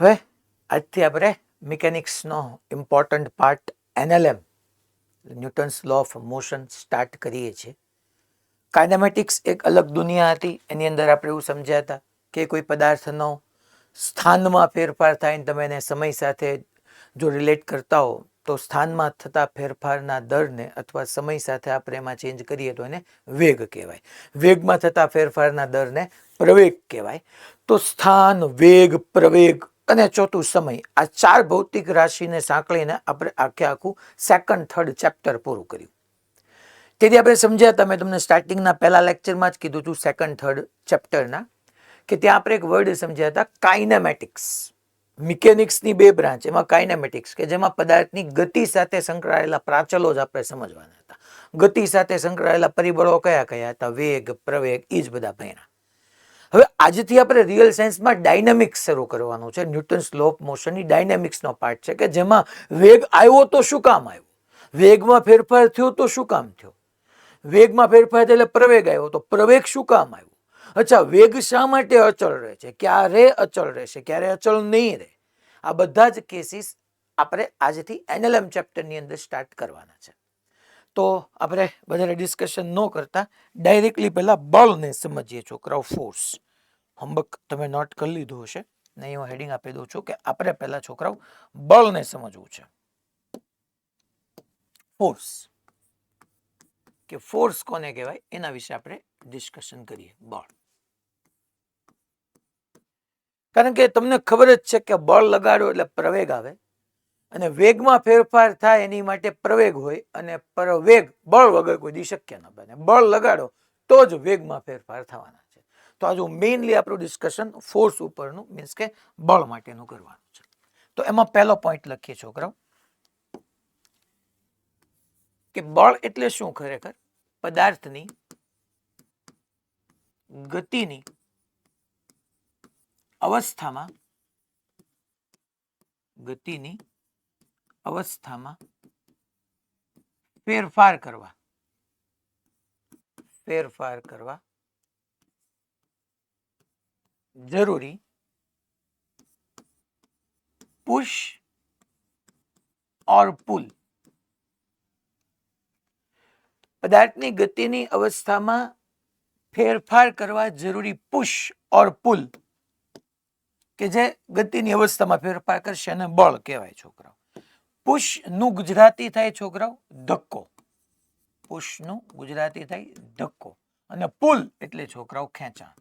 હવે આજથી આપણે મિકેનિક્સનો important part NLM Newton's law of motion start કરીએ છીએ. કાઇનેમેટિક્સ એક અલગ દુનિયા હતી. એની અંદર આપણે એવું સમજ્યા હતા કે કોઈ પદાર્થનો સ્થાનમાં ફેરફાર થાય ને તમે એને સમય સાથે જો રિલેટ કરતા હો તો સ્થાનમાં થતા ફેરફારના દરને અથવા સમય સાથે આપણે એમાં ચેન્જ કરીએ તો એને વેગ કહેવાય. વેગમાં થતા ફેરફારના દરને પ્રવેગ કહેવાય. તો સ્થાન, વેગ, પ્રવેગ અને ચોથું સમય, આ ચાર ભૌતિક રાશિને સાંકળીને આપણે આખું સેકન્ડ થર્ડ ચેપ્ટર પૂરું કર્યું. તેથી આપણે સમજ્યા હતા, મેં તમને સ્ટાર્ટિંગના પહેલા લેક્ચરમાં જ કીધું હતું સેકન્ડ થર્ડ ચેપ્ટરના, કે ત્યાં આપણે એક વર્ડ સમજ્યા હતા કાઇનેમેટિક્સ. મિકેનિક્સની બે બ્રાન્ચ, એમાં કાઇનેમેટિક્સ કે જેમાં પદાર્થની ગતિ સાથે સંકળાયેલા પ્રાચલો જ આપણે સમજવાના હતા. ગતિ સાથે સંકળાયેલા પરિબળો કયા કયા હતા? વેગ, પ્રવેગ, એ જ બધા ભણ્યા. હવે આજથી આપણે રિયલ સાયન્સમાં ડાયનેમિક્સ શરૂ કરવાનું છે. ન્યૂટન્સ લો ઓફ મોશનની ડાયનેમિક્સનો પાર્ટ છે કે જેમાં વેગ આવ્યો તો શું કામ આવ્યો, વેગમાં ફેરફાર થયો તો શું કામ થયો, વેગમાં ફેરફાર થયો એટલે પ્રવેગ આવ્યો તો પ્રવેગ શું કામ આવ્યો. અચ્છા, વેગ શા માટે અચળ રહે છે, ક્યારે અચળ રહેશે, ક્યારે અચળ નહીં રહે, આ બધા જ કેસીસ આપણે આજથી NLM ચેપ્ટરની અંદર સ્ટાર્ટ કરવાના છે. તો આપણે વધારે ડિસ્કશન ન કરતા ડાયરેક્ટલી પહેલા બળને સમજીએ છોકરાઓ. ફોર્સ હોમવર્ક તમે નોટ કરી લીધું હશે, નહીં હું હેડિંગ આપી દઉં છું કે આપણે પહેલા છોકરાઓ બળને સમજવું છે. ફોર્સ કે ફોર્સ કોને કહેવાય એના વિશે આપણે ડિસ્કશન કરીએ. બળ, કારણ કે તમને ખબર જ છે કે બળ લગાડો એટલે પ્રવેગ આવે અને વેગમાં ફેરફાર થાય એની માટે પ્રવેગ હોય અને પ્રવેગ બળ વગર કોઈ દી શક્ય ન બને. બળ લગાડો તો જ વેગમાં ફેરફાર થવાના છે. તો આજુ મેઇનલી આપણું ડિસ્કશન ફોર્સ ઉપરનું, મીન્સ કે બળ માટેનું કરવાનું છે. તો એમાં પહેલો પોઈન્ટ લખીએ છોકરાઓ કે બળ એટલે શું? ખરેખર પદાર્થની ગતિની અવસ્થામાં ફેરફાર કરવા જરૂરી પુશ ઓર પુલ. પદાર્થની ગતિની અવસ્થામાં ફેરફાર કરવા જરૂરી પુશ ઓર પુલ કે જે ગતિની અવસ્થામાં ફેરફાર કરશે અને બળ કહેવાય છોકરાઓ. પુશ નું ગુજરાતી થાય છોકરાઓ ધક્કો. પુશ નું ગુજરાતી થાય ધક્કો અને પુલ એટલે છોકરાઓ ખેંચાણ.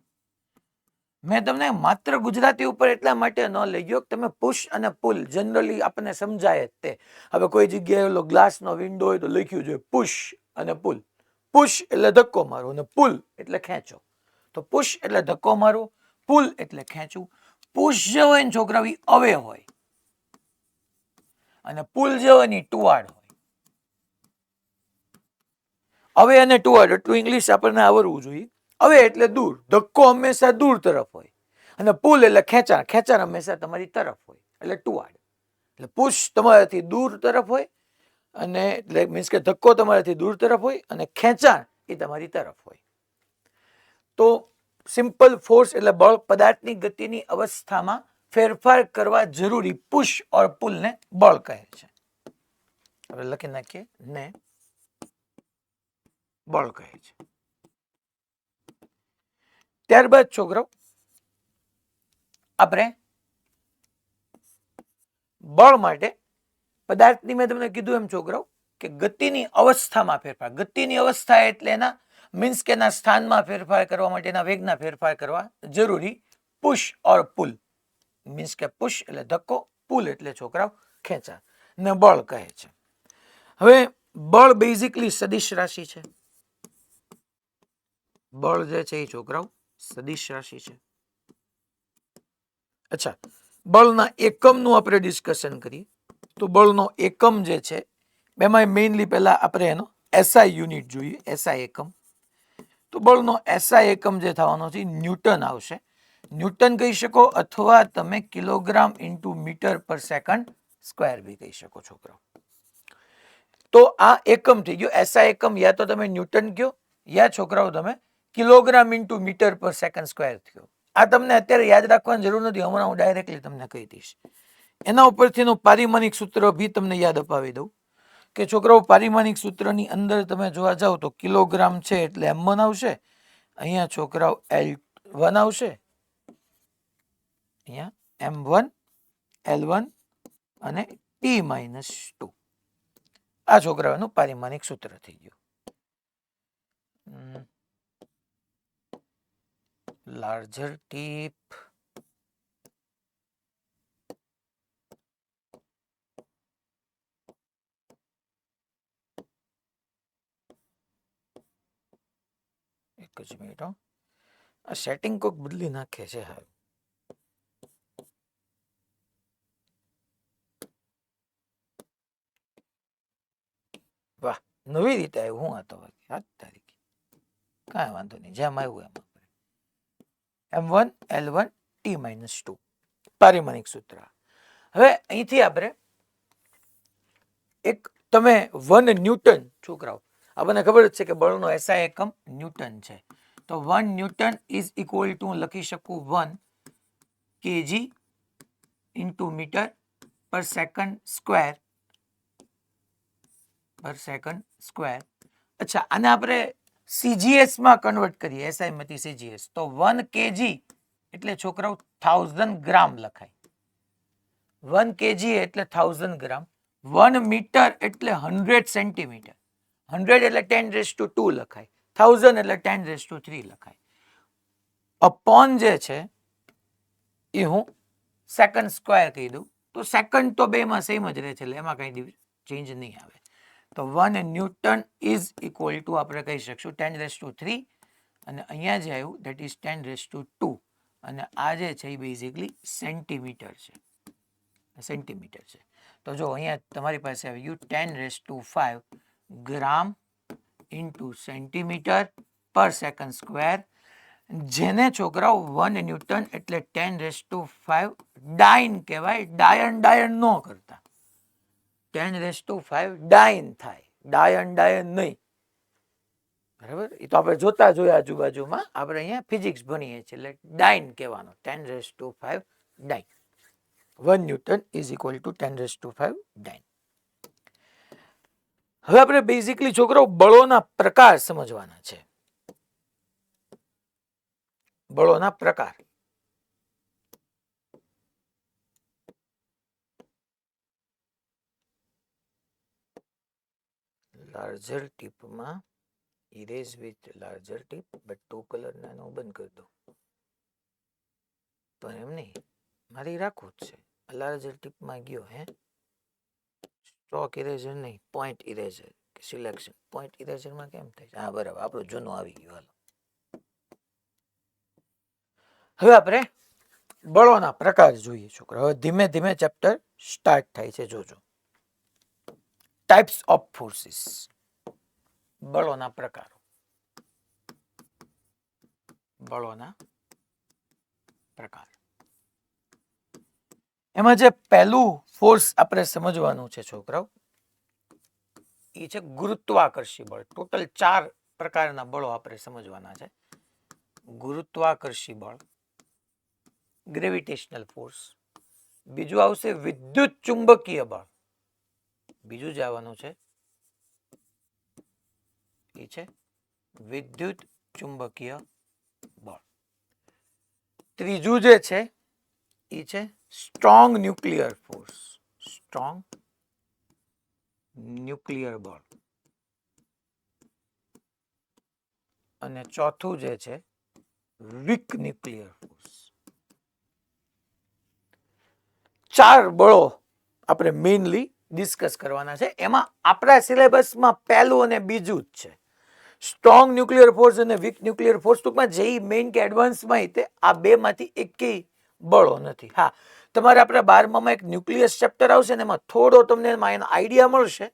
મેં તમને માત્ર ગુજરાતી ઉપર એટલા માટે ન લઈ ગયો, તમે પુશ અને પુલ જનરલી આપણને સમજાય જ તે. હવે કોઈ જગ્યાએ ગ્લાસનો વિન્ડો હોય તો લખ્યું જોઈએ પુશ અને પુલ. પુશ એટલે ધક્કો મારો અને પુલ એટલે ખેંચો. તો પુશ એટલે ધક્કો મારો, પુલ એટલે ખેંચવું. પુશ જે હોય ને છોકરાઓ એ અવે હોય અને પુલ જે હોય ને ટુવાડ હોય. અવે અને ટુવાડ એટલું ઇંગ્લિશ આપણને આવડવું જોઈએ. અવે એટલે દૂર, ધક્કો હંમેશા દૂર તરફ હોય અને પુલ એટલે ખેંચાણ, ખેંચાણ હંમેશા તમારી તરફ હોય એટલે ટુવાડ. એટલે પુશ તમારાથી દૂર તરફ હોય અને એટલે મીન્સ કે ધક્કો તમારાથી દૂર તરફ હોય અને ખેંચાણ એ તમારી તરફ હોય. તો સિમ્પલ ફોર્સ એટલે બળ પદાર્થની ગતિની અવસ્થામાં ફેરફાર કરવા જરૂરી પુશ ઓર પુલને બળ કહે છે. હવે લખી નાખીએ ને બળ કહે છે. ત્યારબાદ છોકરાઓ આપણે બળ માટે પદાર્થની મેં તમને કીધું એમ છોકરાઓ કે ગતિની અવસ્થામાં ફેરફાર. ગતિની અવસ્થા એટલે એના મીન્સ કે એના સ્થાનમાં ફેરફાર કરવા માટે, એના વેગના ફેરફાર કરવા જરૂરી પુશ ઓર પુલ. મીન્સ કે પુશ એટલે ધક્કો, પુલ એટલે છોકરાઓ ખેંચાણ ને બળ કહે છે. હવે બળ બેઝિકલી સદિશ રાશિ છે. બળ જે છે એ છોકરાઓ સદિશ રાશિ છે. અચ્છા, બળના એકમનું આપણે ડિસ્કશન કરીએ તો બળનો એકમ જે છે એમાં મેઇનલી પહેલા આપણે એનો SI યુનિટ જોઈએ. SI એકમ. તો બળનો SI એકમ જે થવાનો છે ન્યૂટન આવશે. ન્યૂટન કહી શકો અથવા તમે kilogram into metre per second square બી કહી શકો છોકરાઓ. તો આ એકમ થઈ ગયો SI એકમ. યા તો તમે ન્યૂટન કહો યા છોકરાઓ તમે kilogram into metre per second square થયો. આ તમને અત્યારે યાદ રાખવાની જરૂર નથી, હમણાં હું ડાયરેક્ટલી તમને કહી દઈશ. એના ઉપરથીનું પારિમાણિક સૂત્ર બી તમને યાદ અપાવી દઉં કે છોકરાઓ પારિમાણિક સૂત્રની અંદર તમે જોવા જાઓ તો કિલોગ્રામ છે એટલે M1 આવશે, અહીંયા છોકરાઓ L1 આવશે, અહીંયા M1 L1 અને T-2. આ છોકરાઓનું પારિમાણિક સૂત્ર થઈ ગયું. લાર્જર ટીપ એક જ મિનિટ, આ સેટિંગ કોક બદલી નાખે છે. હા, વાહ, નવી રીતે આવ્યું. હું આ તો 7 તારીખે કાંઈ વાંધો નહીં, જેમ આવ્યું એમ. M1 L1 T-2 પારિમાણિક સૂત્ર. હવે અહીંથી આપણે એક તમે 1 ન્યૂટન, છોકરાઓ આપણને ખબર જ છે કે બળનો એસઆઈ એકમ ન્યૂટન છે, તો 1 ન્યૂટન ઇઝ ઇક્વલ ટુ લખી શકું 1 kg into metre per second square અચ્છા, આને આપણે સીજીએસ માં કન્વર્ટ કરીએ, એસઆઈ માંથી સીજીએસ, તો 1 kg એટલે છોકરાઓ 1000 ગ્રામ લખાય. 1 kg એટલે 1000 ગ્રામ. 1 મીટર એટલે 100 સેન્ટીમીટર. 100 એટલે 10⁻² લખાય. 1000 એટલે 10⁻³ લખાય. અપોન જે છે એ હું સેકન્ડ સ્ક્વેર કહી દઉં, તો સેકન્ડ તો બેમાં સેમ જ રહે છે એટલે એમાં કઈ ચેન્જ નહીં આવે. તો 1 ન્યૂટન ઇઝ ઇક્વલ ટુ આપણે કહી શકશું 10⁻³ અને અહીંયા જે આવ્યું દેટ ઇઝ 10⁻², અને આ જે છે એ બેઝિકલી સેન્ટીમીટર છે. તો જો અહીંયા તમારી પાસે આવ્યું 10⁻5 ગ્રામ ઇન્ટુ સેન્ટીમીટર પર સેકન્ડ સ્ક્વેર, જેને છોકરાઓ 1 ન્યૂટન એટલે 10⁻5 ડાયન કહેવાય. ડાયન ન કરતા, 10⁻5 ડાયન થાય, ડાયન નહીં, બરાબર? એ તો આપણે જોતા જોયા આજુબાજુમાં, આપણે અહીંયા ફિઝિક્સ ભણીએ છીએ એટલે ડાયન કહેવાનો, 10⁻5 ડાયન. 1 ન્યૂટન ઇઝ ઇક્વલ ટુ 10⁻5 ડાયન. હવે આપણે બેઝિકલી છોકરો બળોના પ્રકાર સમજવાના છે. બળોના પ્રકાર. લાર્જર ટીપમાં erase with larger tip, but 2 colour નાનો બંધ કરી દો, પણ એમ નહીં, મારી રાખવું જ છે. લાર્જર ટીપમાં ગયો હે, સ્ટ્રોક ઇરેઝર નહીં, પોઈન્ટ ઇરેઝર કે સિલેક્શન. પોઈન્ટ ઇરેઝરમાં કેમ થાય? હા, બરાબર, આપણું જૂનું આવી ગયું. હાલો, હવે આપણે બળોના પ્રકાર જોઈએ છોકરા. હવે ધીમે ધીમે ચેપ્ટર સ્ટાર્ટ થાય છે, જોજો. ટાઈપ્સ ઓફ ફોર્સિસ, બળોના પ્રકારો. એમાં જે પહેલું ફોર્સ આપણે સમજવાનું છે છોકરાઓ, એ છે ગુરુત્વાકર્ષી બળ. ટોટલ 4 પ્રકારના બળો આપણે સમજવાના છે. ગુરુત્વાકર્ષી બળ, ગ્રેવિટેશનલ ફોર્સ, બીજું આવશે વિદ્યુત ચુંબકીય બળ, બીજું જ આવવાનું છે એ છે વિદ્યુત ચુંબકીય બળ. ત્રીજું જે છે એ છે strong nuclear force, strong nuclear બળ. અને ચોથું જે છે વીક ન્યુક્લિયર ફોર્સ. 4 બળો આપણે મેઇનલી ડિસ્કસ કરવાના છે. એમાં આપણા સિલેબસમાં પહેલું અને બીજું જ છે. સ્ટ્રોંગ ન્યુક્લિયર ફોર્સ અને વીક ન્યુક્લિયર ફોર્સ, ટૂંકમાં જે મેઇન કે એડવાન્સમાં તે આ બેમાંથી એકેય બળો નથી. હા, તમારે આપણે 12માં એક ન્યુક્લિયસ ચેપ્ટર આવશે ને, એમાં થોડો તમને એમાં એનો આઈડિયા મળશે.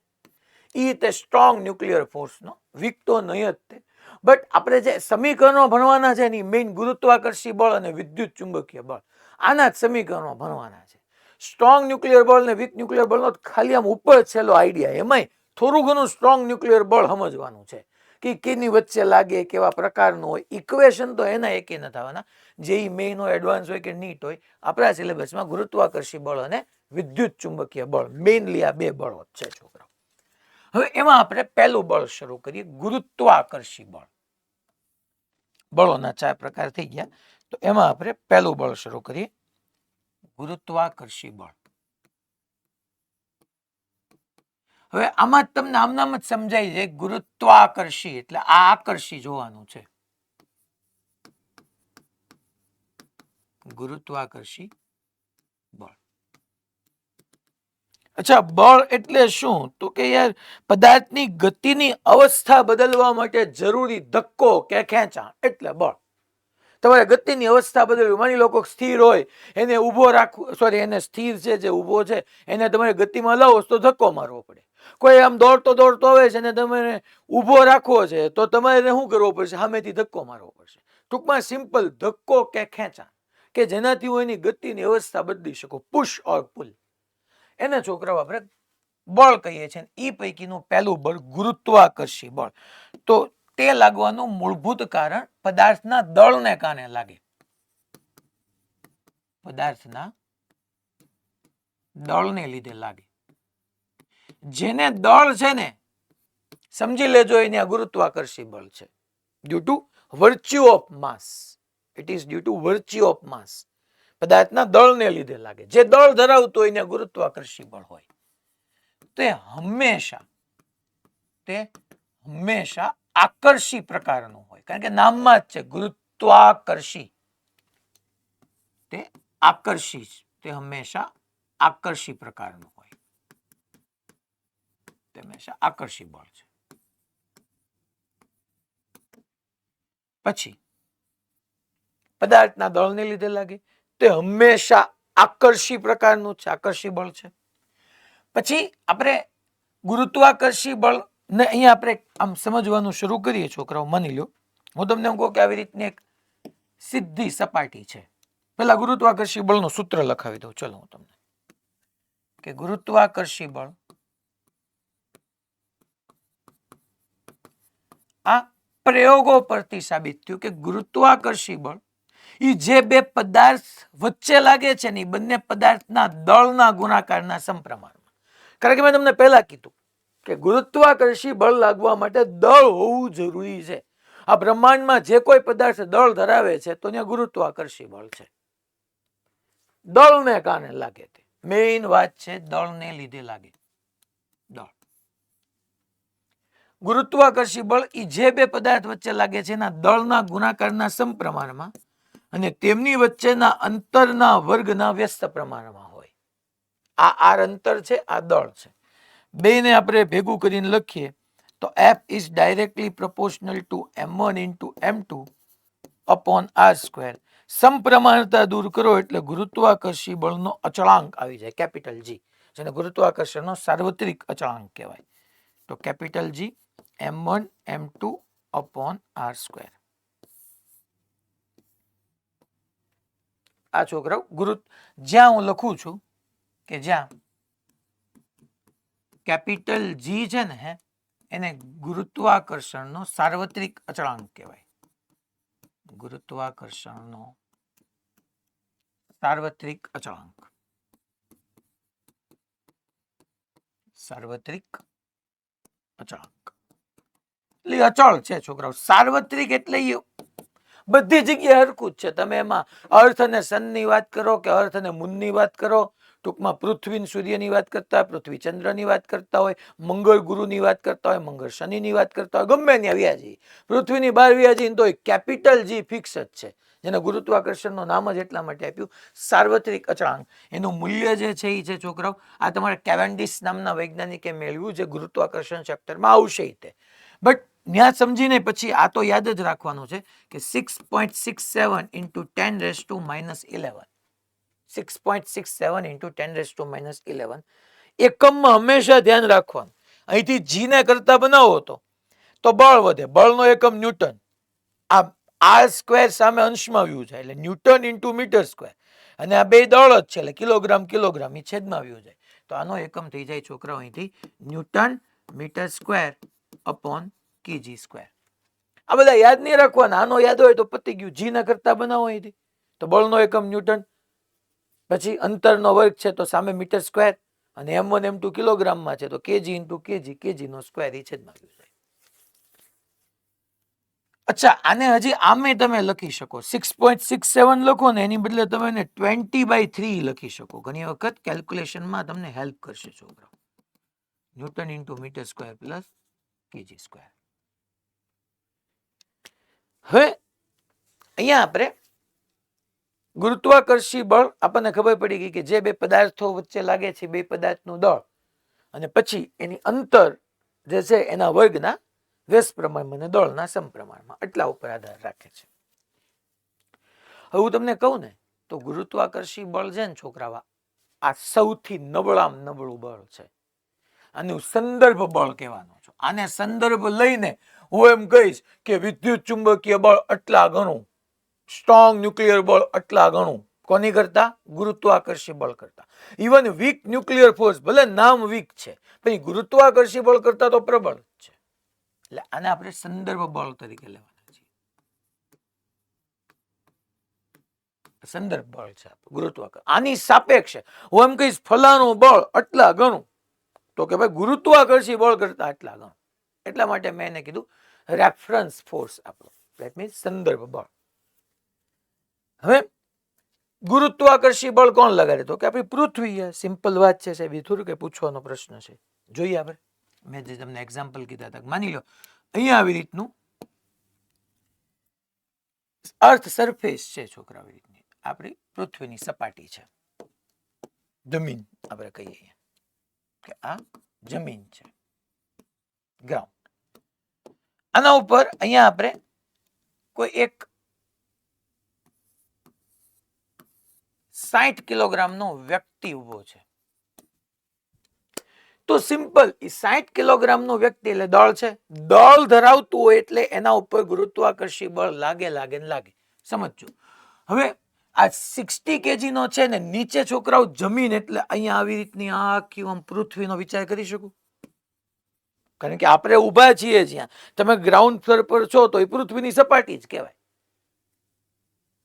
એ તે સ્ટ્રોંગ ન્યુક્લિયર ફોર્સનો, વીક તો નહીં જ તે. બટ આપણે જે સમીકરણો ભણવાના છે એની મેઇન ગુરુત્વાકર્ષી બળ અને વિદ્યુત ચુંબકીય બળ, આના જ સમીકરણો ભણવાના છે. સ્ટ્રોંગ ન્યુક્લિયર બળ અને વીક ન્યુક્લિયર બળનો ખાલી આમ ઉપર છેલ્લો આઈડિયા, એમાંય થોડું ઘણું સ્ટ્રોંગ ન્યુક્લિયર બળ સમજવાનું છે. કે કેની વચ્ચે લાગે, કેવા પ્રકારનું હોય, ઇક્વેશન તો એના એકે નથી આવવાના. જે મેઇન હોય, એડવાન્સ હોય કે નીટ હોય, આપણા સિલેબસમાં ગુરુત્વાકર્ષી બળ અને વિદ્યુત ચુંબકીય બળ, મેઇનલી આ બે બળો જ છે છોકરાઓ. હવે એમાં આપણે પહેલું બળ શરૂ કરીએ, ગુરુત્વાકર્ષી બળ. બળોના 4 પ્રકાર થઈ ગયા, તો એમાં આપણે પહેલું બળ શરૂ કરીએ, ગુરુત્વાકર્ષી બળ. હવે આમાં તમને આમનામ જ સમજાય છે, ગુરુત્વાકર્ષી એટલે આ આકર્ષી જોવાનું છે, ગુરુત્વાકર્ષી બળ. અચ્છા, બળ એટલે શું? તો કે યાર પદાર્થની ગતિની અવસ્થા બદલવા માટે જરૂરી ધક્કો કે ખેંચાણ એટલે બળ. તમારે ગતિની અવસ્થા બદલવી, માની લો કોઈ સ્થિર હોય એને ઊભો રાખવો, સોરી એને સ્થિર છે જે ઊભો છે એને તમારે ગતિમાં લાવો તો ધક્કો મારવો પડે. કોઈ આમ દોડતો દોડતો આવે છે ને તમારે ઊભો રાખવો છે તો તમારે શું કરવો પડશે? સામેથી ધક્કો મારવો પડશે. ટૂંકમાં સિમ્પલ ધક્કો કે ખેંચાણ કે જેનાથી હું એની ગતિની અવસ્થા બદલી શકું, પુશ ઓર પુલ, એને છોકરાઓ આપણે બળ કહીએ છીએ. એ પૈકીનું પહેલું બળ ગુરુત્વાકર્ષી બળ. તો તે લાગવાનું મૂળભૂત કારણ પદાર્થના દળને કારણે લાગે, પદાર્થના દળને લીધે લાગે. જેને દળ છે ને સમજી લેજો એને આ ગુરુત્વાકર્ષી બળ છે. Due to virtue of mass, it is due to virtue of mass. પદાર્થના દળને લીધે લાગે. જે દળ ધરાવતો હોય એને ગુરુત્વાકર્ષી બળ હોય. તે હંમેશા આકર્ષી પ્રકારનું હોય, કારણ કે નામમાં જ છે ગુરુત્વાકર્ષી, તે આકર્ષી, તે હંમેશા આકર્ષી પ્રકારનું હોય, તે હંમેશા આકર્ષી બળ છે. પછી પદાર્થના દળને લીધે લાગે, તે હંમેશા આકર્ષી પ્રકારનું છે, આકર્ષી બળ છે. પછી આપણે ગુરુત્વાકર્ષી બળ ને અહીંયા આપણે આમ સમજવાનું શરૂ કરીએ છોકરાઓ. માની લો હું તમને કહું કે આવી રીતની એક સીધી સપાટી છે. પેલા ગુરુત્વાકર્ષી બળનું સૂત્ર લખાવી દઉં. ચલો હું તમને કે ગુરુત્વાકર્ષી બળ આ પ્રયોગો પરથી સાબિત થયું કે ગુરુત્વાકર્ષી બળ એ જે બે પદાર્થ વચ્ચે લાગે છે ને એ બંને પદાર્થના દળના ગુણાકારના સમપ્રમાણમાં. કારણ કે મેં તમને પહેલા કીધું કે ગુરુત્વાકર્ષી બળ લાગવા માટે દળ હોવું જરૂરી છે. આ બ્રહ્માંડમાં જે કોઈ પદાર્થ દળ ધરાવે છે તો ત્યાં ગુરુત્વાકર્ષી બળ છે, દળને કારણે લાગે. તે મેઇન વાત છે, દળને લીધે લાગે. દળ, ગુરુત્વાકર્ષી બળ એ જે બે પદાર્થ વચ્ચે લાગે છે એના દળના ગુણાકારના સમપ્રમાણમાં અને તેમની વચ્ચેના અંતરના વર્ગના વ્યસ્ત પ્રમાણમાં હોય. આ આર અંતર છે, આ દળ છે. બેને આપણે ભેગું કરીને લખીએ તો F is directly proportional to m1 into m2 upon r square. સમપ્રમાણતા દૂર કરો એટલે ગુરુત્વાકર્ષી બળનો અચળાંક આવી જાય, કેપિટલ G, જેને ગુરુત્વાકર્ષણનો સાર્વત્રિક અચળાંક કહેવાય. તો capital G m1 m2 upon r square. આ છોકરાઓ જ્યાં હું લખું છું કે જ્યાં કેપિટલ G છે ને એને ગુરુત્વાકર્ષણનો સાર્વત્રિક અચળાંક કહેવાય. ગુરુત્વાકર્ષણનો સાર્વત્રિક અચળાંક, સાર્વત્રિક અચળાંક એટલે અચળ છે છોકરાઓ. સાર્વત્રિક એટલે બધી જગ્યાએ હરખું જ છે. તમે એમાં અર્થ અને સનની વાત કરો કે અર્થ અને મૂનની વાત કરો, ટૂંકમાં પૃથ્વી સૂર્યની વાત કરતા હોય, પૃથ્વી ચંદ્રની વાત કરતા હોય, મંગળ ગુરુની વાત કરતા હોય, મંગળ શનિની વાત કરતા હોય, ગમે ત્યાં વ્યાજી પૃથ્વીની બહાર વ્યાજી તો કેપિટલ G ફિક્સ જ છે, જેને ગુરુત્વાકર્ષણનું નામ જ એટલા માટે આપ્યું સાર્વત્રિક અચળાંક. એનું મૂલ્ય જે છે એ છે છોકરાઓ, આ તમારે કેવેન્ડિશ નામના વૈજ્ઞાનિકે મેળવ્યું, જે ગુરુત્વાકર્ષણ ચેપ્ટરમાં આવશે તે. બટ ત્યાં સમજીને પછી આ તો યાદ જ રાખવાનું છે કે 6.67 into 10 raised to minus 11, 6.67 into 10 raised to minus 11 એકમમાં હંમેશા ધ્યાન રાખવાનું. અહીંથી G ને કરતા બનાવો તો બળ વધે, બળનો એકમ ન્યૂટન. આ આર સ્ક્વેર સામે અંશમાં વ્યુ જાય એટલે ન્યૂટન ઇન્ટુ મીટર સ્ક્વેર, અને આ બે દળ જ છે એટલે કિલોગ્રામ કિલોગ્રામ એ છેદમાં વ્યુ જાય. તો આનો એકમ થઈ જાય છોકરાઓ અહીંથી newton metre square upon kg square. આ બધા યાદ નહીં રાખવાના, આનો યાદ હોય તો પતી ગયું. જી ના કરતા બનાવો અહીંથી તો બળનો એકમ ન્યૂટન, પછી અંતરનો વર્ગ છે તો સામે મીટર સ્ક્વેર, અને m1 m2 કિલોગ્રામમાં છે તો kg ઇન્ટુ kg, kg નો સ્ક્વેર એ છેદમાં આવ્યું છે. અચ્છા, આને હજી આમે તમે લખી શકો 6.67 લખો ને એની બદલે તમે એને 20/3 લખી શકો. ઘણી વખત કેલ્ક્યુલેશનમાં તમને હેલ્પ કરશે છોકરાઓ. Newton into metre square plus kg square. હવે અહીંયા આપણે ગુરુત્વાકર્ષી બળ આપણને ખબર પડી ગઈ કે જે બે પદાર્થો વચ્ચે લાગે છે, બે પદાર્થનું દળ, અને પછી એની અંતર જે છે એના વર્ગના વ્યસ્ત પ્રમાણમાં અને દળના સમપ્રમાણમાં, એટલા ઉપર આધાર રાખે છે. હવે હું તમને કહું ને તો ગુરુત્વાકર્ષી બળ છે ને છોકરાવા, આ સૌથી નબળામાં નબળું બળ છે. આનું સંદર્ભ બળ કહેવાનો છો. આને સંદર્ભ લઈને હું એમ કહીશ કે વિદ્યુત ચુંબકીય બળ આટલા ગણું, સ્ટ્રોંગ ન્યુક્લિયર બળ આટલા ગણું, કોની કરતા? ગુરુત્વાકર્ષી બળ કરતા. ઇવન વીક ન્યુક્લિયર ફોર્સ ભલે નામ વીક છે, પણ ગુરુત્વાકર્ષી બળ કરતા તો પ્રબળ છે. એટલે આને આપણે સંદર્ભ બળ તરીકે લેવાના છીએ. સંદર્ભ બળ છે ગુરુત્વાકર્ષણ. આની સાપેક્ષે હું એમ કહીશ ફલાણું બળ આટલા ગણું, તો કે ભાઈ ગુરુત્વાકર્ષી બળ કરતા આટલા ગણું. એટલા માટે મેં એને કીધું રેફરન્સ ફોર્સ આપણો, ધેટ મીન્સ સંદર્ભ બળ. હવે ગુરુત્વાકર્ષી બળ કોણ લગાડે? તો કે આપણી પૃથ્વી. સિમ્પલ વાત છે સાહેબ, થોડું કે પૂછવાનો પ્રશ્ન છે. જોઈએ આપણે, મેં જે તમને એક્ઝામ્પલ કીધા હતા, માની લો અહીંયા આવી રીતનું અર્થ સરફેસ છે છોકરા, આવી રીતની આપણી પૃથ્વીની સપાટી છે, જમીન આપણે કહીએ કે આ જમીન છે, ગ્રાઉન્ડ. આના ઉપર અહીંયા આપણે કોઈ એક 60 કિલોગ્રામનો વ્યક્તિ ઉભો છે. તો સિમ્પલ, એ 60 કિલોગ્રામનો વ્યક્તિ એટલે દળ છે. દળ ધરાવતું હોય એટલે એના ઉપર ગુરુત્વાકર્ષી બળ લાગે લાગે ને લાગે. સમજો. હવે આ 60 kg નો છે ને, નીચે છોકરાઓ જમીન એટલે અહીંયા આવી રીતની આખી આમ પૃથ્વીનો વિચાર કરી શકો. કારણ કે આપણે ઊભા છીએ જ્યાં, તમે ગ્રાઉન્ડ ફ્લોર પર છો તો એ પૃથ્વીની સપાટી જ કહેવાય.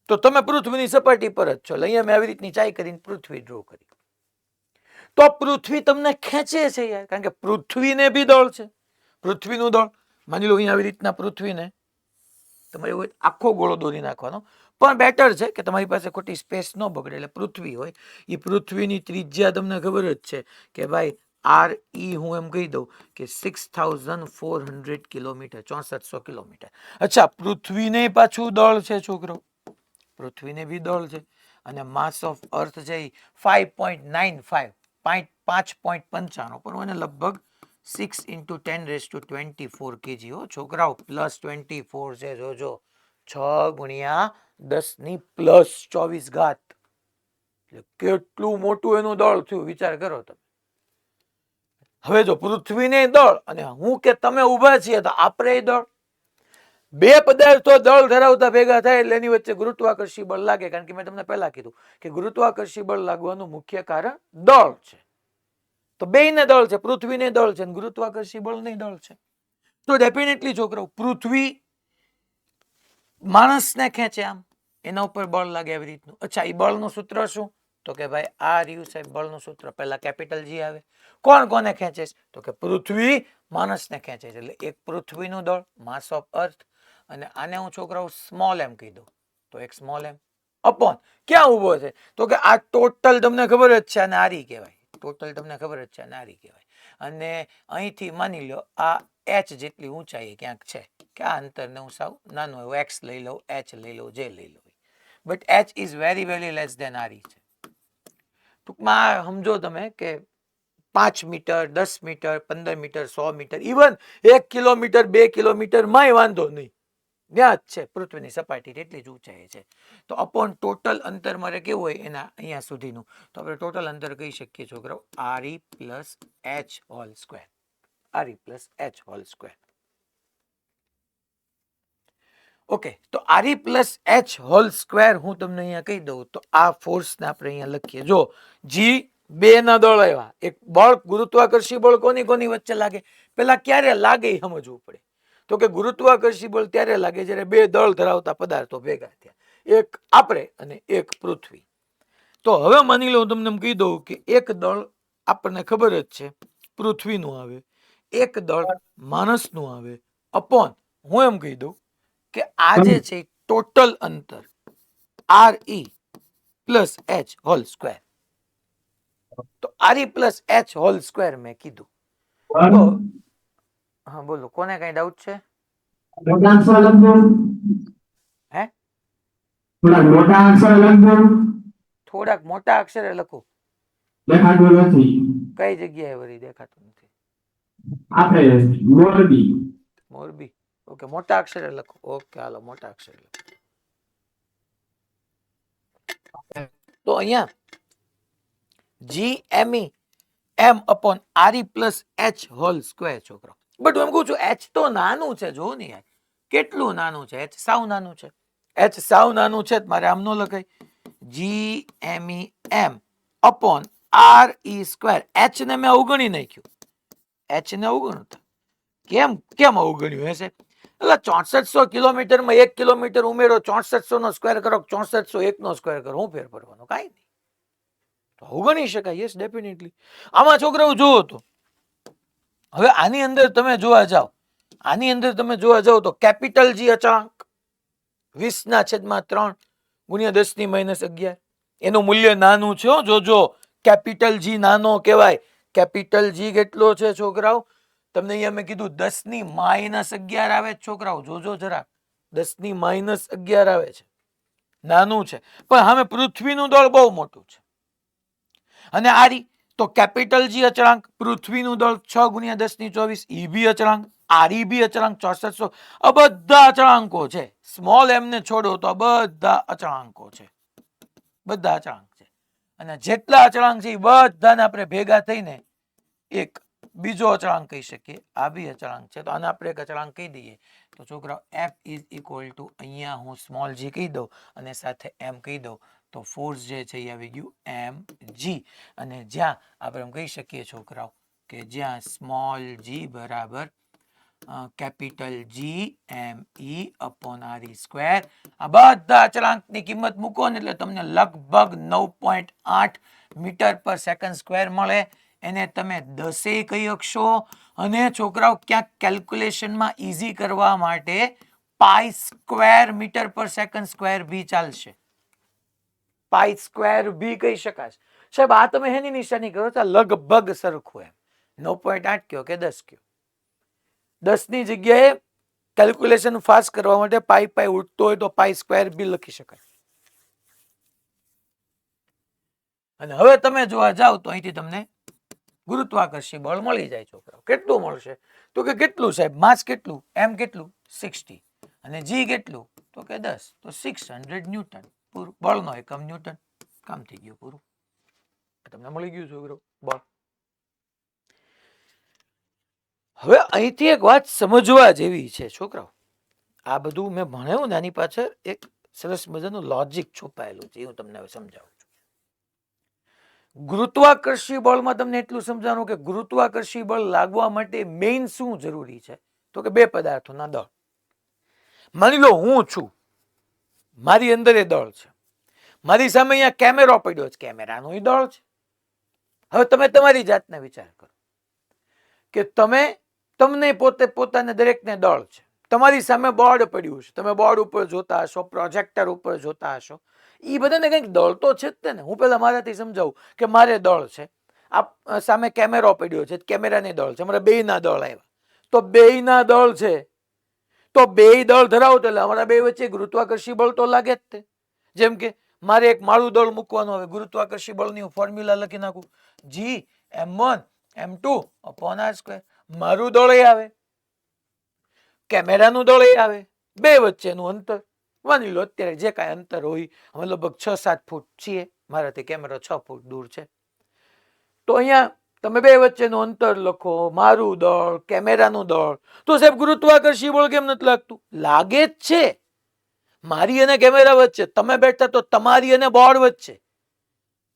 તો તમે પૃથ્વીની સપાટી પર જ છો. અહીંયા મેં આવી રીતની ચાઈ કરીને પૃથ્વી ડ્રો કરી. તો પૃથ્વી તમને ખેંચે છે યાર, કારણ કે પૃથ્વીને બી દળ છે. પૃથ્વીનું દળ, માની લો અહીંયા આવી રીતના પૃથ્વીને તમારે આખો ગોળો દોરી નાખવાનો, પણ બેટર છે કે તમારી પાસે ખોટી સ્પેસ ન બગડે. એટલે પૃથ્વી હોય, એ પૃથ્વીની ત્રિજ્યા તમને ખબર જ છે કે ભાઈ આર ઈ, હું એમ કહી દઉં કે 6400 કિલોમીટર, 6400 કિલોમીટર. અચ્છા, પૃથ્વીને પાછું દળ છે છોકરો, પૃથ્વીને બી દળ છે, અને માસ ઓફ અર્થ છે 5.95, 5.95, પણ મને લગભગ 6 × 10⁻24 kg હો છોકરાઓ, પ્લસ 24 છે. જોજો 6 × 10⁻+24, કેટલું મોટું એનું દળ થયું, વિચાર કરો તમે. હવે જો પૃથ્વીને દળ અને હું કે તમે ઉભા છીએ તો આપણે દળ, બે પદાર્થો દળ ધરાવતા ભેગા થાય એટલે એની વચ્ચે ગુરુત્વાકર્ષી બળ લાગે. કારણ કે મેં તમને પહેલા કીધું કે ગુરુત્વાકર્ષી બળ લાગવાનું મુખ્ય કારણ દળ છે. તો બેયને દળ છે, પૃથ્વીને દળ છે, ગુરુત્વાકર્ષી બળને દળ છે. તો ડેફિનેટલી છોકરાઓ પૃથ્વી માણસને ખેંચે, આમ એના ઉપર બળ લાગે આવી રીતનું. અચ્છા, એ બળનું સૂત્ર શું? તો કે ભાઈ આ રહ્યું સાહેબ બળનું સૂત્ર, પહેલા કેપિટલ જી આવે. કોણ કોને ખેંચે? તો કે પૃથ્વી માણસને ખેંચે છે. એટલે એક પૃથ્વીનું દળ, માસ ઓફ અર્થ, અને આને હું છોકરાઓ સ્મોલ એમ કહી દઉં, તો એક સ્મોલ એમ અપોન ક્યાં ઉભો છે? તો કે આ ટોટલ તમને ખબર જ છે, અને આરી કહેવાય. ટોટલ તમને ખબર જ છે, અને આરી કહેવાય. અને અહીંથી માની લો આ એચ જેટલી ઊંચાઈ ક્યાંક છે, કે આ અંતરને હું સાવ નાનું એવું એક્સ લઈ લઉં, એચ લઈ લઉં, જે લઈ લઉં, but H is very very less than R E છે. ટૂંકમાં સમજો તમે કે 5 metre, 10 metre, 15 metre, 100 metre, even 1 kilometre, 2 kilometre માં વાંધો નહીં, ત્યાં જ છે પૃથ્વીની સપાટી, એટલી જ ઊંચાઈ છે. તો અપોન ટોટલ અંતર મારે કેવું હોય એના અહીંયા સુધીનું, તો આપણે ટોટલ અંતર કહી શકીએ છોકરાઓ RE + H whole square. RE + H whole square. Okay, તો RE + H હોલ સ્ક્વેર હું તમને અહીંયા કહી દઉં તો આ ફોર્સને આપણે અહીંયા લખીએ. જો જી બે ના દળ આવ્યા, એક બળ ગુરુત્વાકર્ષી બળ કોની કોની વચ્ચે લાગે, પેલા ક્યારે લાગે એ સમજવું પડે. તો કે ગુરુત્વાકર્ષી બળ ત્યારે લાગે જ્યારે બે દળ ધરાવતા પદાર્થો ભેગા થયા, એક આપણે અને એક પૃથ્વી. તો હવે માની લો તમને એમ કહી દઉં કે એક દળ આપણને ખબર જ છે પૃથ્વીનું આવે, એક દળ માણસનું આવે, અપોન હું એમ કહી દઉં કે આ જે છે ટોટલ અંતર R E plus H whole square. તો R E plus H whole square મેં કીધું. તો હા બોલો, કોને કઈ ડાઉટ છે? હે થોડાક મોટા અક્ષરે લખો. કઈ જગ્યાએ વળી દેખાતું નથી? મોરબી. ઓકે, મોટા અક્ષરે લખો. ઓકે હાલો, મોટા અક્ષરે લખો. તો અહીંયા G M E M upon R E plus H whole square. છોકરો બટ હું એમ કહું છું એચ તો નાનું છે, જો ને યાર કેટલું નાનું છે. એચ સાવ નાનું છે. એચ સાવ નાનું છે, મારે આમ નો લખાય. G M E M upon R E square. H ને મેં અવગણી નાખ્યું. એચ ને અવગણું. કેમ કેમ અવગણ્યું હશે? એટલે 6400 કિલોમીટરમાં 1 કિલોમીટર ઉમેરો, 6400 નો સ્ક્વેર કરો, 6401 નો સ્ક્વેર કરો, હું ફેર પડવાનો? કાંઈ નહીં. તો અવગણી શકાય. Yes definitely. આમાં છોકરાઓ જુઓ તો હવે આની અંદર તમે જોવા જાઓ, આની અંદર તમે જોવા જાઓ તો કેપિટલ જી અચળાંક 20/3 ગુણ્યા 10⁻11 એનું મૂલ્ય નાનું છે. જોજો, કેપિટલ જી નાનો કહેવાય. કેપિટલ જી કેટલો છે છોકરાઓ? તમને અહીંયા મેં કીધું 10⁻11 આવે છોકરાઓ. જોજો જરા, 10⁻11 આવે છે. નાનું છે, પણ હવે પૃથ્વીનું દળ બહુ મોટું છે. અને આરી તો કેપિટલ જી અચળાંક, પૃથ્વીનું દળ 6×10⁻24, ઈ બી અચળાંક, આરી બી અચળાંક 6400. આ બધા અચળાંકો છે. સ્મોલ એમ ને છોડો તો બધા અચળાંકો છે. બધા અચળાંક છે. અને જેટલા અચળાંક છે એ બધાને આપણે ભેગા થઈને એક બીજો અચળાંક કહી શકીએ. આ બી અચળાંક છે. તો આને આપણે એક અચળાંક કહી દઈએ. તો છોકરાઓ એફ ઇઝ ઇક્વલ ટુ, અહીંયા હું સ્મોલ જી કહી દઉં અને સાથે એમ કહી દઉં, તો ફોર્સ જે છે એ આવી ગયું એમ જી. અને જ્યાં આપણે એમ કહી શકીએ છોકરાઓ કે જ્યાં સ્મોલ જી બરાબર કેપિટલ જી એમ ઈ અપોન આર ઈ સ્ક્વેર. આ બધા અચળાંકની કિંમત મૂકો ને એટલે તમને લગભગ 9.8 મીટર પર સેકન્ડ સ્ક્વેર મળે. એને તમે 10 કહી શકશો. અને છોકરાઓ ક્યાંક કેલ્ક્યુલેશનમાં ઈઝી કરવા માટે pi square metre per second square બી ચાલશે. પાઈ સ્ક્વેર બી કહી શકાય. સાહેબ આ તમે હેની નિશાની કરો તો લગભગ સરખું. એમ 9.8 કયો કે 10 કયો, 10 ની જગ્યાએ કેલ્ક્યુલેશન ફાસ્ટ કરવા માટે પાઈ પાઈ ઉઠતો હોય તો પાઈ સ્ક્વેર બી લખી શકાય. અને હવે તમે જોવા જાવ તો અહીંથી તમને ગુરુત્વાકર્ષી બળ મળી જાય છોકરાઓ. કેટલું મળશે? તો કે કેટલું સાહેબ? માસ કેટલું? એમ કેટલું? 60. અને જી કેટલું? તો કે 10. તો 600 ન્યૂટન. પૂરું. બળનો એકમ ન્યૂટન. કામ થઈ ગયું પૂરું. તમને મળી ગયું છોકરો બળ. હવે અહીંથી એક વાત સમજવા જેવી છે છોકરાઓ. આ બધું મેં ભણાવ્યું ને આની પાછળ એક સરસ મજાનું લોજિક છુપાયેલું છે. એ હું તમને હવે સમજાવું છું. ગુરુત્વાકર્ષી બળમાં તમને એટલું સમજાવવાનું કે ગુરુત્વાકર્ષી બળ લાગવા માટે મેઇન શું જરૂરી છે? તો કે બે પદાર્થોના દળ. માની લો હું છું, મારી અંદર એ દળ છે, મારી સામે અહીંયા કેમેરો પડ્યો છે, કેમેરાનો દળ છે. હવે તમે તમારી જાતને વિચાર કરો કે તમને પોતાને દરેકને દળ છે. તમારી સામે બોર્ડ પડ્યું છે, તમે બોર્ડ ઉપર જોતા હશો, પ્રોજેક્ટર ઉપર જોતા હશો. એ બધાને કંઈક દળ તો છે જ ને. હું પેલા મારાથી સમજાવું કે મારે દળ છે. આ સામે કેમેરો પડ્યો છે, કેમેરાની દળ છે. અમારા બેયના દળ આવ્યા. તો બેયના દળ છે, તો બેય દળ ધરાવતો એટલે અમારા બે વચ્ચે ગુરુત્વાકર્ષી બળ તો લાગે જ તે. જેમ કે મારે એક માળું દળ મૂકવાનું આવે, ગુરુત્વાકર્ષી બળની હું ફોર્મ્યુલા લખી નાખું, જી m1 m2 upon r square. મારું દળ એ આવે, કેમેરાનું દળ એ આવે, બે વચ્ચેનું અંતર માની લો અત્યારે જે કાંઈ અંતર હોય, અમે લગભગ 6-7 ફૂટ છીએ, મારાથી કેમેરો 6 ફૂટ દૂર છે. તો અહીંયા તમે બે વચ્ચેનું અંતર લખો, મારું દળ, કેમેરાનું દળ. તો સાહેબ ગુરુત્વાકર્ષી બળ કેમ નથી લાગતું? લાગે જ છે. મારી અને કેમેરા વચ્ચે, તમે બેઠા તો તમારી અને બોર્ડ વચ્ચે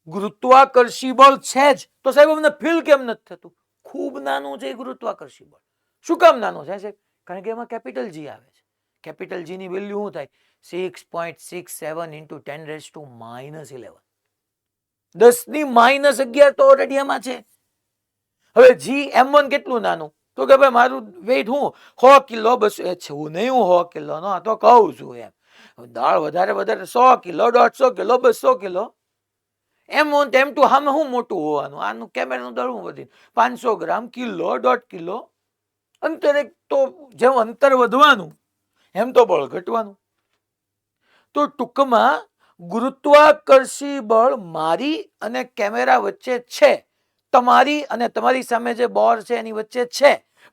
ગુરુત્વાકર્ષી બળ છે જ. તો સાહેબ અમને ફીલ કેમ નથી થતું? ખૂબ નાનું છે ગુરુત્વાકર્ષી બળ. શું કામ નાનું છે સાહેબ? કારણ કે એમાં કેપિટલ જી આવે છે. કેપિટલ જી ની વેલ્યુ શું થાય? 6.67 into 10⁻11. 10⁻11 તો ઓલરેડી એમાં છે. હવે જી M1 કેટલું નાનું? તો કે ભાઈ મારું વેઇટ હું 100 કિલો, બસ છું નહીં, હું 100 કિલો નો તો કહું છું એમ. દાળ વધારે 100 kilo, 150 kilo, 200 kilo. M1 M2 સામે શું મોટું હોવાનું? આનું કેમેરાનું દળ હું વધી 500 ગ્રામ, કિલો, 1.5 કિલો. અંતરે તો જેમ અંતર વધવાનું એમ તો બળ ઘટવાનું. તો ટૂંકમાં ગુરુત્વાકર્ષી બળ મારી અને કેમેરા વચ્ચે છે, તમારી અને તમારી સામે જે બોર છે એની વચ્ચે છે,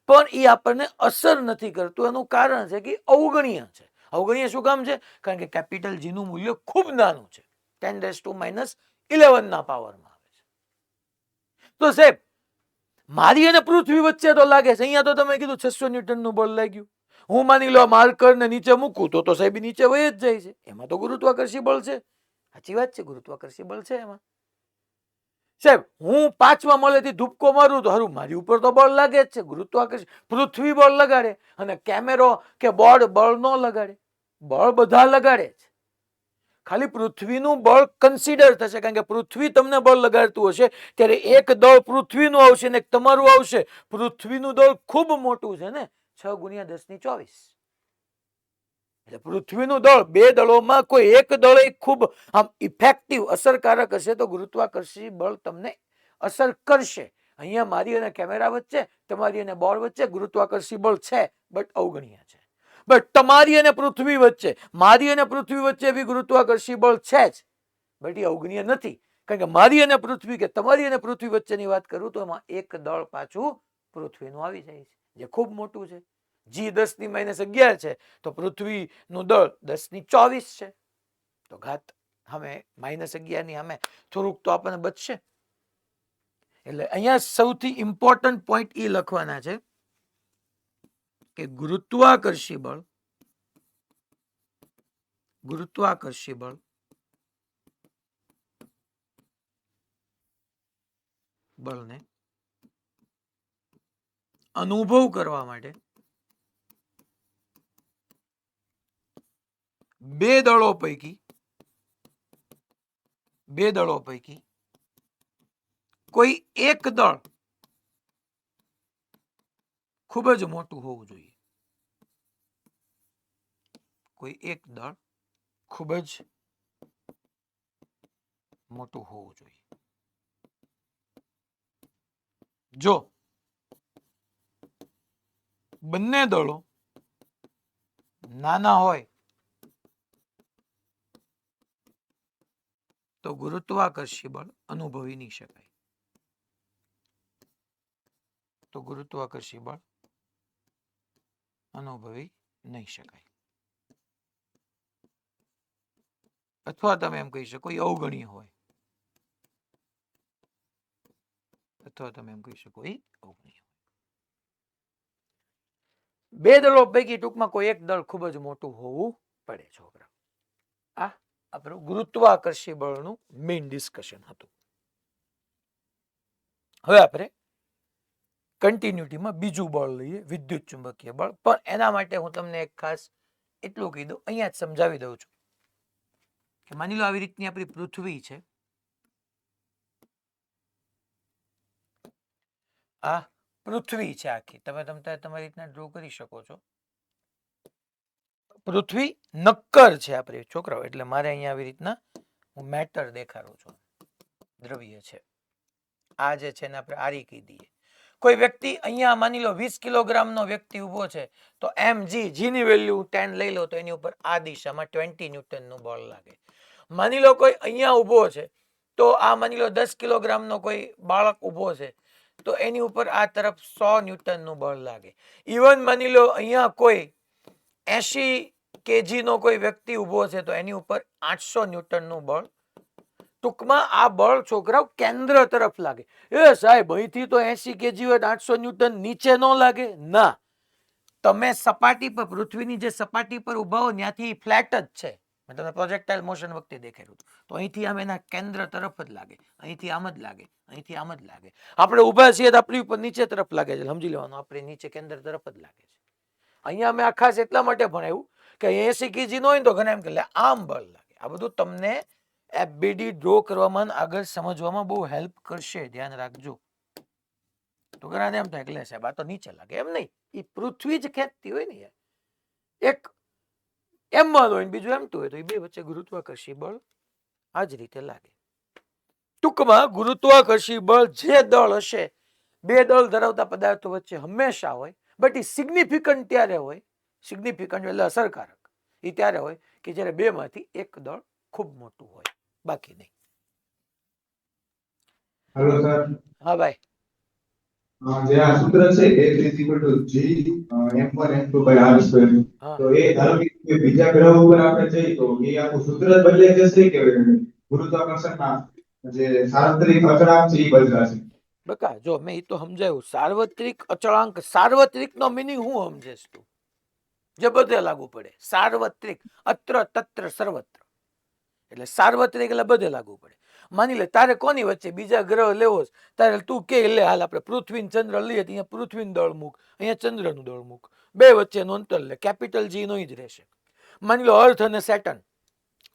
પણ એ આપણને અસર નથી કરતું. એનું કારણ છે કે અવગણ્ય છે. અવગણ્ય શું કામ છે? કારણ કે કેપિટલ જી નું મૂલ્ય ખૂબ નાનું છે, 10⁻11 ના પાવરમાં આવે છે. તો સાહેબ મારી અને પૃથ્વી વચ્ચે તો લાગે છે, અહીંયા તો તમે કીધું 600 ન્યૂટનનું બળ લાગ્યું. હું માની લો માર્કર ને નીચે મૂકું તો સાહેબ નીચે વહી જ જાય છે. એમાં તો ગુરુત્વાકર્ષી બળ છે. સાચી વાત છે, ગુરુત્વાકર્ષી બળ છે એમાં. સાહેબ હું 5મા માળેથી ધુપકો મારું તો હારું મારી ઉપર તો બળ લાગે જ છે, ગુરુત્વાકર્ષણ. પૃથ્વી બળ લગાડે અને કેમેરો કે બોર્ડ બળ ન લગાડે. બળ બધા લગાડે છે, ખાલી પૃથ્વીનું બળ કન્સિડર થશે, કારણ કે પૃથ્વી તમને બળ લગાડતું હશે ત્યારે એક દળ પૃથ્વીનું આવશે ને એક તમારું આવશે. પૃથ્વીનું દળ ખૂબ મોટું છે ને, 6 × 10⁻²4. એટલે પૃથ્વીનું દળ, બે દળોમાં કોઈ એક દળ ખૂબ આમ ઇફેક્ટિવ અસરકારક હશે તો ગુરુત્વાકર્ષી બળ તમને અસર કરશે. અહીંયા મારી અને કેમેરા વચ્ચે, તમારી અને બોર્ડ વચ્ચે ગુરુત્વાકર્ષી બળ છે, બટ અવગણ્ય છે. બટ તમારી અને પૃથ્વી વચ્ચે, મારી અને પૃથ્વી વચ્ચે બી ગુરુત્વાકર્ષી બળ છે જ, બટ એ અવગણ્ય નથી. કારણ કે મારી અને પૃથ્વી કે તમારી અને પૃથ્વી વચ્ચેની વાત કરું તો એમાં એક દળ પાછું પૃથ્વીનું આવી જાય છે, જે ખૂબ મોટું છે. જી 10⁻11 છે તો પૃથ્વીનું દળ 10⁻24 છે. તો ઘાત અમે -11 ની અમે થોડુંક તો આપણને બચશે. એટલે અહીંયા સૌથી ઇમ્પોર્ટન્ટ પોઈન્ટ એ લખવાના છે કે ગુરુત્વાકર્ષી બળ બળને અનુભવ કરવા માટે બે દળો પૈકી કોઈ એક દળ ખૂબ જ મોટું હોવું જોઈએ. કોઈ એક દળ ખૂબ જ મોટું હોવું જોઈએ. જો બંને દળો નાના હોય તો ગુરુત્વાકર્ષી બળ અનુભવી નહીં શકાય. અથવા તમે એમ કહી શકો અવગણ્ય હોય. બે દળો પૈકી ટૂંકમાં કોઈ એક દળ ખૂબ જ મોટું હોવું પડે છોકરા. આ આપણું ગુરુત્વાકર્ષી બળનું મેઇન ડિસ્કશન હતું. હવે આપણે કન્ટિન્યુટીમાં બીજું બળ લઈએ, વિદ્યુત ચુંબકીય બળ. પણ એના માટે હું તમને એક ખાસ એટલું કહી દઉં, અહીંયા જ સમજાવી દઉં છું કે માની લો આવી રીતની આપણી પૃથ્વી છે. આ પૃથ્વી છે આખી, તમે તમારી રીતના ડ્રો કરી શકો છો. પૃથ્વી નક્કર છે આપણે છોકરાઓ, એટલે મારે અહીંયા આવી રીતના હું મેટર દેખાડું છું, દ્રવ્ય છે. આ જે છે ને આપણે આરી કહી દઈએ. કોઈ વ્યક્તિ અહીંયા માની લો 20 કિલોગ્રામનો વ્યક્તિ ઉભો છે તો mg, g ની વેલ્યુ 10 લઈ લો તો એની ઉપર આ દિશામાં 20 ન્યૂટનનું બળ લાગે. માની લો કોઈ અહીંયા ઉભો છે તો આ માની લો 10 કિલોગ્રામનો કોઈ બાળક ઉભો છે તો એની ઉપર આ તરફ 100 ન્યૂટનનું બળ લાગે. ઇવન માની લો અહીંયા કોઈ 80 kg નો કોઈ વ્યક્તિ ઉભો છે તો એની ઉપર 800 ન્યૂટનનું બળ. ટૂંકમાં આ બળ છોકરાઓ કેન્દ્ર તરફ લાગે. એ સાહેબ અહીંથી તો 80 kg હોય 800 ન્યૂટન નીચે ન લાગે? ના, તમે સપાટી પર, પૃથ્વીની જે સપાટી પર ઉભા હો ત્યાંથી ફ્લેટ જ છે. મેં તમને પ્રોજેક્ટાઇલ મોશન વખતે દેખાડ્યું તો અહીંથી આમ એના કેન્દ્ર તરફ જ લાગે, અહીંથી આમ જ લાગે, અહીંથી આમ જ લાગે. આપણે ઉભા છીએ તો આપણી ઉપર નીચે તરફ લાગે છે, સમજી લેવાનું આપણે નીચે કેન્દ્ર તરફ જ લાગે છે. અહીંયા અમે આ ખાસ એટલા માટે ભણાવ્યું કે 80 kg નો હોય ને તો ઘણા એમ કે લે આમ બળ લાગે. આ બધું તમને એફબીડી ડ્રો કરવામાં અને આગળ સમજવામાં બહુ હેલ્પ કરશે, ધ્યાન રાખજો. તો ઘણાને એમ થાય કે લે સાહેબ આ તો નીચે લાગે, એમ નહીં, એ પૃથ્વી જ ખેંચતી હોય ને યાર. એક M1 હોય ને બીજું M2 હોય તો એ બે વચ્ચે ગુરુત્વાકર્ષી બળ આ જ રીતે લાગે. ટૂંકમાં ગુરુત્વાકર્ષી બળ જે દળ હશે બે દળ ધરાવતા પદાર્થો વચ્ચે હંમેશા હોય, બટ એ સિગ્નિફિકન્ટ ત્યારે હોય, સિગ્નિફિકન્ટ એટલે અસરકારક, એ ત્યારે હોય કે જ્યારે બે માંથી એક દળ ખૂબ મોટું હોય, બાકી નહીં. Hello sir. હા ભાઈ. જે આ સૂત્ર છે F = G m1 m2 r square, તો એ ધારો કે બીજા ગ્રહ ઉપર આપણે જઈએ તો એ આખું સૂત્ર જ બદલાઈ જશે કે ગુરુત્વાકર્ષણના જે સાર્વત્રિક અચળાંક છે એ બદલાશે? બકા જો મેં એ તો સમજાયું, સાર્વત્રિક અચળાંક, સાર્વત્રિક નો મિનિંગ હું સમજેશ તું, જે બધે લાગુ પડે. સાર્વત્રિક, અત્ર તત્ર સર્વત્ર, એટલે સાર્વત્રિક એટલે બધે લાગુ પડે. માની લે તારે કોની વચ્ચે બીજા ગ્રહ લેવો છે, તારે તું કે લે હાલ આપણે પૃથ્વી ચંદ્ર લઈએ, અહીંયા પૃથ્વીનું દળ મૂક, અહીંયા ચંદ્રનું દળ મૂક, બે વચ્ચેનું અંતર લે, કેપિટલ G નો જ રહેશે. માની લો અર્થ અને સેટર્ન,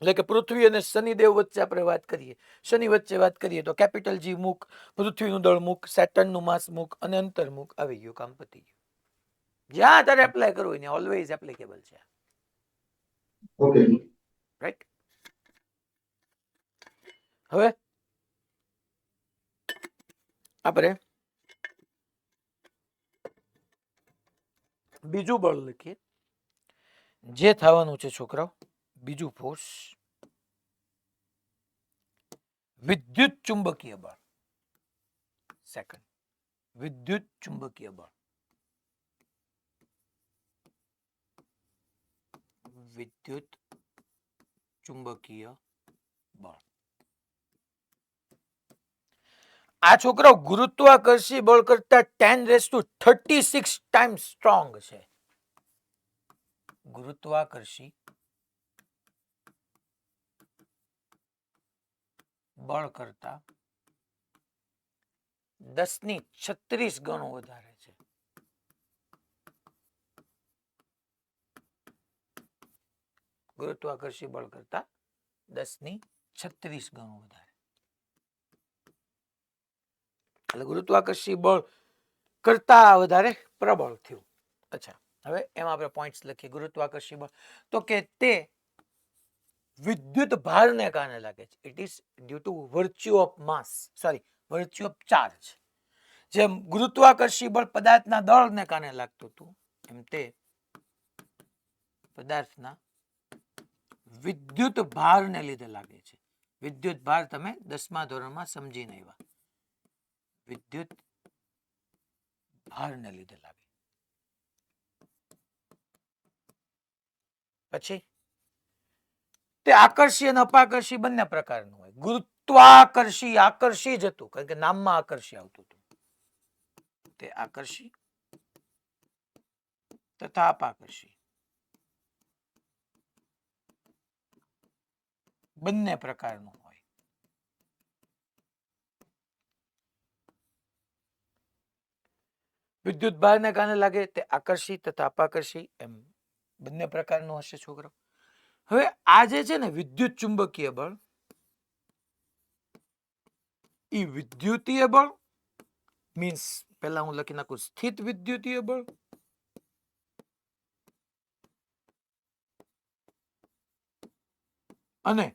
એટલે કે પૃથ્વી અને શનિદેવ વચ્ચે આપણે વાત કરીએ, શનિ વચ્ચે વાત કરીએ તો કેપિટલ G મૂક, પૃથ્વીનું દળ મૂક, સેટર્નનું માસ મૂક અને અંતર મૂક, આવી ગયું, કામ પતી ગયું. જ્યાં તારે એપ્લાય કરવું હોય ઓલવેઝ એપ્લિકેબલ છે. Okay right. હવે આપણે બીજું બળ લખીએ, જે થવાનું છે છોકરાઓ, બીજું ફોર્સ વિદ્યુત ચુંબકીય બળ. સેકન્ડ, વિદ્યુત ચુંબકીય બળ. વિદ્યુત ચુંબકીય બળ. આ છોકરો ગુરુત્વાકર્ષી બળ કરતા 10⁻36 ટાઈમ્સ સ્ટ્રોંગ છે. ગુરુત્વાકર્ષી બળ કરતા 10⁻36 ગણો વધારે છે. ગુરુત્વાકર્ષી બળ કરતા 10⁻36 ગણો વધારે. એટલે ગુરુત્વાકર્ષી બળ કરતા વધારે પ્રબળ થયું. અચ્છા, હવે એમાં આપણે પોઈન્ટ્સ લખીએ. ગુરુત્વાકર્ષી બળ તો કે તે વિદ્યુત ભારને કારણે લાગે છે. It is due to virtue of mass, sorry virtue of charge. જેમ ગુરુત્વાકર્ષી બળ પદાર્થના દળને કારણે લાગતું હતું, એમ તે પદાર્થના વિદ્યુત ભારને લીધે લાગે છે. વિદ્યુત ભાર તમે 10મા ધોરણમાં સમજીને આવ્યા. વિદ્યુત ભારને લીધે લાગે. પછી તે આકર્ષી અને અપાકર્ષી બંને પ્રકારનું હોય. ગુરુત્વાકર્ષી આકર્ષી જ હતું, કારણ કે નામમાં આકર્ષી આવતું હતું. તે આકર્ષી તથા અપાકર્ષી બંને પ્રકારનું હોય. વિદ્યુત ભારને કારણે લાગે તે આકર્ષી તથા અપાકર્ષી એમ બંને પ્રકારનું હશે છોકરો. હવે આ જે છે ને વિદ્યુત ચુંબકીય બળ, એ વિદ્યુતીય બળ મીન્સ પહેલા હું લખી નાખું સ્થિત વિદ્યુતીય બળ અને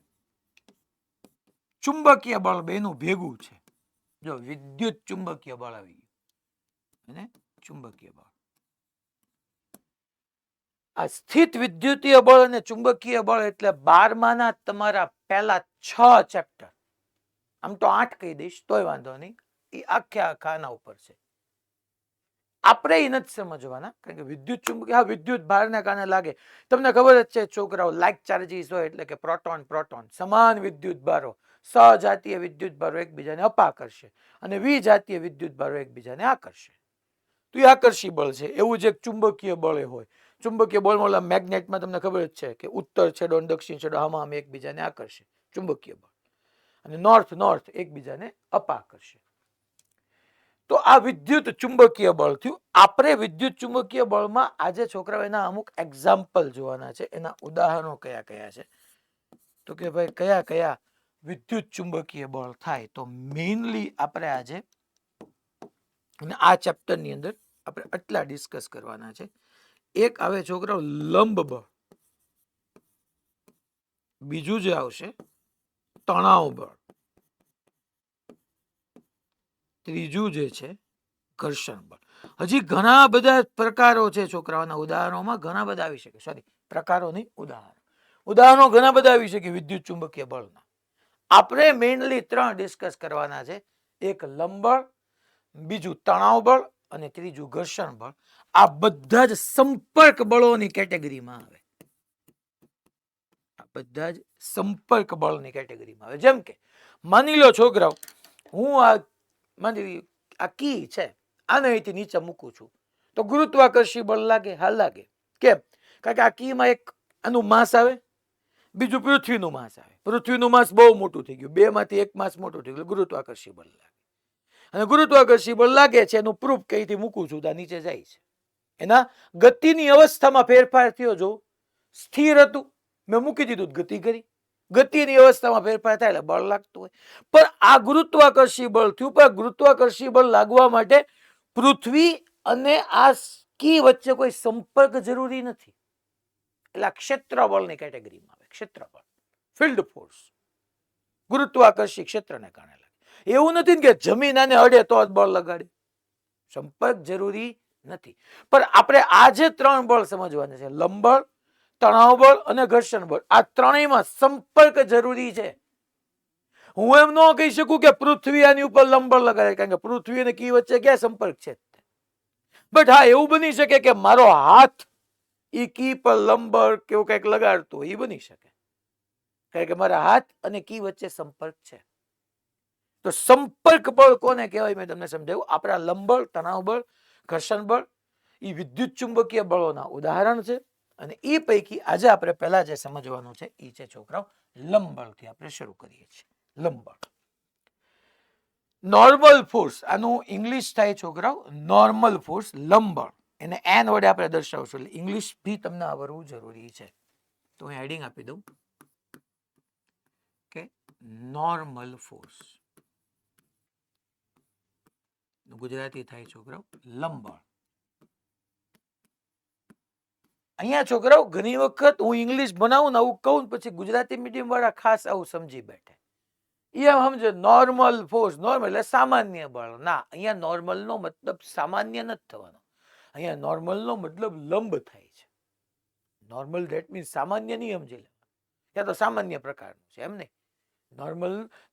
ચુંબકીય બળ બેનું ભેગું છે. જો વિદ્યુત ચુંબકીય બળ આવી ગયું અને ચુંબકીય બળ. આ સ્થિત વિદ્યુતીય બળ અને ચુંબકીય બળ એટલે 12માના તમારા પહેલા 6 ચેપ્ટર, આમ તો 8 કહી દઈશ તોય વાંધો નહીં, એ આખા આના ઉપર છે. આપણે એ નથી સમજવાના, કારણ કે વિદ્યુત ચુંબકીય, હા વિદ્યુત ભારને કારણે લાગે. તમને ખબર જ છે છોકરાઓ, લાઇક ચાર્જીસ હોય એટલે કે પ્રોટોન પ્રોટોન સમાન વિદ્યુત ભારો, સજાતીય વિદ્યુત ભારો એકબીજાને અપાકર્ષે અને વિજાતીય વિદ્યુત ભારો એકબીજાને આકર્ષે. તો એ આકર્ષી બળ છે. એવું જ એક ચુંબકીય બળ હોય. ચુંબકીય બળમાં ઓલા મેગ્નેટમાં તમને ખબર જ છે કે ઉત્તર છેડો અને દક્ષિણ છેડો આમાં એકબીજાને આકર્ષે, ચુંબકીય બળ, અને નોર્થ નોર્થ એકબીજાને અપાકર્ષે. તો આ વિદ્યુત ચુંબકીય બળ થયું. આપણે વિદ્યુત ચુંબકીય બળમાં આજે છોકરાઓ એના અમુક એક્ઝામ્પલ જોવાના છે, એના ઉદાહરણો કયા કયા છે. તો કે ભાઈ કયા કયા વિદ્યુત ચુંબકીય બળ થાય, તો મેઇનલી આપણે આજે અને આ ચેપ્ટર ની અંદર આપણે આટલા ડિસ્કસ કરવાના છે. એક આવે છોકરાઓ લંબ બળ, બીજું જે આવશે તણાવ બળ, ત્રીજું જે છે ઘર્ષણ બળ. હજી ઘણા બધા પ્રકારો છે છોકરાઓના ઉદાહરણોમાં, ઘણા બધા આવી શકે. સોરી, પ્રકારો નહીં, ઉદાહરણો ઘણા બધા આવી શકે વિદ્યુત ચુંબકીય બળના. આપણે મેઇનલી 3 ડિસ્કસ કરવાના છે. એક લંબ બળ, બીજું તણાવ બળ અને ત્રીજું ઘર્ષણ બળ. આ બધા જ સંપર્ક બળોની કેટેગરીમાં આવે. આ બધા જ સંપર્ક બળની કેટેગરીમાં આવે. જેમ કે માની લો છોકરાઓ, હું આ કી છે, આને અહીંથી નીચે મૂકું છું, તો ગુરુત્વાકર્ષી બળ લાગે? હા લાગે. કેમ? કારણ કે આ કીમાં એક આનું માસ આવે, બીજું પૃથ્વીનું માસ આવે. પૃથ્વીનું માસ બહુ મોટું થઈ ગયું, 2 માંથી 1 માસ મોટું થઈ ગયું, ગુરુત્વાકર્ષી બળ લાગે. અને ગુરુત્વાકર્ષી બળ લાગે છે એનું પ્રૂફ કે અહીંથી મૂકું છું તો નીચે જાય છે. એના ગતિની અવસ્થામાં ફેરફાર થયો. જો સ્થિર હતું, મેં મૂકી દીધું, ગતિ કરી. ગતિની અવસ્થામાં ફેરફાર થાય એટલે બળ લાગતું હોય. પણ આ ગુરુત્વાકર્ષી બળ થયું. પણ ગુરુત્વાકર્ષી બળ લાગવા માટે પૃથ્વી અને આ કી વચ્ચે કોઈ સંપર્ક જરૂરી નથી. એટલે આ ક્ષેત્ર બળની કેટેગરીમાં આવે. ક્ષેત્ર બળ, ફિલ્ડ ફોર્સ, ગુરુત્વાકર્ષી ક્ષેત્રને કારણે લાગે. એવું નથી કે જમીન આને અડે તો જ બળ લગાડે, સંપર્ક જરૂરી નથી. પણ આપણે આ જે 3 બળ સમજવાના છે, લંબ બળ, તણાવ બળ અને ઘર્ષણ બળ, આ ત્રણેયમાં સંપર્ક જરૂરી છે. હું એમ ન કહી શકું કે પૃથ્વી આની ઉપર લંબ બળ લગાડે, કારણ કે પૃથ્વી અને કી વચ્ચે ક્યાં સંપર્ક છે. બટ હા, એવું બની શકે કે મારો હાથ ઈ કી પર લંબ બળ કેવું કંઈક લગાડતો હોય, એ બની શકે, કારણ કે મારા હાથ અને કી વચ્ચે સંપર્ક છે. તો સંપર્ક બળ કોને કહેવાય મેં તમને સમજાવ્યું. આપણા લંબ બળ, તણાવ બળ, ઘર્ષણ બળ એ વિદ્યુત ચુંબકીય બળોના ઉદાહરણ છે. અને એ પૈકી આજે આપણે પહેલા જે સમજવાનું છે એ છે છોકરાઓ લંબ બળથી આપણે શરૂ કરીએ છીએ. લંબ બળ, નોર્મલ ફોર્સ, આનું ઇંગ્લિશ થાય છોકરાઓ નોર્મલ ફોર્સ. લંબ બળ એને એન વડે આપણે દર્શાવશું, એટલે ઇંગ્લિશ બી તમને આવડવું જરૂરી છે. તો હું હેડિંગ આપી દઉં કે નોર્મલ ફોર્સ. ગુજરાતી થાય છોકરાઓ લંબ બળ. અહીંયા છોકરાઓ ઘણી વખત હું ઇંગ્લિશ બનાવું ને આવું કહું, પછી ગુજરાતી મીડિયમ વાળા ખાસ આવું સમજી બેઠે. એ સમજો નોર્મલ ફોર્સ, નોર્મલ એટલે સામાન્ય બળ. ના, અહીંયા નોર્મલ નો મતલબ સામાન્ય નથી થવાનો. અહીંયા નોર્મલ નો મતલબ લંબ થાય છે. નોર્મલ ધેટ મીન્સ સામાન્ય નહીં સમજી લે, ત્યાં તો સામાન્ય પ્રકારનું છે, એમ નહીં.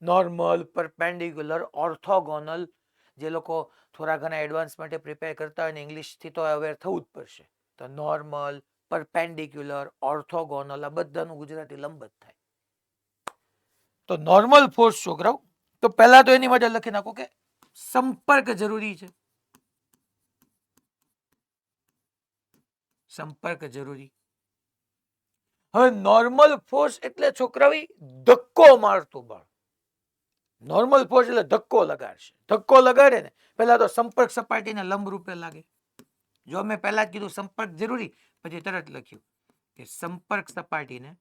Normal, perpendicular, orthogonal. જે લોકો થોડા ઘણા એડવાન્સ માટે પ્રિપેર કરતા હોય ને ઇંગ્લિશથી તો અવેર થવું જ પડશે. તો નોર્મલ, પરપેન્ડિક્યુલર, ઓર્થોગોનલ આ બધાનું ગુજરાતી લંબ જ થાય. તો નોર્મલ ફોર્સ છોકરાઓ, તો પહેલા તો એની માટે લખી નાખો કે સંપર્ક જરૂરી છે. સંપર્ક જરૂરી. હવે નોર્મલ ફોર્સ એટલે છોકરાઓ ધક્કો મારતું બળ. નોર્મલ ફોર્સ એટલે ધક્કો લગાડશે. ધક્કો લગાડે ને પહેલા તો સંપર્ક સપાટીને લંબ રૂપે લાગે. જો મેં પહેલા જ કીધું સંપર્ક જરૂરી, પછી તરત લખ્યું કે સંપર્ક સપાટીને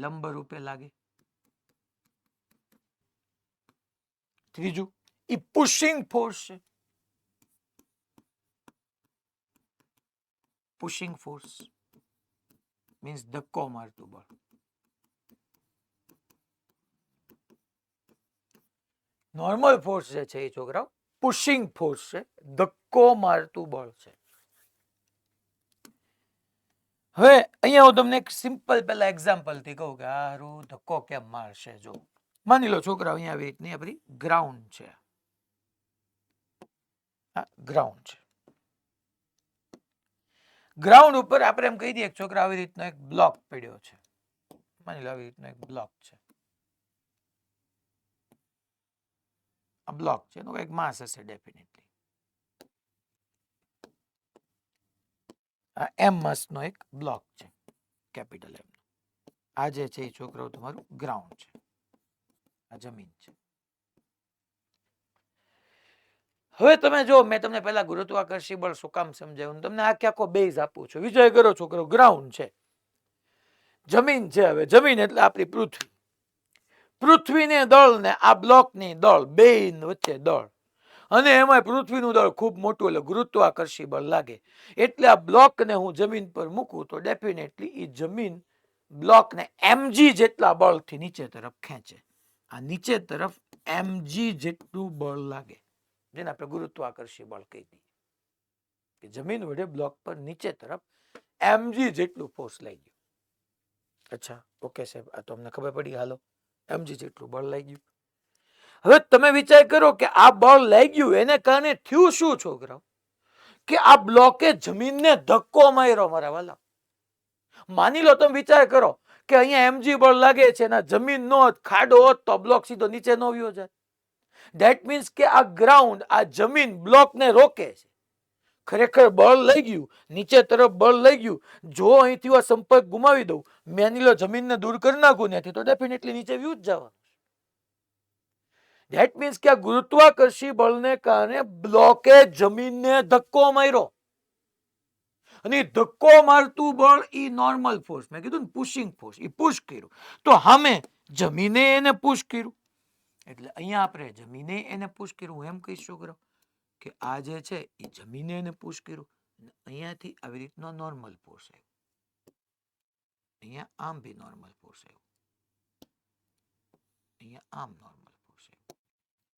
લંબ રૂપે લાગે. ત્રીજું એ પુશિંગ ફોર્સ છે. પુશિંગ ફોર્સ મીન્સ ધક્કો મારતું બળ. નોર્મલ ફોર્સ જે છે એ છોકરાઓ પુશિંગ ફોર્સ છે, ધક્કો મારતું બળ છે. હવે અહીંયા હું તમને એક સિમ્પલ પહેલા એક્ઝામ્પલ થી કહું કે આ ધક્કો કેમ મારશે. જો માની લો છોકરા અહીંયા આવી રીતની આપણી ગ્રાઉન્ડ છે, ગ્રાઉન્ડ છે. ગ્રાઉન્ડ ઉપર આપણે એમ કહી દઈએ છોકરા આવી રીતનો એક બ્લોક પડ્યો છે. માની લો આવી રીતનો એક બ્લોક છે. આ બ્લોક છે, એનો એક માસ હશે ડેફિનેટલી. આ એમ માસનો એક બ્લોક છે, કેપિટલ એમ. આ જે છે એ છોકરાઓ તમારું ગ્રાઉન્ડ છે, આ જમીન છે. હવે તમે જો મેં તમને પહેલા ગુરુત્વાકર્ષી બળ શું કામ સમજાવ્યું, તમને આખે આખો બેઝ આપું છું. વિચાર કરો છોકરો, ગ્રાઉન્ડ છે, જમીન છે. હવે જમીન એટલે આપણી પૃથ્વી, પૃથ્વીને દળ ને આ બ્લોકની દળ, બે વચ્ચે દળ, અને એમાં પૃથ્વીનું દળ ખૂબ મોટું એટલે ગુરુત્વાકર્ષી બળ લાગે. એટલે આ બ્લોકને હું જમીન પર મૂકું તો ડેફિનેટલી એ જમીન બ્લોકને mg જેટલા બળથી નીચે તરફ ખેંચે. આ નીચે તરફ mg જેટલું બળ લાગે, જેને આપણે ગુરુત્વાકર્ષી બળ કહી દઈએ. કે જમીન વડે બ્લોક પર નીચે તરફ mg જેટલું ફોર્સ લાગ્યું. અચ્છા, ઓકે સાહેબ, આ તો અમને ખબર પડી. હાલો, mg જેટલું બળ લાગ્યું. હવે તમે વિચાર કરો કે આ બળ લાગ્યું એને કારણે થયું શું છોકરાઓ? કે આ બ્લોકે જમીનને ધક્કો માર્યો મારા વાલા. માની લો તમે વિચાર કરો કે અહીંયા mg બળ લાગે છે ને જમીન નો ખાડો હોત તો બ્લોક સીધો નીચે નો વ્યો જાય. ધેટ મીન્સ કે આ ગ્રાઉન્ડ, આ જમીન બ્લોકને રોકે છે. ખરેખર બળ લઈ ગયું, નીચે તરફ બળ લઈ ગયું. જો અહીંથી સંપર્ક ગુમાવી દઉં, માની લો જમીનને દૂર કરી નાખું ત્યાંથી, તો ડેફિનેટલી નીચે વ્યૂ જ જવાનું. ધેટ મીન્સ કે આ ગુરુત્વાકર્ષી બળને કારણે બ્લોકે જમીનને ધક્કો માર્યો. અને ધક્કો મારતું બળ ઈ નોર્મલ ફોર્સ, મેં કીધું ને પુશિંગ ફોર્સ, ઈ પુશ કર્યું. તો સામે જમીને એને પુશ કર્યું. એટલે અહીંયા આપણે જમીને એને પુશ કર્યું. હું એમ કહીશ છોકરો કે આ જે છે એ જમીને એને પુશ કર્યું. અહીંયાથી આવી રીતનો નોર્મલ ફોર્સ આવ્યો, અહીંયા આમ બી નોર્મલ ફોર્સ આવ્યો, અહીંયા આમ નોર્મલ ફોર્સ આવ્યો.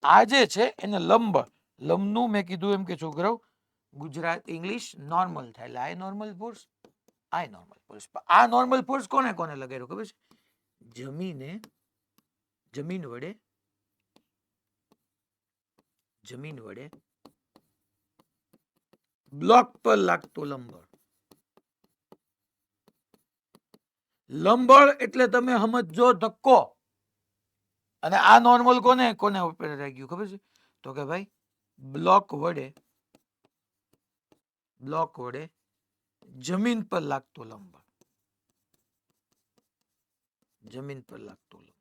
આ જે છે એને લંબ, લંબનું મેં કીધું એમ કે છોકરાઓ ગુજરાત ઇંગ્લિશ નોર્મલ થાય. એટલે આ નોર્મલ ફોર્સ, આ નોર્મલ ફોર્સ. આ નોર્મલ ફોર્સ કોને કોને લગાડ્યો ખબર છે? જમીન વડે બ્લોક પર લાગતો લંબળ. લંબળ એટલે તમે સમજો ધક્કો. અને આ નોર્મલ કોને કોને ઉપર લાગ્યું ખબર છે? તો કે ભાઈ બ્લોક વડે જમીન પર લાગતો લંબળ, જમીન પર લાગતો લંબળ.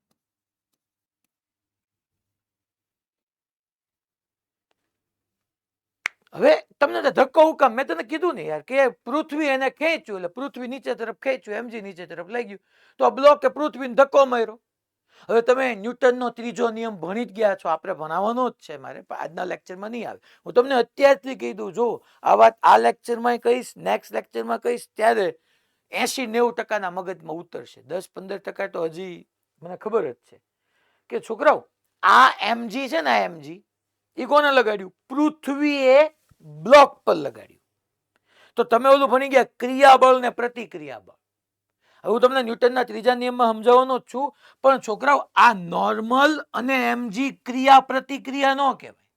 હવે તમને ધક્કો હું કામ? મેં તને કીધું ને યાર કે પૃથ્વી એને ખેંચ્યું એટલે પૃથ્વી નીચે તરફ ખેંચ્યું, mg નીચે તરફ લઈ ગયું, તો આ બ્લોકે પૃથ્વીને ધક્કો માર્યો. હવે તમે ન્યૂટનનો ત્રીજો નિયમ ભણી જ ગયા છો, આપણે ભણાવવાનો જ છે મારે, પણ આજના લેક્ચરમાં નહીં આવે. હું તમને અત્યારથી કહી દઉં, જો આ વાત આ લેક્ચરમાં કહીશ, નેક્સ્ટ લેક્ચરમાં કહીશ, ત્યારે 80-90% મગજમાં ઉતરશે. 10-15% તો હજી મને ખબર જ છે કે છોકરાઓ આ mg છે ને, આ mg એ કોને લગાડ્યું? પૃથ્વીએ બ્લોક પર લગાડ્યું. તો તમે ઓલું ભણી ગયા ક્રિયાબળ ને પ્રતિક્રિયાબળ. હું તમને ન્યૂટનના ત્રીજા નિયમમાં સમજાવવાનો જ છું, પણ છોકરાઓ આ નોર્મલ અને mg ક્રિયા પ્રતિક્રિયા નો કહેવાય.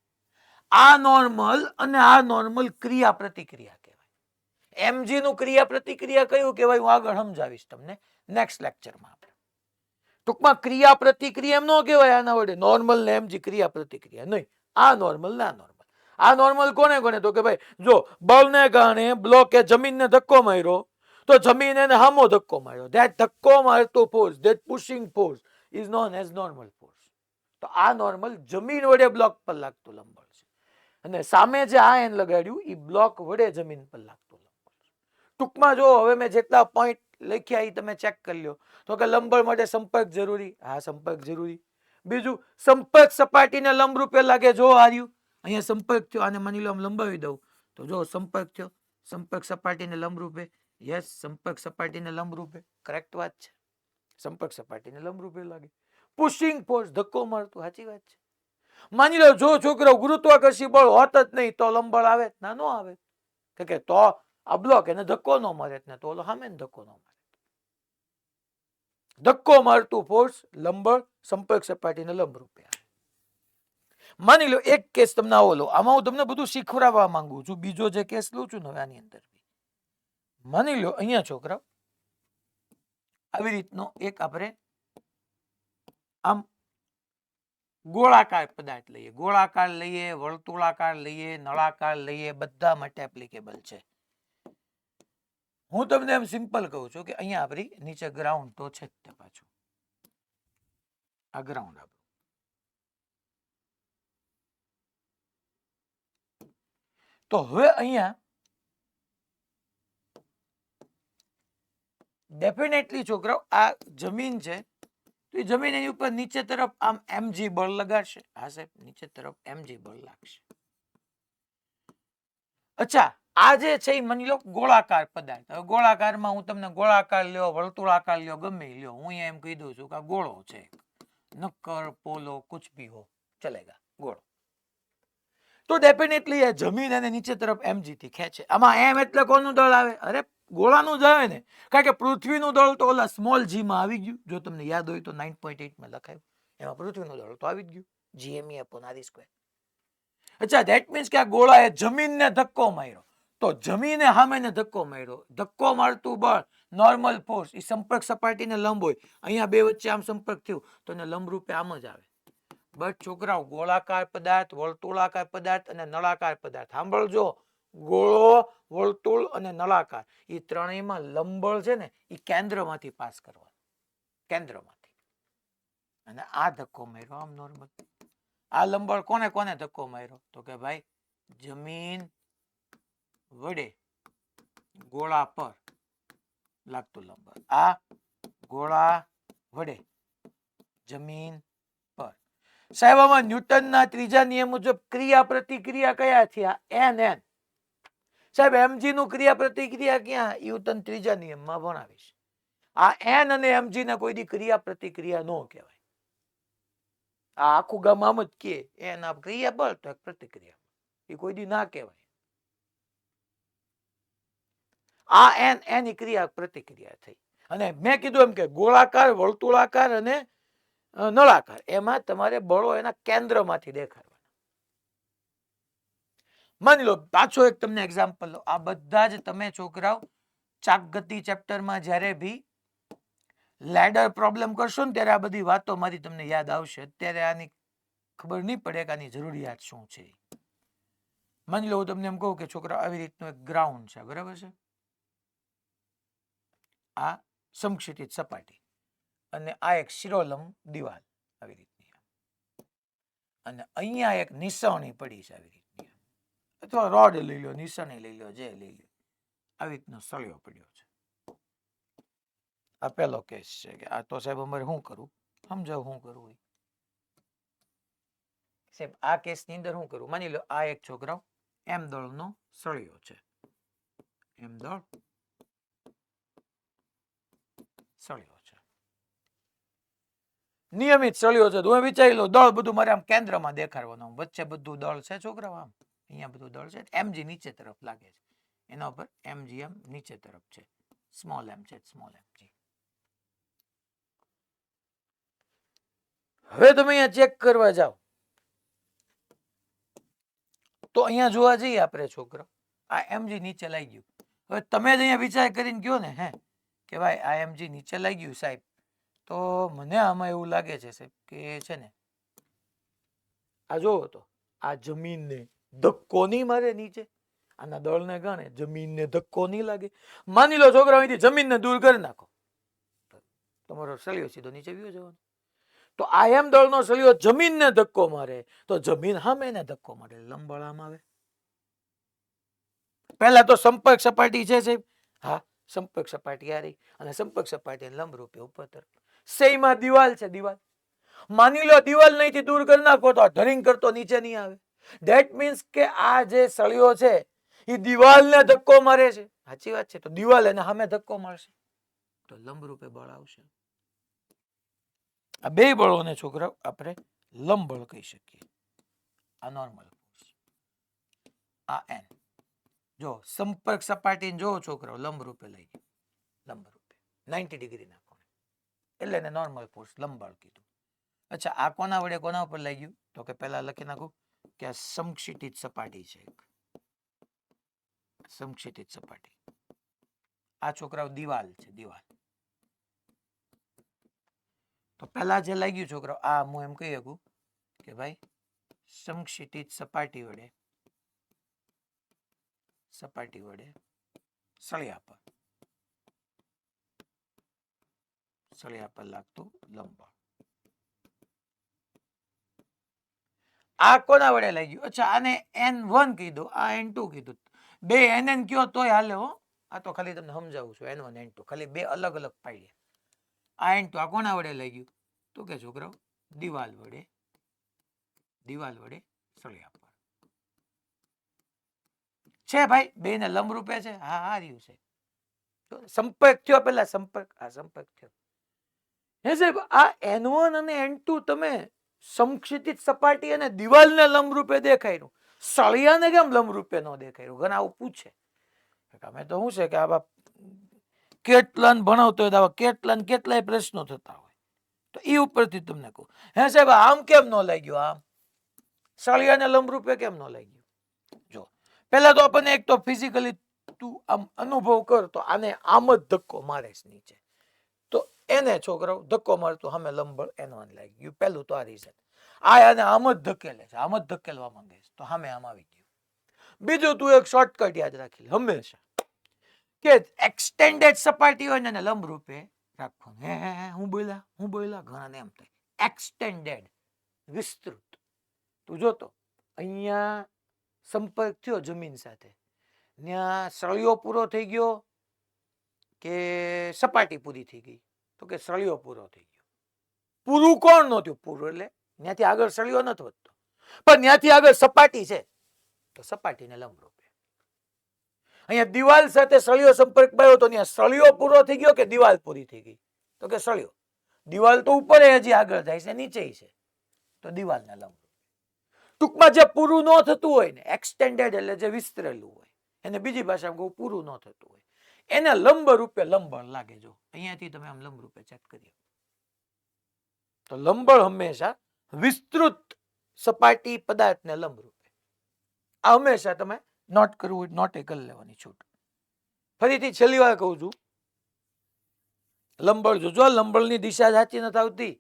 આ નોર્મલ અને આ નોર્મલ ક્રિયા પ્રતિક્રિયા કહેવાય. mg નું ક્રિયા પ્રતિક્રિયા કયું કહેવાય હું આગળ સમજાવીશ તમને નેક્સ્ટ લેક્ચરમાં. આપણે ટૂંકમાં ક્રિયા પ્રતિક્રિયા એમ ન કહેવાય આના વડે નોર્મલ ને mg ક્રિયા પ્રતિક્રિયા નહીં. આ નોર્મલ ના નોર્મલ. આ નોર્મલ કોને કોને? તો કે ભાઈ જો બળને કારણે બ્લોકે જમીનને ધક્કો માર્યો, તો જમીન એને સામો ધક્કો માર્યો. ધેટ ધક્કો મારતો force, that pushing force is known as normal force. તો આ નોર્મલ જમીન વડે બ્લોક પર લાગતું લંબળ છે, અને સામે જે આ એન લગાડ્યું એ બ્લોક વડે જમીન પર લાગતું લંબળ છે. ટૂંકમાં જો હવે મેં જેટલા પોઈન્ટ લખ્યા એ તમે ચેક કરી લો. તો કે લંબળ માટે સંપર્ક જરૂરી, હા સંપર્ક જરૂરી. બીજું સંપર્ક સપાટીને લંબ રૂપે લાગે. જો હાર્યું અહીંયા સંપર્ક થયો, આને માની લો આમ લંબાવી દઉં તો જો સંપર્ક થયો, સંપર્ક સપાટીને લંબ રૂપે. યસ, સંપર્ક સપાટીને લંબ રૂપે, કરેક્ટ વાત છે. સંપર્ક સપાટીને લંબ રૂપે લાગે. પુશિંગ ફોર્સ, ધક્કો મારતું, સાચી વાત છે. માની લો જો છોકરો ગુરુત્વાકર્ષી બળ હોત જ નહીં તો લંબળ આવે ના નો આવે? કે તો આ બ્લોક એને ધક્કો નો મારે ને તો ઓલો સામે ધક્કો નો મારે. ધક્કો મારતું ફોર્સ લંબળ સંપર્ક સપાટીને લંબ રૂપે આવે. માની લો એક કેસ તમને આવો લો, આમાં હું તમને બધું શીખવાડવા માંગુ છું. બીજો જે કેસ લઉં છું ને હવે આની અંદર, માની લો અહીંયા છોકરા આવી રીતનો એક આપણે આમ ગોળાકાર પદાર્થ લઈએ, ગોળાકાર લઈએ, વર્તુળાકાર લઈએ, નળાકાર લઈએ, બધા માટે એપ્લિકેબલ છે. હું તમને એમ સિમ્પલ કહું છું કે અહીંયા આપણી નીચે ગ્રાઉન્ડ તો છે જ તે પાછું. આ ગ્રાઉન્ડ આપણું, તો હવે અહીંયા ડેફિનેટલી છોકરાઓ આ જમીન છે, તો એ જમીન એની ઉપર નીચે તરફ આમ mg બળ લગાડશે. હા સાહેબ, નીચે તરફ mg બળ લાગશે. અચ્છા, આ જે છે એ માની લો ગોળાકાર પદાર્થ. હવે ગોળાકારમાં હું તમને ગોળાકાર લ્યો, વર્તુળાકાર લ્યો, ગમે લ્યો, હું અહીંયા એમ કહી દઉં છું કે આ ગોળો છે, નક્કર પોલો કુછ ભી હો ચલેગા, ગોળો. તો ડેફિનેટલી એ જમીન અને નીચે તરફ mg થી ખેંચે. આમાં એમ એટલે કોનું દળ આવે? અરે ગોળાનું જ આવે ને, કારણ કે પૃથ્વીનું દળ તો ઓલા સ્મોલ જી માં આવી ગયું. જો તમને યાદ હોય તો 9.8 માં લખાયું, એમાં પૃથ્વીનું દળ તો આવી જ ગયું, GME upon r સ્ક્વેર. અચ્છા, ધેટ મીન્સ કે આ ગોળાએ જમીનને ધક્કો માર્યો, તો જમીને સામેને ધક્કો માર્યો. ધક્કો મારતું બળ નોર્મલ ફોર્સ, એ સંપર્ક સપાટીને લંબ હોય. અહીંયા બે વચ્ચે આમ સંપર્ક થયું તો એને લંબ રૂપે આમ જ આવે. બટ છોકરાઓ, ગોળાકાર પદાર્થ, વર્તુળાકાર પદાર્થ અને નળાકાર પદાર્થ સાંભળજો. ગોળો, વર્તુળ અને નળાકાર, એ ત્રણેયમાં લંબબળ છે ને એ કેન્દ્રમાંથી પાસ કરવાનું, કેન્દ્રમાંથી. અને આ ધક્કો માર્યો આમ નોર્મલ. આ લંબબળ કોને કોને ધક્કો માર્યો? તો કે ભાઈ જમીન વડે ગોળા પર લાગતું લંબબળ. આ ગોળા વડે જમીન પર. સાહેબ, આમાં ન્યૂટનના ત્રીજા નિયમ મુજબ ક્રિયા પ્રતિક્રિયા કયા થયા? N N. સાહેબ, mg નું ક્રિયા પ્રતિક્રિયા ક્યાં? એ તને ત્રીજા નિયમમાં ભણાવીશ. આ એન અને mg ને કોઈ દી ક્રિયા પ્રતિક્રિયા ન કહેવાય. આ આખું ગામ આમ જ કે એન આ ક્રિયા બળ તો પ્રતિક્રિયા, એ કોઈ દી ના કહેવાય. આ એન એની ક્રિયા પ્રતિક્રિયા થઈ. અને મેં કીધું એમ કે ગોળાકાર, વર્તુળાકાર અને નળાકાર, એમાં તમારે બળો એના કેન્દ્રમાંથી દેખાડવાના. માની લો પાછો એક તમને એક્ઝામ્પલ લો. આ બધા જ તમે છોકરાઓ ચાક ગતિ ચેપ્ટરમાં જ્યારે ભી લેડર પ્રોબ્લેમ કરશો ને ત્યારે આ બધી વાતો મારી તમને યાદ આવશે. અત્યારે આની ખબર નહીં પડે કે આની જરૂરિયાત શું છે. માની લો હું તમને એમ કહું કે છોકરા આવી રીતનું એક ગ્રાઉન્ડ છે, બરાબર છે? આ સમક્ષિતિજ સપાટી અને આ એક શિરોલંબ દિવાલ આવી રીતની, અને અહીંયા એક નિસરણી પડી છે આવી રીતની, અથવા રોડ લઈ લો, નિસરણી લઈ લો, જે લઈ લો, આવી રીતનો સળિયો પડ્યો છે. આ પહેલો કેસ છે કે આ તો સાહેબ અમારે શું કરવું, સમજાવ શું કરવું સાહેબ. આ કેસની અંદર શું કરવું? માની લો આ એક છોકરાઓ એમ દળનો સળિયો છે, એમ દળ સળિયો છે, નિયમિત સળિયો છે. તો હું વિચારી લો દળ બધું મારે આમ કેન્દ્રમાં દેખાડવાનું, વચ્ચે બધું દળ છે છોકરાઓ, આમ અહીંયા બધું દળ છે. mg નીચે તરફ લાગે છે, એના ઉપર mg એમ નીચે તરફ છે, સ્મોલ એમ છે, સ્મોલ mg. હવે તમે અહીંયા ચેક કરવા જાઓ તો અહીંયા જોવા જઈએ આપણે છોકરા, આ mg નીચે લાગી ગયું. હવે તમે જ અહીંયા વિચાર કરીને કહો ને હે કે ભાઈ આ mg નીચે લાગી ગયું સાહેબ, તો મને આમાં એવું લાગે છે સાહેબ કે છે ને આ જોવો તો આ જમીનને ધક્કો નહીં મારે નીચે, આના દળને કારણે જમીનને ધક્કો નહીં લાગે. માની લો છોકરા અહીંથી જમીનને દૂર કરી નાખો, તમારો સળિયો સીધો નીચે વ્યો જવાનો. તો આ એમ દળનો સળિયો જમીનને ધક્કો મારે તો જમીન સામે ને ધક્કો મારે, લંબબળ આમ આવે. પહેલા તો સંપર્ક સપાટી છે સાહેબ, હા સંપર્ક સપાટી આ રહી, અને સંપર્ક સપાટી લંબ રૂપે ઉપર તરફ. સેયમાં દિવાલ છે, દિવાલ. માની લો દિવાલ નહીંથી દૂર કરી નાખો તો ધરિંગ કરતો નીચે નહીં આવે. ધેટ મીન્સ કે આ જે સળિયો છે એ દિવાલને ધક્કો મારે છે. સાચી વાત છે. તો દિવાલ એને સામે ધક્કો મારશે તો લંબ રૂપે બળ આવશે. આ બે બળોને છોકરાઓ આપણે લંબ બળ કહી શકીએ. આ નોર્મલ ફોર્સ, આ એન. જો સંપર્ક સપાટી જો છોકરાઓ લંબ રૂપે લઈ ગયું, લંબ રૂપે 90 ડિગ્રી ના કોણે, એટલે એને નોર્મલ ફોર્સ લંબ બળ કીધું. અચ્છા, આ કોના વડે કોના ઉપર લઈ ગયું? તો કે પહેલા લખી નાખું કે આ સમક્ષિતિજ સપાટી છે, સમક્ષિતિજ સપાટી. આ છોકરાઓ દિવાલ છે, દિવાલ. તો પહેલા જે લાગ્યું છોકરાઓ, આ હું એમ કહી શકું કે ભાઈ સમક્ષિતિજ સપાટી વડે સળિયા પર લાગતું લંબબળ. આ કોના વડે લઈ ગયું? અચ્છા, આને n1 કીધું, આ n2 કીધું. બે nn કયો તોય હાલે હો. આ તો ખાલી તમને સમજાવું છું, n1 n2 ખાલી બે અલગ અલગ પાડ્યા. આ n2 આ કોના વડે લઈ ગયું? તો કે છોકરાઓ દિવાલ વડે સળિયા પર છે ભાઈ, બે ને લંબરૂપે છે. હા, આ રહ્યું છે. સંપર્ક થયો, પેલા સંપર્ક થયો. હે સાહેબ, આ n1 અને n2 તમે સમક્ષિતિજ સપાટી અને દિવાલને લંબરૂપે દેખાયું, સળિયાને કેમ લંબરૂપે ન દેખાયું? ઘણા આવું પૂછે. અમે તો શું છે કે આવા કેટલાને ભણાવતો હોય તો આવા કેટલાય પ્રશ્નો થતા હોય, તો એ ઉપરથી તમને કહું. હે સાહેબ, આમ કેમ ન લાગ્યું? આમ સળિયાને લંબરૂપે કેમ ન લાગ્યું? જો પેલા તો આપણને એક તો ફિઝિકલી તું આમ અનુભવ કર, તો આને આમ જ ધક્કો મારે છે નીચે, તો એને છોકરાઓ ધક્કો મારતો સામે લંબબળ n1 લાગી ગયું. પહેલું તો આ રીઝન. આને આમ જ ધકેલે છે, આમ જ ધકેલવા માંગે છે, તો સામે આમ આવી ગયું. બીજું તું એક શોર્ટકટ યાદ રાખી હંમેશા, કે એક્સટેન્ડેડ સપાટી હોય ને એને લંબરૂપે રાખવાનું. હું બોલ્યા ઘણાને એમ થાય એક્સટેન્ડેડ, વિસ્તૃત. તું જોતો અહીંયા સંપર્ક થયો જમીન સાથે, ત્યાં સળિયો પૂરો થઈ ગયો કે સપાટી પૂરી થઈ ગઈ? તો કે સળિયો પૂરો થઈ ગયો. પૂરું કોણ ન થયું? પૂરું એટલે ત્યાંથી આગળ સળિયો નથી વધતો, પણ ત્યાંથી આગળ સપાટી છે, તો સપાટીને લંબરૂપે. અહીંયા દિવાલ સાથે સળિયો સંપર્ક પાયો, તો ત્યાં સળિયો પૂરો થઈ ગયો કે દિવાલ પૂરી થઈ ગઈ? તો કે સળિયો. દિવાલ તો ઉપર હજી આગળ જાય છે, નીચે છે, તો દિવાલને લંબરૂપે. ટૂંકમાં જે પૂરું ન થતું હોય ને, એક્સટેન્ડેડ એટલે જે વિસ્તરેલું હોય, એને બીજી ભાષામાં કહું પૂરું ન થતું હોય, એને લંબ રૂપે લંબળ લાગે. જો અહીંયાથી તમે આમ લંબ રૂપે ચેક કરીએ તો લંબળ હંમેશા વિસ્તૃત સપાટી પદાર્થને લંબ રૂપે. આ હંમેશા તમે નોટ કરવું, નોટે કરી લેવાની છૂટ. ફરીથી છેલ્લી વાર કહું છું, લંબળ જોજો, લંબળની દિશા સાચી નથી આવતી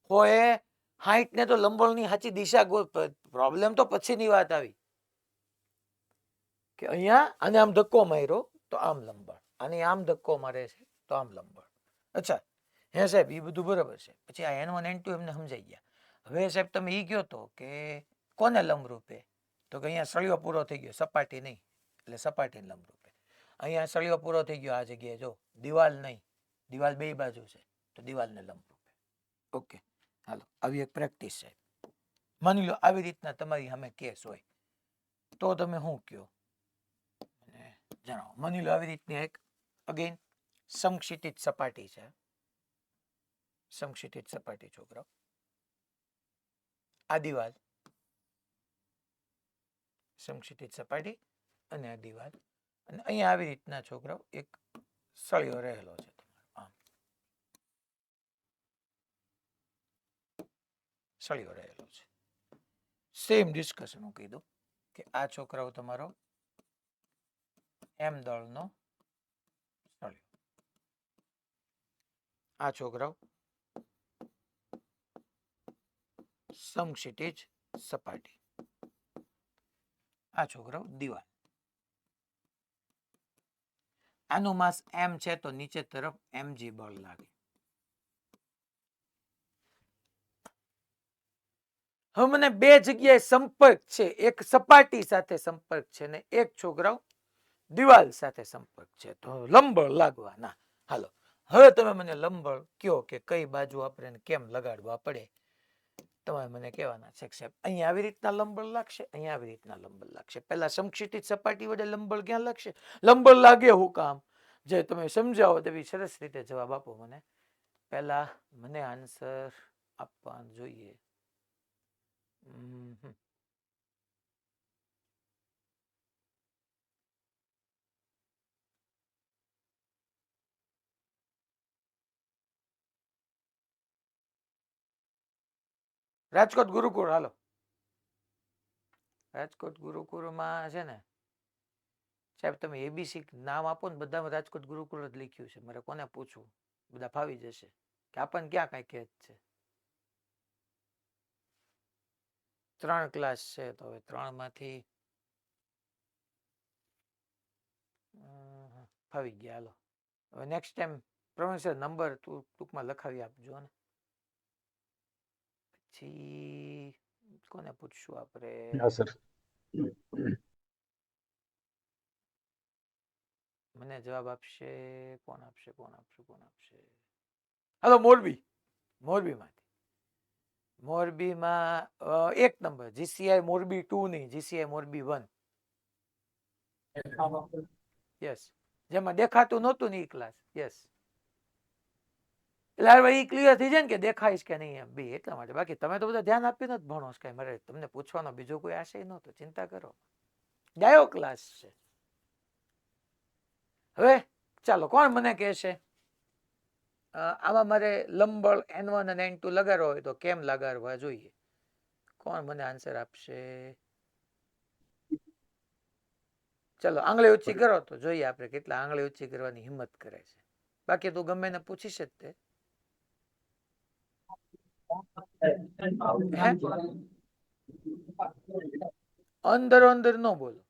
હોય, 60 ને તો લંબળની સાચી દિશા, પ્રોબ્લેમ તો પછીની વાત આવી કે અહીંયા આને આમ ધક્કો માર્યો તો આમ લંબળ, આને આમ ધક્કો મારે છે તો આમ લંબળ. અચ્છા, હે સાહેબ, એ બધું બરાબર છે. પછી આ n1 n2 એમને સમજાઈ ગયા. હવે સાહેબ તમે એ કહો તો કે કોને લંબરૂપે? તો કે અહીંયા સળિયો પૂરો થઈ ગયો, સપાટી નહીં, એટલે સપાટીને લંબરૂપે. અહીંયા સળિયો પૂરો થઈ ગયો આ જગ્યાએ, જો દિવાલ નહીં, દિવાલ બે બાજુ છે, તો દિવાલને લંબરૂપે. ઓકે, હાલો, આવી એક પ્રેક્ટિસ છે. માની લો આવી રીતના તમારી સામે કેસ હોય, તો તમે શું કહો જણાવો. માની લો આવી રીતની એક અગેન સમક્ષિતિજ સપાટી છે, સમક્ષિતિજ સપાટી છોકરાઓ, આ દિવાલ સમક્ષિતિજ સપાટી અને આ દિવાલ, અને અહીંયા આવી રીતના છોકરાઓ એક સળિયો રહેલો છે તમારો, આમ સળિયો રહેલો છે. સેમ ડિસ્કશન હું કીધું કે આ છોકરાઓ તમારો એમ દળનો સળિયો, આ છોકરાઓ સમક્ષિતિજ સપાટી, આ છોકરાઓ દિવાલ. આનું માસ m છે, તો નીચે તરફ mg બળ લાગે. હવે મને બે જગ્યાએ સંપર્ક છે, એક સપાટી સાથે સંપર્ક છે ને એક છોકરાઓ દિવાલ સાથે સંપર્ક છે, તો લંબળ લાગવાના. હાલો, હવે તમે મને લંબળ કયો કે કઈ બાજુ આપણે કેમ લગાડવા પડે. તમારે મને કહેવાના છે સાહેબ અહીંયા આવી રીતના લંબળ લાગશે, અહીંયા આવી રીતના લંબળ લાગશે. પહેલા સમક્ષિતિજ સપાટી વડે લંબળ ક્યાં લાગશે? લંબળ લાગે હું કામ? જે તમે સમજાવો તેવી સરસ રીતે જવાબ આપો મને. પહેલા મને આન્સર આપવા જોઈએ. રાજકોટ ગુરુકુળ, હાલો, રાજકોટ ગુરુકુળમાં છે ને સાહેબ તમે એબીસી નામ આપો ને, બધામાં રાજકોટ ગુરુકુળ જ લખ્યું છે. મારે કોને પૂછવું? બધા ફાવી જશે કે આપણને ક્યાં કઈ કહે છે. 3 ક્લાસ છે, તો હવે 3 માંથી ફાવી ગયા. હાલો, હવે નેક્સ્ટ ટાઈમ પ્રોફેસર નંબર ટૂંકમાં લખાવી આપજો ને. પછી કોને પૂછશું આપણે? હા સર. મને જવાબ આપશે કોણ આપશે? હાલો મોરબીમાં 1 નંબર જીસીઆઈ મોરબી 2 નહીં, જીસીઆઈ મોરબી 1. યસ, જેમાં દેખાતું નહોતું ને ઈ ક્લાસ. યસ, એટલે હવે ઈ ક્લિયર થઈ જાય ને કે દેખાઈશ કે નહીં એમ બી, એટલા માટે. બાકી તમે તો બધા ધ્યાન આપીને જ ભણો છો, કઈ મારે તમને પૂછવાનો બીજો કોઈ આશય નહોતો, ચિંતા કરો. ડાયો ક્લાસ છે. હવે ચાલો, કોણ મને કહેશે આમાં મારે લંબળ N1 અને N2 લગાડવા હોય તો કેમ લગાડવા જોઈએ? કોણ મને આન્સર આપશે? ચલો આંગળી ઊંચી કરો તો જોઈએ આપણે કેટલા આંગળી ઊંચી કરવાની હિંમત કરે છે. બાકી તું ગમે એને પૂછીશ જ તે. હે, અંદર અંદર ન બોલો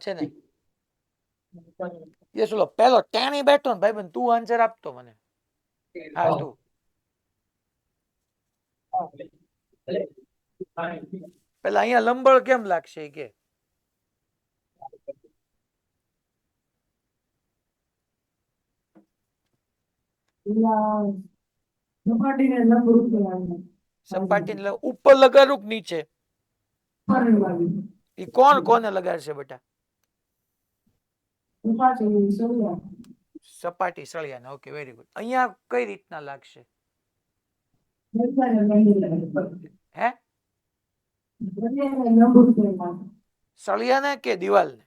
છે ને. યસ, ઓલો પેલો ટેણી બેઠો ને ભાઈ, તું આન્સર આપતો મને. હા તું. પેલા અહીંયા લંબળ કેમ લાગશે કે? સપાટી ઉપર લગાડું કે નીચે? એ કોણ કોને લગાડશે બેટા? સપાટી સળિયાને. Okay, very good. અહીંયા કઈ રીતના લાગશે? હે, સળિયાને કે દિવાલને?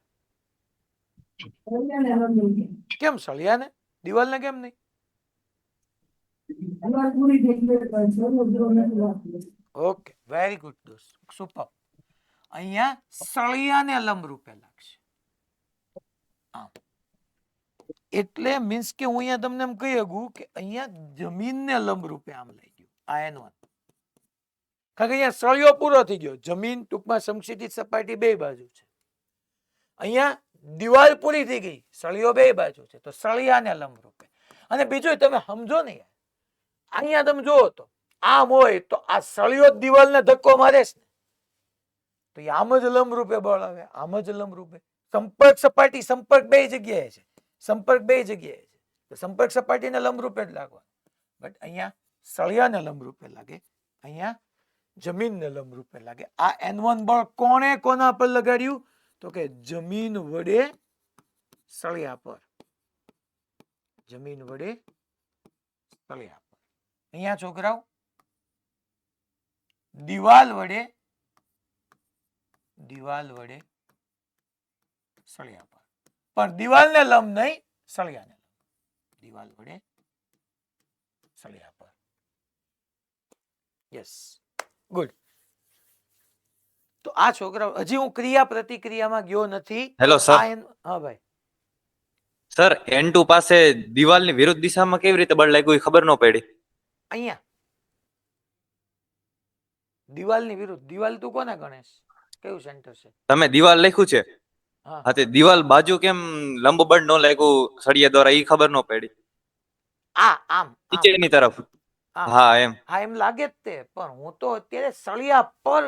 કેમ સળિયાને? દિવાલને કેમ નહીં? ઓકે, વેરી ગુડ દોસ્ત, સુપર. અહીંયા સળિયાને લંબરૂપે લાગશે. એટલે મીન્સ કે હું અહીંયા તમને એમ કહી શકું કે અહીંયા જમીનને લંબરૂપે આમ લઈ ગયું આ N1. કારણ કે અહીંયા સળિયો પૂરો થઈ ગયો, જમીન ટૂંકમાં સમક્ષિતિજ સપાટી બે બાજુ છે. અહીંયા દિવાલ પૂરી થઈ ગઈ, સળિયો બે બાજુ છે, તો સળિયાને લંબરૂપે. અને બીજું તમે સમજો ને, અહીંયા તમે જુઓ તો આમ હોય તો આ સળિયો દિવાલને ધક્કો મારે છે ને, તો આમ જ લંબરૂપે બળ આવે, આમ જ લંબરૂપે. સંપર્ક સપાટી સંપર્ક બે જગ્યાએ છે, તો સંપર્ક સપાટીને લંબરૂપે જ લાગવાનું. બટ અહીંયા સળિયાને લંબરૂપે લાગે, અહીંયા જમીનને લંબરૂપે લાગે. આ N1 બળ કોણે કોના પર લગાડ્યું? તો કે જમીન વડે સળિયા પર. જમીન વડે સળિયા પર. અહીંયા છોકરાઓ દિવાલ વડે સળિયા પર. પણ દિવાલને લંબ નહીં, સળિયાને લંબ. દિવાલ વડે સળિયા પર. Yes, good. તો આ છોકરાઓ, હજી હું ક્રિયા પ્રતિક્રિયામાં ગયો નથી. Hello sir. હા ભાઈ. સર N2 પાસે દિવાલની વિરુદ્ધ દિશામાં કેવી રીતે બળ લાગ્યું એ ખબર ન પડી. અહીંયા દિવાલની વિરુદ્ધ. દિવાલ તું કોને ગણેશ? કયું સેન્ટર છે? તમે દિવાલ લખ્યું છે, હા તે દિવાલ બાજુ કેમ લંબ બળ ન લાગ્યું સળિયા દ્વારા એ ખબર ન પડી. આમ નીચેની તરફ. હા એમ. હા એમ લાગે જ તે, પણ હું તો અત્યારે સળિયા પર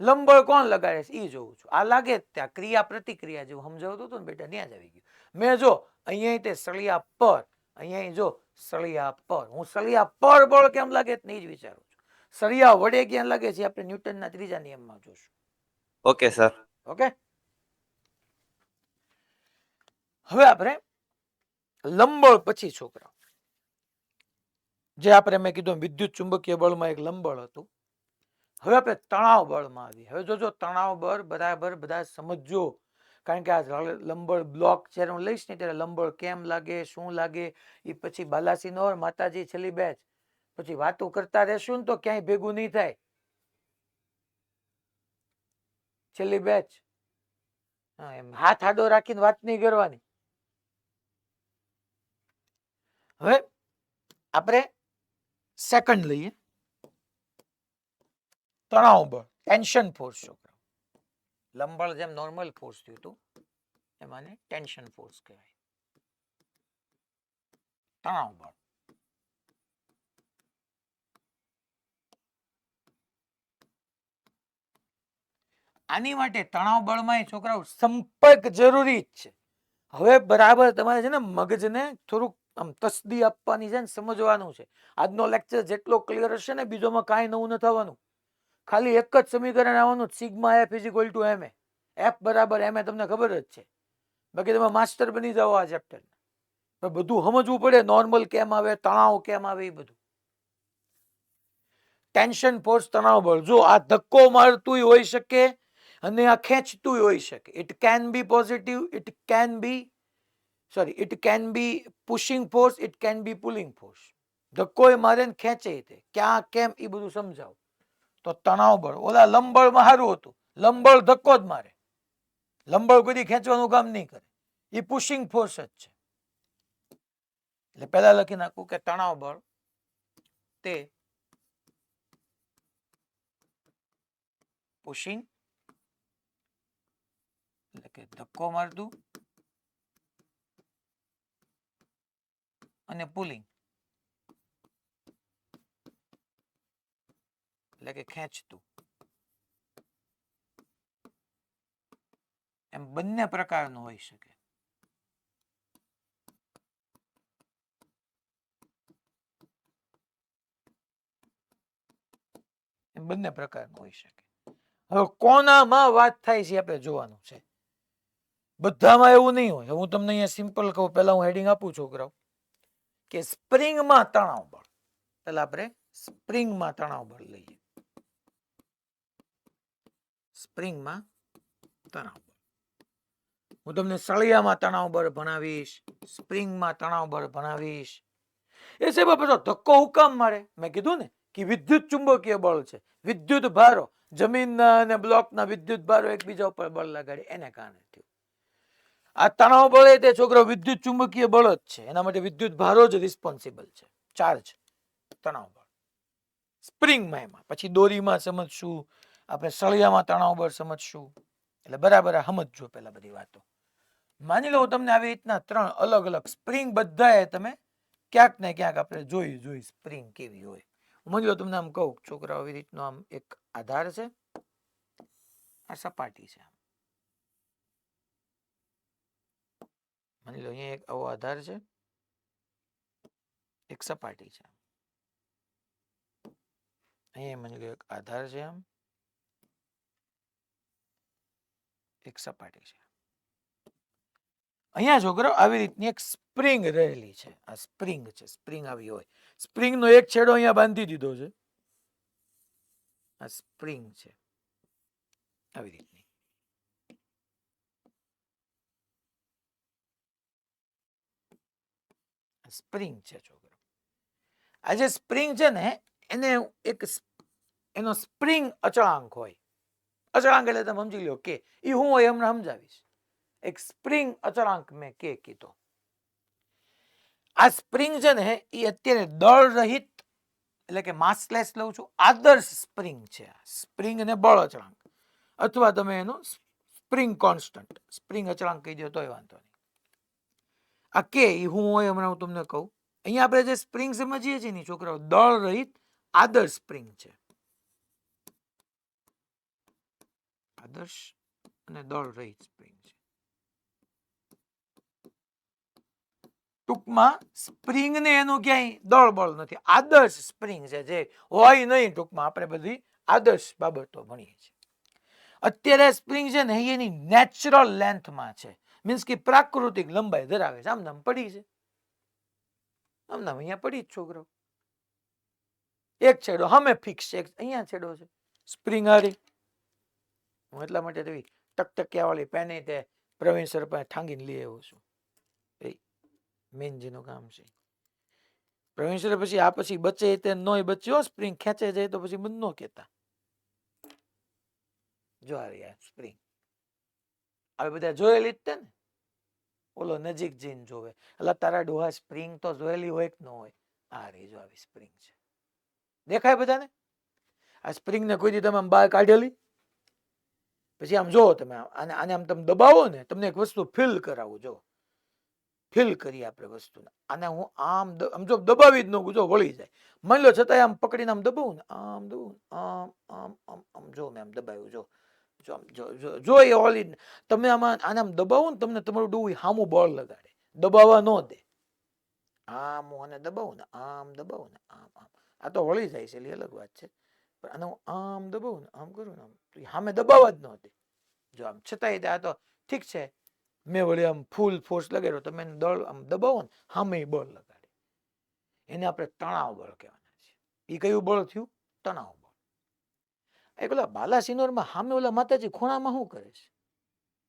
લંબળ કોણ લગાડે છે એ જોઉં છું. આ લાગે જ ત્યાં ક્રિયા પ્રતિક્રિયા જેવું સમજાવતું હતું ને બેટા, ત્યાં જ આવી ગયું. મેં જો અહીંયા તે સળિયા પર, અહીંયા જો સળિયા પર, હું સળિયા પર બળ કેમ લાગે નહીં જ વિચારું છું. સળિયા વડે ક્યાં લાગે છે આપણે ન્યૂટનના ત્રીજા નિયમમાં જોશું. Okay sir. ઓકે, હવે આપણે લંબળ પછી છોકરા, જે આપણે મેં કીધું વિદ્યુત ચુંબકીય બળમાં એક લંબળ હતું. હવે આપણે તણાવ બળમાં આવી. હવે જોજો તણાવ બળ બરાબર બધા સમજો, કારણ કે આ લંબળ બ્લોક જ્યારે હું લઈશ ને ત્યારે લંબળ કેમ લાગે, શું લાગે, એ પછી બાલાસિનોર માતાજી છેલ્લી બેચ પછી વાતો કરતા રહેશું ને તો ક્યાંય ભેગું નહીં થાય. છેલ્લી બેચ એમ હાથ આડો રાખીને વાત નહીં કરવાની. હવે આપણે સેકન્ડ લઈએ, તણાવ બળ, ટેન્શન ફોર્સ. છોકરા, લંબળ જેમ નોર્મલ ફોર્સ થયું હતું એમાં ટેન્શન ફોર્સ કહેવાય. તણાવ બળ. આની માટે તણાવ બળમાં છોકરાઓ સંપર્ક જરૂરી જ છે. હવે બરાબર તમારે છે ને મગજને થોડુંક આમ તસદી આપવાની છે ને સમજવાનું છે. આજનો લેક્ચર જેટલો ક્લિયર હશે ને બીજોમાં કાંઈ નવું ન થવાનું. ખાલી એક જ સમીકરણ આવવાનું, sigma F is equal to M A. F બરાબર એમ એ તમને ખબર જ છે. બાકી તમે માસ્ટર બની જાઓ આ ચેપ્ટર. બધું સમજવું પડે, નોર્મલ કેમ આવે, તણાવ કેમ આવે, એ બધું. ટેન્શન ફોર્સ તણાવ બળ, જો આ ધક્કો મારતું હોઈ શકે અને આ ખેંચતું હોઈ શકે. It can be positive, it can be pushing force, it can be pulling force. ધક્કો એ મારે ને ખેંચે તે ક્યાં કેમ એ બધું સમજાવું તો તણાવ બળ. ઓલા લંબબળમાં સારું હતું, લંબબળ ધક્કો જ મારે, લંબબળ કોઈ ખેંચવાનું કામ નહીં કરે, એ પુશિંગ ફોર્સ જ છે. એટલે પહેલા લખી નાખું કે તણાવ બળ તે પુશિંગ એટલે કે ધક્કો મારતું અને પુલિંગ એટલે કે ખેંચતું, એમ બંને પ્રકારનું હોઈ શકે. એમ બંને પ્રકારનું હોઈ શકે. હવે કોનામાં વાત થાય છે આપણે જોવાનું છે. બધામાં એવું નહીં હોય. હું તમને અહીંયા સિમ્પલ કહું, પહેલા હું હેડિંગ આપું છોકરાઓ કે સ્પ્રિંગમાં તણાવ બળ. પહેલા આપણે સ્પ્રિંગમાં તણાવ બળ લઈએ. સ્પ્રિંગમાં તણાવ બળ હું તમને સળિયામાં તણાવ બળ ભણાવીશ, સ્પ્રિંગમાં તણાવ બળ ભણાવીશ. એ સાહેબ બધો ધક્કો હુકામ મારે? મેં કીધું ને કે વિદ્યુત ચુંબકીય બળ છે. વિદ્યુત ભારો, જમીનના અને બ્લોકના વિદ્યુત ભારો એકબીજા ઉપર બળ લગાડે એને કારણે થયું. આ તણાવ બળ એ તે છોકરો વિદ્યુત ચુંબકીય બળ જ છે. એના માટે વિદ્યુત ભારો જ રિસ્પોન્સિબલ છે. ચાર્જ તણાવ બળ સ્પ્રિંગમાં. એમાં પછી દોરીમાં સમજશું, આપણે સળિયામાં તણાવ બળ સમજશું. એટલે બરાબર સમજજો પેલા બધી વાતો. માની લો તમને આવી રીતના ત્રણ અલગ અલગ સ્પ્રિંગ બધાએ તમે ક્યાંક ને ક્યાંક આપણે જોઈ સ્પ્રિંગ કેવી હોય. માની લો તમને આમ કહું છોકરાઓ, આવી રીતનો આમ એક આધાર છે, આ સપાટી છે. માની લો અહીંયા એક આવો આધાર છે, એક સપાટી છે. અહીંયા માની લો એક આધાર છે, આમ એક સપાટી છે. અહીંયા છોકરો આવી રીતની એક સ્પ્રિંગ રહેલી છે. આ સ્પ્રિંગ છે. સ્પ્રિંગ આવી હોય, સ્પ્રિંગનો એક છેડો અહીંયા બાંધી દીધો છે. આ સ્પ્રિંગ છે આવી રીતની. સ્પ્રિંગ છે છોકરો. આ જે સ્પ્રિંગ છે ને એને એક એનો સ્પ્રિંગ અચળાંક હોય. અચળાંક એટલે તમે સમજી લો કે એ હું હોય હમણાં સમજાવીશ. એક સ્પ્રિંગ અચળાંક મેં કે કીધો. આ સ્પ્રિંગ છે ને એ અત્યારે દળ રહિત એટલે કે માસલેસ લઉં છું, આદર્શ સ્પ્રિંગ છે. સ્પ્રિંગ અને બળ અચળાંક, અથવા તમે એનો સ્પ્રિંગ કોન્સ્ટન્ટ, સ્પ્રિંગ અચળાંક કહી દો તોય વાંધો નહીં. આ કે એ હું હોય હમણાં હું તમને કહું. અહીંયા આપણે જે સ્પ્રિંગ સમજીએ છીએ ને છોકરાઓ, દળ રહિત આદર્શ સ્પ્રિંગ છે. આદર્શ અને દળ રહિત સ્પ્રિંગ છે. ટૂંકમાં સ્પ્રિંગ ને એનું ક્યાંય દળ બળ નથી, આદર્શ સ્પ્રિંગ છે. જે હોય નહીં, ટૂંકમાં આપણે બધી આદર્શ બાબતો ભણીએ છીએ. અત્યારે સ્પ્રિંગ છે ને એની નેચરલ લેન્થમાં છે, મીન્સ કે પ્રાકૃતિક લંબાઈ ધરાવે છે. આમ નામ પડી છે, આમ નામ અહીંયા પડી જ છોકરો. એક છેડો હમે ફિક્સ છે, અહીંયા છેડો છે સ્પ્રિંગ હારી. હું એટલા માટે ટકટકિયા વાળી પેને તે પ્રવીણ સર પાસે ઠાંગીને લઈ આવ્યો છું. મેન જેનું કામ છે પ્રવીણ સર. પછી આ પછી બચે તે નોય બચ્યો, સ્પ્રિંગ ખેંચે જાય તો પછી બંધ ન કહેતા. જો આ સ્પ્રિંગ હવે બધા જોયેલી જ તે ને, ઓલો નજીક જઈને જોવે. એટલે તારા ડોહા સ્પ્રિંગ તો જોયેલી હોય કે ન હોય? આ રે જો આવી સ્પ્રિંગ છે, દેખાય બધાને? આ સ્પ્રિંગ ને કોઈ દી તમે આમ બહાર કાઢેલી? પછી આમ જો તમે આને આમ તમે દબાવો ને, તમને એક વસ્તુ ફીલ કરાવું. જો ફીલ કરીએ આપણે વસ્તુને. આને હું આમ જો દબાવી જ ન જો વળી જાય. માની લો છતાંય આમ પકડીને આમ દબાવું ને, આમ દબાવું, આમ આમ આમ આમ જો મેં આમ દબાવ્યું, જો એ ઓલ ઇન તમે આમાં આને આમ દબાવો ને તમને તમારું ડોવું સામું બળ લગાડે, દબાવવા ન દે. આમ હું આને દબાવું ને આમ દબાવું ને આમ આમ આ તો વળી જાય છે, એટલે અલગ વાત છે. પણ આને હું આમ દબાવું ને આમ કરું ને આમ તો સામે દબાવવા જ ન દે. જો આમ છતાંય આ તો ઠીક છે, મેં વળી આમ ફૂલ ફોર્સ લગાડ્યો, તમે એને દળ આમ દબાવો ને સામે બળ લગાડે. એને આપણે તણાવ બળ કહેવાના છે. એ કયું બળ થયું? તણાવ બળ. એ પેલા બાલાસિનોરમાં સામે ઓલા માતાજી ખૂણામાં શું કરે છે?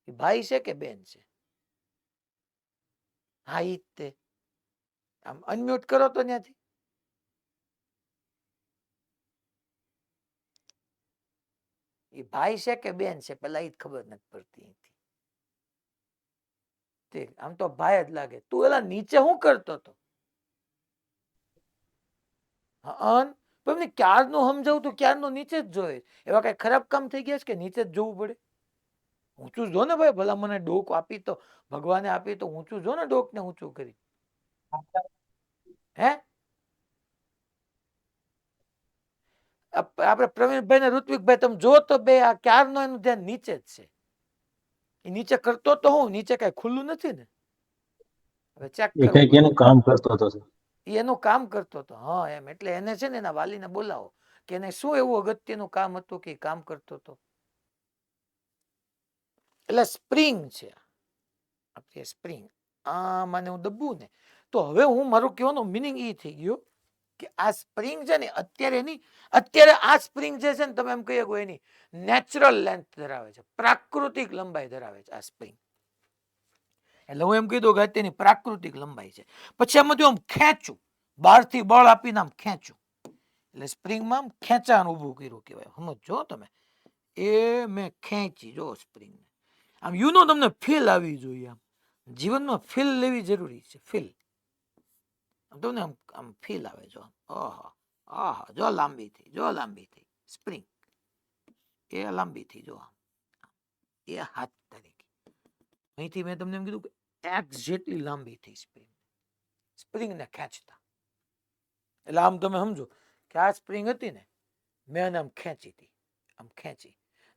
એ ભાઈ છે કે બેન છે? હા ઈ જ તે. આમ અનમ્યુટ કરો તો ત્યાંથી. એ ભાઈ છે કે બેન છે પેલા ઈ જ ખબર નથી પડતી. આમ તો ભાઈ જ લાગે. તું એલા નીચે શું કરતો હતો? ક્યારનું સમજાવું તું ક્યારનું નીચે જ જોયે. એવા કઈ ખરાબ કામ થઈ ગયા છે કે નીચે જ જોવું પડે? ઊંચું જો ને ભાઈ, ભલા મને ડોક આપી તો ભગવાને આપી તો ઊંચું જો ને, ડોક ને ઊંચું કરી. હે આપણે પ્રવીણભાઈ ને ઋત્વિકભાઈ તમે જો તો બે આ ક્યારનો એનું ધ્યાન નીચે જ છે. એ નીચે કરતો તો હું નીચે કઈ ખુલ્લું નથી ને. હવે ચેક એ કઈક એનું કામ કરતો હતો. એનું કામ કરતો હતો. હા એમ એટલે એને છે ને એના વાલીને બોલાવો કે એને શું એવું અગત્યનું કામ હતું કે કામ કરતો હતો. એટલે સ્પ્રિંગ છે આપણે સ્પ્રિંગ. આ મને હું દબું ને તો હવે હું મારું કહેવાનું મિનિંગ એ થઈ ગયો કે આ સ્પ્રિંગ છે ને અત્યારે આ સ્પ્રિંગ જે છે ને તમે એમ કહી શકો એની નેચરલ લેન્થ ધરાવે છે, પ્રાકૃતિક લંબાઈ ધરાવે છે આ સ્પ્રિંગ. એટલે હું એમ કીધું કે તેની પ્રાકૃતિક લંબાઈ છે. પછી આમાંથી આમ ખેંચું, બહારથી બળ આપીને આમ ખેંચું એટલે સ્પ્રિંગમાં આમ ખેંચાણ ઊભું કર્યું કહેવાય. સમજો તમે એ મેં ખેંચી જો સ્પ્રિંગ આમ યુનો તમને ફીલ આવી જોઈએ. આમ જીવનમાં ફીલ લેવી જરૂરી છે. ફીલ તમને આમ ફીલ આવે જો જો લાંબી થઈ, જો લાંબી થઈ સ્પ્રિંગ એ લાંબી થઈ જો એ હાથ તરીકે અહીંથી મેં તમને એમ કીધું કે એક્સ જેટલી લાંબી થઈ સ્પ્રિંગને ખેંચતા. એટલે આમ તમે સમજો કે આ સ્પ્રિંગ હતી ને મેં આને આમ ખેંચી હતી, આમ ખેંચી.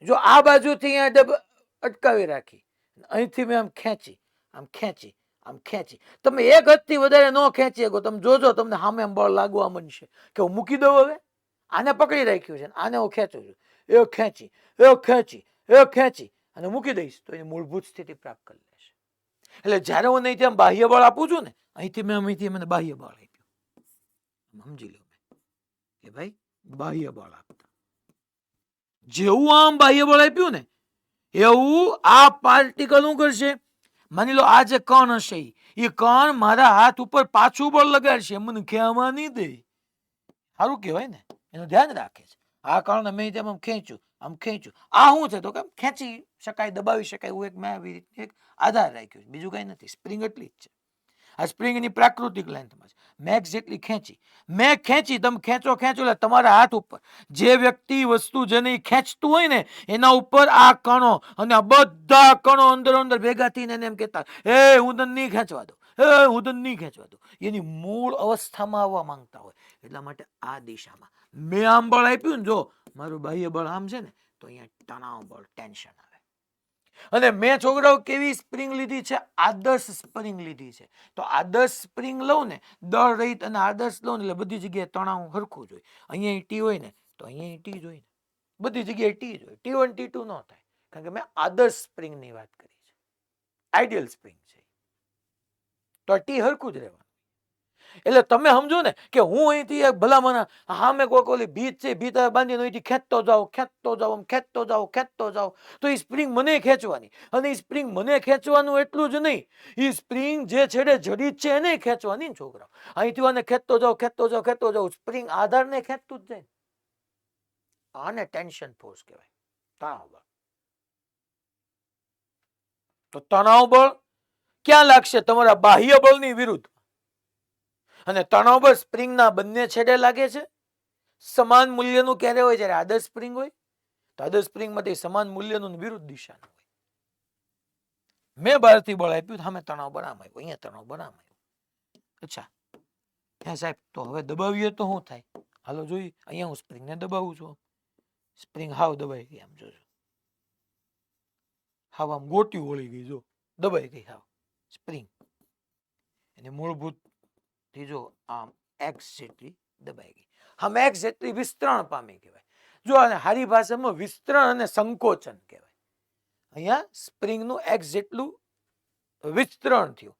જો આ બાજુથી અહીંયા અટકાવી રાખી, અહીંથી મેં આમ ખેંચી, આમ ખેંચી, આમ ખેંચી. તમે એક હાથથી વધારે ન ખેંચી શકો. તમે જોજો તમને સામે બળ લાગવા માંડશે કે હું મૂકી દઉં. હવે આને પકડી રાખ્યું છે, આને હું ખેંચું છું, એ ખેંચી, એ ખેંચી, એ ખેંચી અને મૂકી દઈશ તો એની મૂળભૂત સ્થિતિ પ્રાપ્ત કરી લેશે. એટલે જયારે હું અહીંથી આમ બાહ્ય બળ આપું છું ને અહીંથી મને બાહ્ય બળ આપ્યું. સમજી લો કે ભાઈ બાહ્ય બળ આપતા જેવું આમ બાહ્ય બળ આપ્યું ને એવું આ પાર્ટિકલ શું કરશે? માની લો આ જે કણ હશે એ કણ મારા હાથ ઉપર પાછું બળ લગાડશે, મને ખેવા નહીં દે. સારું કહેવાય ને, એનું ધ્યાન રાખે છે. આ કણ મેં તેમ આમ ખેંચ્યું, આમ ખેંચ્યું. આ શું છે તો કે ખેંચી શકાય, દબાવી શકાય એવું મેં આવી રીતે એક આધાર રાખ્યો છે. બીજું કઈ નથી. સ્પ્રિંગ એટલી જ છે. આ સ્પ્રિંગની પ્રાકૃતિક લેન્થમાં છે. મેક્સ જેટલી ખેંચી, મેં ખેંચી, તમે ખેંચો એટલે તમારા હાથ ઉપર જે વ્યક્તિ વસ્તુ જેને ખેંચતું હોય ને એના ઉપર આ કણો અને આ બધા કણો અંદર ભેગા થઈને એને એમ કહેતા હું તને નહીં ખેંચવા દઉં, હું તને નહીં ખેંચવા દઉં. એની મૂળ અવસ્થામાં આવવા માંગતા હોય એટલા માટે આ દિશામાં મેં આમ બળ આપ્યું ને, જો મારું બાહ્ય બળ આમ છે ને તો અહીંયા તણાવ બળ, ટેન્શન આવે. અને મેં છોકરાઓ કેવી સ્પ્રિંગ લીધી છે? આદર્શ સ્પ્રિંગ લીધી છે. તો આદર્શ સ્પ્રિંગ લઉં ને દળ રહિત અને આદર્શ લઉં ને એટલે બધી જગ્યાએ તણાવ સરખું જ હોય. અહીંયા ટી હોય ને તો અહીંયા ટી જ હોય ને, બધી જગ્યાએ ટી જ હોય. T1 T2 ન થાય કારણ કે મેં આદર્શ સ્પ્રિંગની વાત કરી છે. આઈડિયલ સ્પ્રિંગ છે તો ટી સરખું જ રહેવાનું. એટલે તમે સમજો ને કે હું અહીંથી ભલામણ સામે કોઈક ઓલી ભીત છે, ભીત બાંધીને અહીંથી ખેંચતો જાઓ, ખેંચતો જાઓ, ખેંચતો જાઓ, ખેંચતો જાઓ તો એ સ્પ્રિંગ મને ખેંચવાની. અને એ સ્પ્રિંગ મને ખેંચવાનું એટલું જ નહીં, એ સ્પ્રિંગ જે છેડે જડિત છે એને ખેંચવાની. છોકરા અહીંથી આને ખેંચતો જાઓ, ખેંચતો જાઓ, ખેંચતો જાઓ, સ્પ્રિંગ આધારને ખેંચતું જ જાય. આને ટેન્શન ફોર્સ કહેવાય, તણાવ બળ. તો તણાવ બળ ક્યાં લાગશે? તમારા બાહ્ય બળની વિરુદ્ધ. અને તણાવ બળ સ્પ્રિંગના બંને છેડે લાગે છે. સમાન મૂલ્યનું ક્યારે હોય? જ્યારે આદર્શ સ્પ્રિંગ હોય. તો આદર્શ સ્પ્રિંગમાંથી સમાન મૂલ્યનું વિરુદ્ધ દિશાનું હોય. મેં બહારથી બળ આપ્યું, સામે તણાવ બળ આમ આવ્યું, અહીંયા તણાવ બળ આમ આવ્યું. અચ્છા હે સાહેબ, તો હવે દબાવીએ તો શું થાય? હાલો જોઈએ. અહીંયા હું સ્પ્રિંગને દબાવું છું, સ્પ્રિંગ હાવ દબાઈ ગઈ. આમ જોજો હાવ આમ ગોટી વળી ગઈ, જો દબાઈ ગઈ હાવ સ્પ્રિંગ, અને મૂળભૂત થી જો આમ એક્સ જેટલી દબાઈ ગઈ. આમ એક્સ જેટલી વિસ્તરણ પામી કહેવાય. જો આને હારી ભાષામાં વિસ્તરણ અને સંકોચન કહેવાય. અહીંયા સ્પ્રિંગનું એક્સ જેટલું વિસ્તરણ થયું,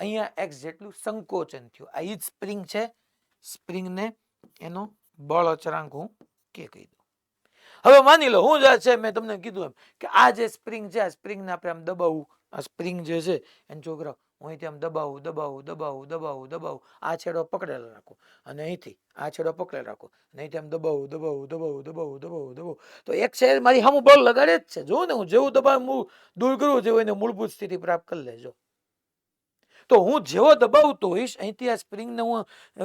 અહીંયા એક્સ જેટલું સંકોચન થયું. આ ઈ જ સ્પ્રિંગ છે. સ્પ્રિંગને એનો બળ અચળાંક હું કે કહી દઉં. હવે માની લો હું જે છે મેં તમને કીધું એમ કે આ જે સ્પ્રિંગ છે, આ સ્પ્રિંગને આપણે આમ દબાવવું, આ સ્પ્રિંગ જે છે એને છોકરા હું અહીંથી આમ દબાવું દબાવું દબાવું દબાવું દબાવું, આ છેડો પકડેલો રાખો અને અહીંથી આ છેડો પકડેલો રાખો અને અહીંથી આમ દબાવું દબાવું દબાવું દબાવું દબાવું દબાવું, તો એક શેર મારી સામું બળ લગાડે જ છે. જો ને હું જેવું દબાણ દૂર કરું જેવું એને મૂળભૂત સ્થિતિ પ્રાપ્ત કરી લેજો. તો હું જેવો દબાવતો હોઈશ અહીંથી આ સ્પ્રિંગને હું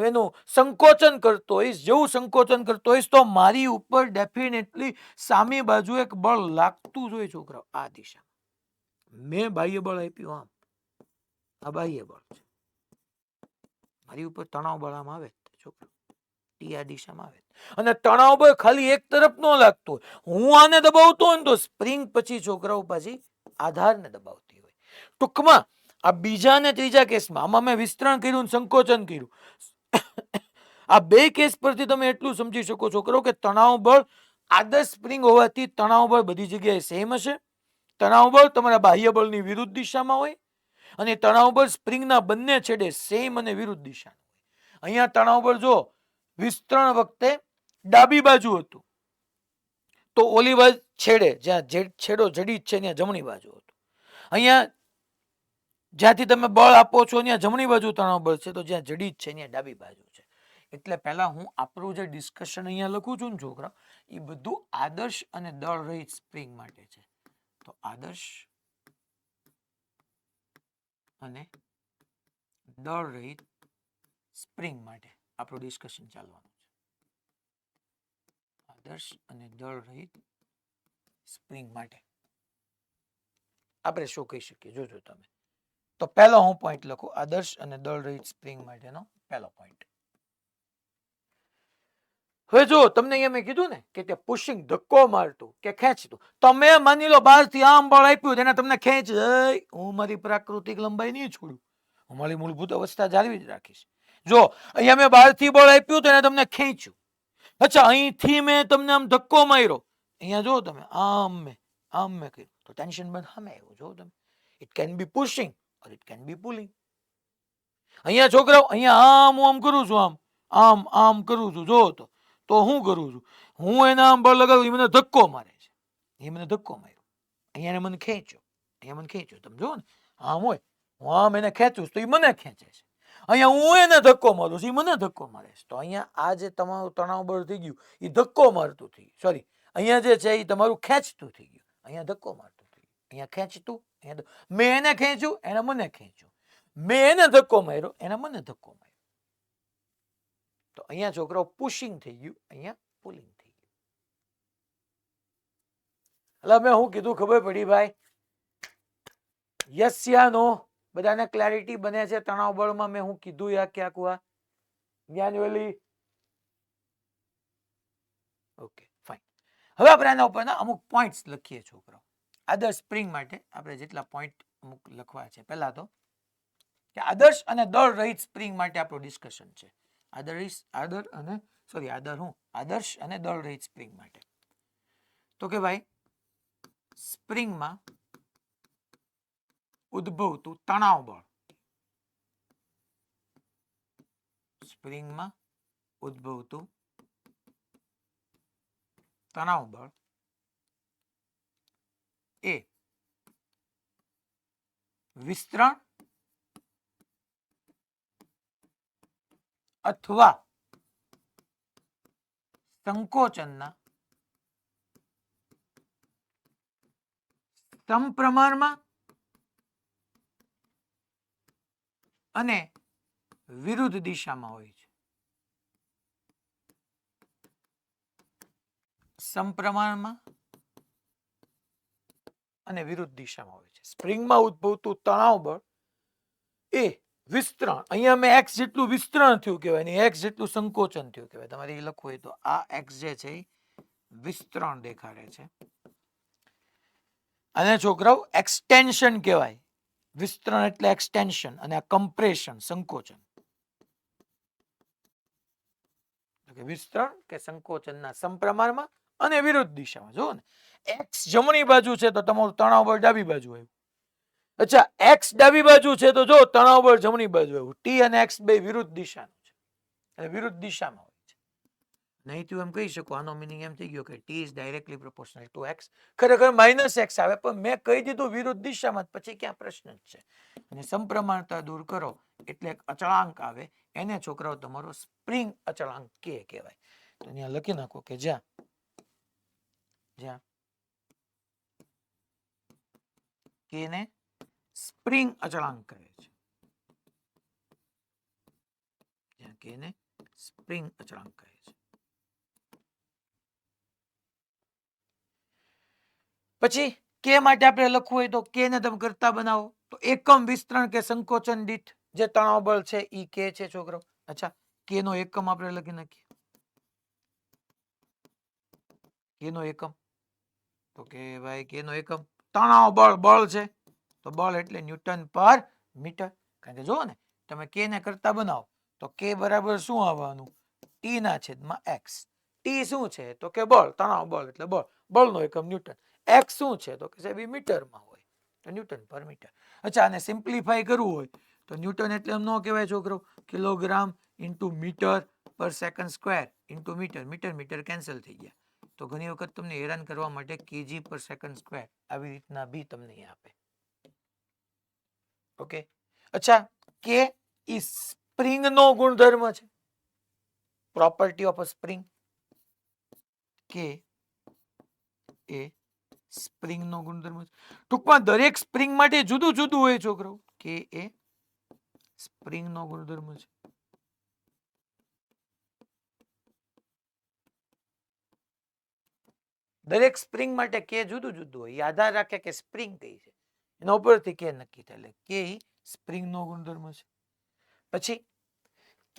એનું સંકોચન કરતો હોઈશ, જેવું સંકોચન કરતો હોઈશ તો મારી ઉપર ડેફિનેટલી સામી બાજુ એક બળ લાગતું જ હોય છોકરાઓ. આ દિશા મેં બાહ્ય બળ આપ્યું, આમ આ બાહ્ય બળ છે, મારી ઉપર તણાવ બળ આમ આવે છોકરા, ટી આ દિશામાં આવે, અને તણાવ બળ ખાલી એક તરફ ન લાગતો હોય. હું આને દબાવતો હોય ને તો સ્પ્રિંગ પછી છોકરાઓ પાછી આધારને દબાવતી હોય. ટૂંકમાં આ બીજા ને ત્રીજા કેસમાં આમાં મેં વિસ્તરણ કર્યું, સંકોચન કર્યું. આ બે કેસ પરથી તમે એટલું સમજી શકો છોકરો કે તણાવ બળ આદર્શ સ્પ્રિંગ હોવાથી તણાવ બળ બધી જગ્યાએ સેમ હશે. તણાવ બળ તમારા બાહ્ય બળની વિરુદ્ધ દિશામાં હોય, અને તણાવ બળ સ્પ્રિંગના બંને છેડે સેમ અને વિરુદ્ધ દિશાનું હોય. અહીંયા તણાવ બળ જો વિસ્તરણ વખતે ડાબી બાજુ હતું, તો ઓલી બાજુ છેડે જ્યાં છેડો જડિત છે ત્યાં જમણી બાજુ હતું. અહીંયા જ્યાંથી તમે બળ આપો છો ત્યાં જમણી બાજુ તણાવ બળ છે, તો જ્યાં જડિત છે ત્યાં ડાબી બાજુ છે. એટલે પહેલા હું આપણું જે ડિસ્કશન અહીંયા લખું છું ને છોકરા, એ બધું આદર્શ અને દળ રહિત સ્પ્રિંગ માટે છે. તો આદર્શ અને દળ રહિત સ્પ્રિંગ માટે આપણું ડિસ્કશન ચાલવાનું છે. આદર્શ અને દળ રહિત સ્પ્રિંગ માટે આપણે શું કહી શકીએ જોજો તમે. તો પહેલો હું પોઈન્ટ લખું, આદર્શ અને દળ રહિત સ્પ્રિંગ માટેનો પહેલો પોઈન્ટ. હવે જો તમને અહીંયા મેં કીધું ને કે તે પુશિંગ ધક્કો મારતું કે ખેંચતું, તમે માની લો બહારથી આમ બળ આપ્યું તેને તમને ખેંચ, હું મારી પ્રાકૃતિક લંબાઈ નહીં છોડું, હું મારી મૂળભૂત અવસ્થા જાળવી જ રાખીશ. જો અહીંયા મેં બહારથી બળ આપ્યું તેને તમને ખેંચ્યું, અચ્છા અહીંથી મેં તમને આમ ધક્કો માર્યો, અહીંયા જો તમે આમ મેં કર્યું તો ટેન્શન બંધ સામે આવ્યું. જો તમે it can be pushing or it can be pulling. અહીંયા છોકરાઓ અહીંયા આમ હું આમ કરું છું, આમ કરું છું, જો તો હું કરું છું, હું એના આમ બળ લગાડું, એ મને ધક્કો મારે છે, એ મને ધક્કો માર્યો, અહીંયા મને ખેંચ્યો, અહીંયા મને ખેંચ્યો. તમે જો ને આમ હોય, હું આમ એને ખેંચું તો એ મને ખેંચે છે, અહીંયા હું એને ધક્કો મારું છું, એ મને ધક્કો મારે છે. તો અહીંયા આ જે તમારું તણાવ બળ થઈ ગયું એ ધક્કો મારતું થઈ ગયું, સોરી અહીંયા જે છે એ તમારું ખેંચતું થઈ ગયું, અહીંયા ધક્કો મારતું થઈ ગયું, અહીંયા ખેંચતું, મેં એને ખેંચ્યું એને મને ખેંચ્યું, મેં એને ધક્કો માર્યો એને મને ધક્કો માર્યો. તો અહીંયા છોકરાઓ પુશિંગ થઈ ગયું, અહીંયા પુલિંગ થઈ ગયું. એટલે મેં હું કીધું ખબર પડી ભાઈ? યસ યા નો? બધાને ક્લેરિટી બને છે તણાવ બળમાં મેં હું કીધું યા ક્યાં કુઆ જ્ઞાનવેલી? Okay fine. હવે આપણે આના ઉપરના અમુક પોઈન્ટ્સ લખીએ છોકરાઓ. આદર્શ સ્પ્રિંગ માટે આપણે જેટલા પોઈન્ટ અમુક લખવા છે, પહેલા તો કે આદર્શ અને દળ રહિત સ્પ્રિંગ માટે આપણું ડિસ્કશન છે. આદર્શ અને દળ રહિત સ્પ્રિંગ માટે તો કે ભાઈ સ્પ્રિંગમાં ઉદ્ભવતું તણાવ બળ, સ્પ્રિંગમાં ઉદ્ભવતું તણાવ બળ એ વિસ્તરણ અથવા સંકોચનના સમપ્રમાણમાં અને વિરુદ્ધ દિશામાં હોય છે. સમપ્રમાણમાં અને વિરુદ્ધ દિશામાં હોય છે. સ્પ્રિંગમાં ઉદ્ભવતું તણાવ બળ એ વિસ્તરણ, અહીંયા મેં એક્સ જેટલું વિસ્તરણ થયું કહેવાય ને એક્સ જેટલું સંકોચન થયું કહેવાય. તમારે એ લખવું હોય તો આ એક્સ જે છે એ વિસ્તરણ દેખાડે છે અને છોકરાઓ એક્સટેન્શન કહેવાય. વિસ્તરણ એટલે એક્સટેન્શન અને આ કમ્પ્રેશન સંકોચન. વિસ્તરણ કે સંકોચનના સમપ્રમાણમાં અને વિરુદ્ધ દિશામાં. જુઓ ને, એક્સ જમણી બાજુ છે તો તમારું તણાવ બળ ડાબી બાજુ આવ્યું. અચ્છા, એક્સ ડાબી બાજુ છે તો જો તણાવ બળ જમણી બાજુ આવ્યું. ટી અને એક્સ બે વિરુદ્ધ દિશાનું છે અને વિરુદ્ધ દિશામાં હોય છે. નહીં તું એમ કહી શકો, આનો મિનિંગ એમ થઈ ગયો કે T is directly proportional two x. ખરેખર માઇનસ એક્સ આવે, પણ મેં કહી દીધું વિરુદ્ધ દિશામાં, પછી ક્યાં પ્રશ્ન જ છે. અને સમપ્રમાણતા દૂર કરો એટલે એક અચળાંક આવે, એને છોકરાઓ તમારો સ્પ્રિંગ અચળાંક કે કહેવાય. તો અહીંયા લખી નાખો કે જ્યાં કે ને સ્પ્રિંગ અચળાંક કહે છે. જ્યાં કે ને સ્પ્રિંગ અચળાંક કહે છે. પછી કે માટે આપણે લખવું હોય તો કે ને તમે કરતા બનાવો તો એકમ વિસ્તરણ કે સંકોચન દીઠ જે તણાવ બળ છે ઈ કે છે છોકરો. અચ્છા, કે નો એકમ આપણે લખી નાખીએ. કે નો એકમ તો કે ભાઈ કે નો એકમ તણાવ બળ, બળ છે તો બળ એટલે ન્યૂટન પર મીટર. કારણ કે જો ને તમે કે ને કરતા બનાવો તો કે બરાબર શું આવવાનું? ટી ના છેદમાં એક્સ. ટી શું છે તો કે બળ, તણાવ બળ એટલે બળ, બળનો એકમ ન્યૂટન. એક્સ શું છે તો કે સાહેબ મીટરમાં હોય તો ન્યૂટન પર મીટર. અચ્છા, આને સિમ્પ્લિફાય કરવું હોય તો ન્યૂટન એટલે એમ ન કહેવાય છોકરો, kilogram into metre per second square into metre. Metre metre cancel થઈ ગયા. તો ઘણી વખત તમને હેરાન કરવા માટે કેજી પર સેકન્ડ સ્ક્વેર આવી રીતના બી તમને આપે. ઓકે. અચ્છા, કે ઈ સ્પ્રિંગ નો ગુણધર્મ છે, પ્રોપર્ટી ઓફ અ સ્પ્રિંગ. કે એ સ્પ્રિંગ નો ગુણધર્મ છે. ટૂંકમાં દરેક સ્પ્રિંગ માટે જુદું જુદું હોય છોકરો. કે એ સ્પ્રિંગ નો ગુણધર્મ છે. દરેક સ્પ્રિંગ માટે કે જુદું જુદું હોય. આધાર રાખે કે સ્પ્રિંગ કઈ છે, એના ઉપરથી કે નક્કી થાય. એટલે કે સ્પ્રિંગ નો ગુણધર્મ છે. પછી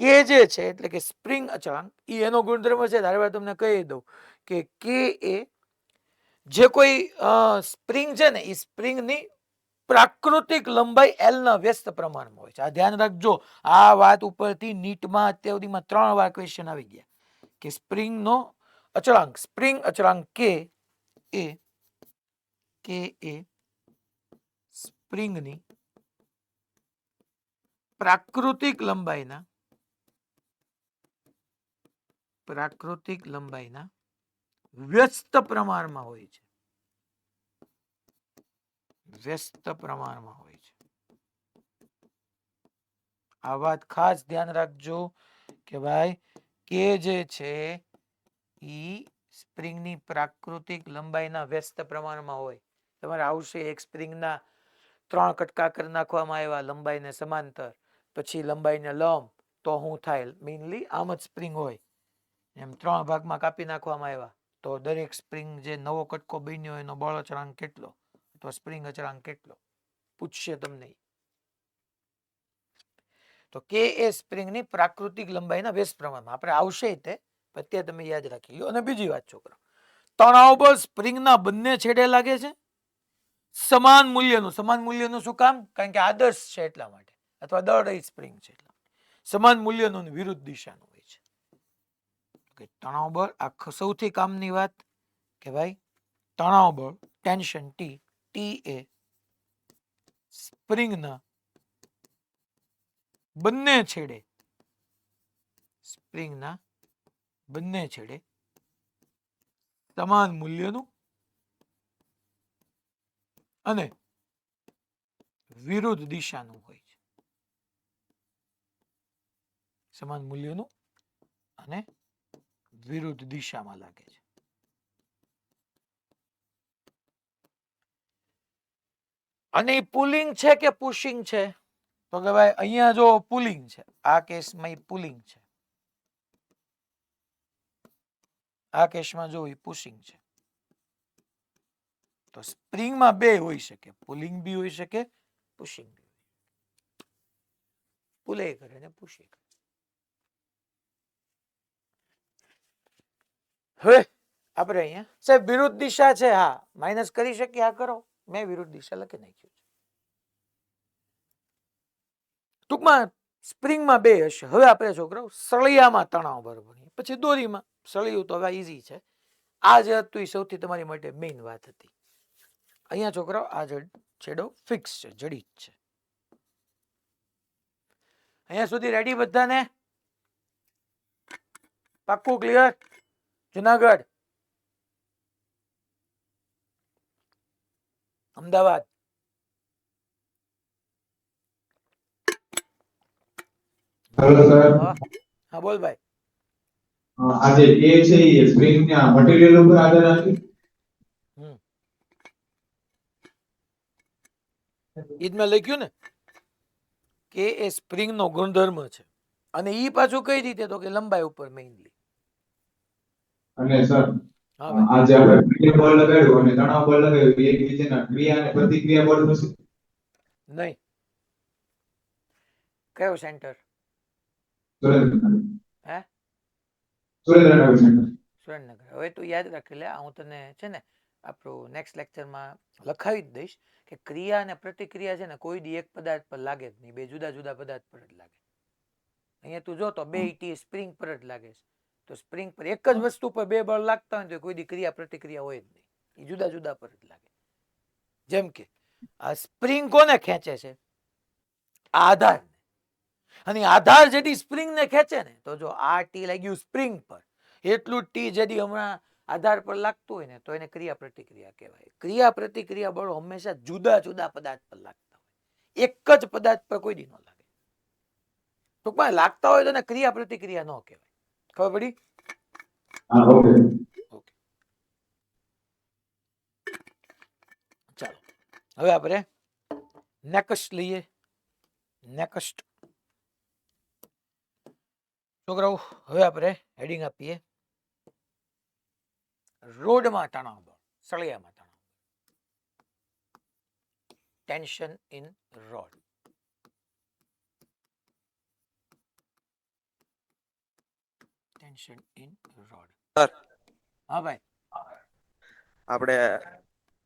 કે જે છે એટલે કે સ્પ્રિંગ અચળાંક, ઈ એનો ગુણધર્મ છે. ધારો તમને કહી દઉં કે એ જે કોઈ સ્પ્રિંગ છે ને, એ સ્પ્રિંગની પ્રાકૃતિક લંબાઈ એલ ના વ્યસ્ત પ્રમાણમાં હોય છે. આ ધ્યાન રાખજો. આ વાત ઉપરથી નીટમાં અત્યાર સુધીમાં 3 વાર ક્વેશ્ચન આવી ગયા કે સ્પ્રિંગ નો અચળાંક, સ્પ્રિંગ અચળાંક કે એ સ્પ્રિંગની પ્રાકૃતિક લંબાઈના વ્યસ્ત પ્રમાણમાં હોય છે. વ્યસ્ત પ્રમાણમાં હોય છે. આ વાત ખાસ ધ્યાન રાખજો કે ભાઈ કે જે છે ઈ સ્પ્રિંગની પ્રાકૃતિક લંબાઈના વ્યસ્ત પ્રમાણમાં હોય. તમારે આવશે એક સ્પ્રિંગના 3 કટકા કરી નાખવામાં આવ્યા લંબાઈને સમાંતર, પછી લંબાઈને લંબ, તો શું થાય? મેઇનલી આમ જ સ્પ્રિંગ હોય. એમ 3 ભાગમાં કાપી નાખવામાં આવ્યા તો દરેક સ્પ્રિંગ જે નવો કટકો બન્યો એનો બળ અચળાંક કેટલો અથવા સ્પ્રિંગ અચળાંક કેટલો પૂછશે તમને. તો કે એ સ્પ્રિંગની પ્રાકૃતિક લંબાઈના વ્યસ્ત પ્રમાણમાં. આપણે આવશે તે, અત્યારે તમે યાદ રાખી લો. અને બીજી વાત છોકરા, તણાવ બળ સ્પ્રિંગના બંને છેડે લાગે છે સમાન મૂલ્યનું. સમાન મૂલ્યનું શું કામ? કારણ કે આદર્શ છે એટલા માટે, અથવા દળ રહિત સ્પ્રિંગ છે એટલા માટે. સમાન મૂલ્યનું વિરુદ્ધ દિશાનું હોય છે. તણાવ બળ આ સૌથી કામની વાત કે ભાઈ તણાવ બળ ટેન્શન ટી એ સ્પ્રિંગના બંને છેડે સમાન મૂલ્યનું અને વિરુદ્ધ દિશાનું હોય છે. સમાન મૂલ્યનું અને વિરુદ્ધ દિશામાં લાગે છે. અને પુલિંગ છે કે પુશિંગ છે? તો કે ભાઈ અહીંયા જો પુલિંગ છે, આ કેસમાં પુલિંગ છે, આ કેસમાં જો પુશિંગ છે. તો સ્પ્રિંગમાં બે હોઈ શકે, પુલિંગ બી હોઈ શકે, પુશિંગ બી. પુલે કરે ને પુશે કરે. હવે આપણે અહીંયા સાહેબ વિરુદ્ધ દિશા છે, હા માઇનસ કરી શકીએ, હા કરો. મેં વિરુદ્ધ દિશા લખી નાખ્યું છે. ટૂંકમાં સ્પ્રિંગમાં બે હશે. હવે આપણે છોકરાઓ સળિયામાં તણાવ બળ ભણીએ, પછી દોરીમાં. સળિયું તો હવે ઈઝી છે. આ જે હતું એ સૌથી તમારી માટે મેઇન વાત હતી. અહીંયા છોકરાઓ આ છેડો ફિક્સ છે, જડી જ છે. અહીંયા સુધી રેડી બધાને? પાક્કું clear? Junagadh, Ahmedabad, hello sir, હા હા બોલ ભાઈ. આ જે એ છે એ સ્પ્રિંગ ના મટીરીયલ ઉપર આધાર રાખે. ઈ જ મેં લખ્યું ને કે એ સ્પ્રિંગ નો ગુણધર્મ છે. અને ઈ પાછું કઈ રીતે? તો કે લંબાઈ ઉપર મેઇનલી. અને સર હા ભાઈ. આ જે આપણે ક્રિયા બળ લગાડ્યું અને તણાવ બળ લગાડ્યું એ એકબીજાના ક્રિયા અને પ્રતિક્રિયા બળ થશે. નહીં. કયો સેન્ટર? સુરેન્દ્રનગર. હે? સુરેન્દ્રનગર સેન્ટર. સુરેન્દ્રનગર. હવે તું યાદ રાખી લે, હું તને છે ને આપણું નેક્સ્ટ લેક્ચરમાં લખાવી જ દઈશ કે ક્રિયા અને પ્રતિક્રિયા છે ને કોઈ દી એક પદાર્થ પર લાગે જ નહીં, બે જુદા જુદા પદાર્થ પર જ લાગે. અહીંયા તું જો તો બે ટી સ્પ્રિંગ પર જ લાગે છે. તો સ્પ્રિંગ પર એક જ વસ્તુ પર બે બળ લાગતા હોય તો કોઈ દી ક્રિયા પ્રતિક્રિયા હોય જ નહીં, એ જુદા જુદા પર જ લાગે. જેમ કે આ સ્પ્રિંગ કોને ખેંચે છે? આધાર. અને આધાર જેથી સ્પ્રિંગ ને ખેંચે ને, તો જો આ ટી લાગ્યું સ્પ્રિંગ પર, એટલું ટી જેથી હમણાં આધાર પર લાગતું હોય ને તો એને ક્રિયા પ્રતિક્રિયા કહેવાય. ક્રિયા પ્રતિક્રિયા બળો હંમેશા જુદા જુદા પદાર્થ પર લાગતા હોય, એક જ પદાર્થ પર કોઈ દી ન લાગે. ટૂંકમાં લાગતા હોય તો એને ક્રિયા પ્રતિક્રિયા ન કહેવાય. ખબર પડી? હા, ઓકે. ઓકે, ચાલો હવે આપણે નેક્સ્ટ લઈએ. નેક્સ્ટ છોકરાઓ, હવે આપણે હેડિંગ આપીએ રોડમાં તણાવ બળ, સળિયામાં તણાવ. Tension in road. Tension in road. Sir, હા ભાઈ. આપણે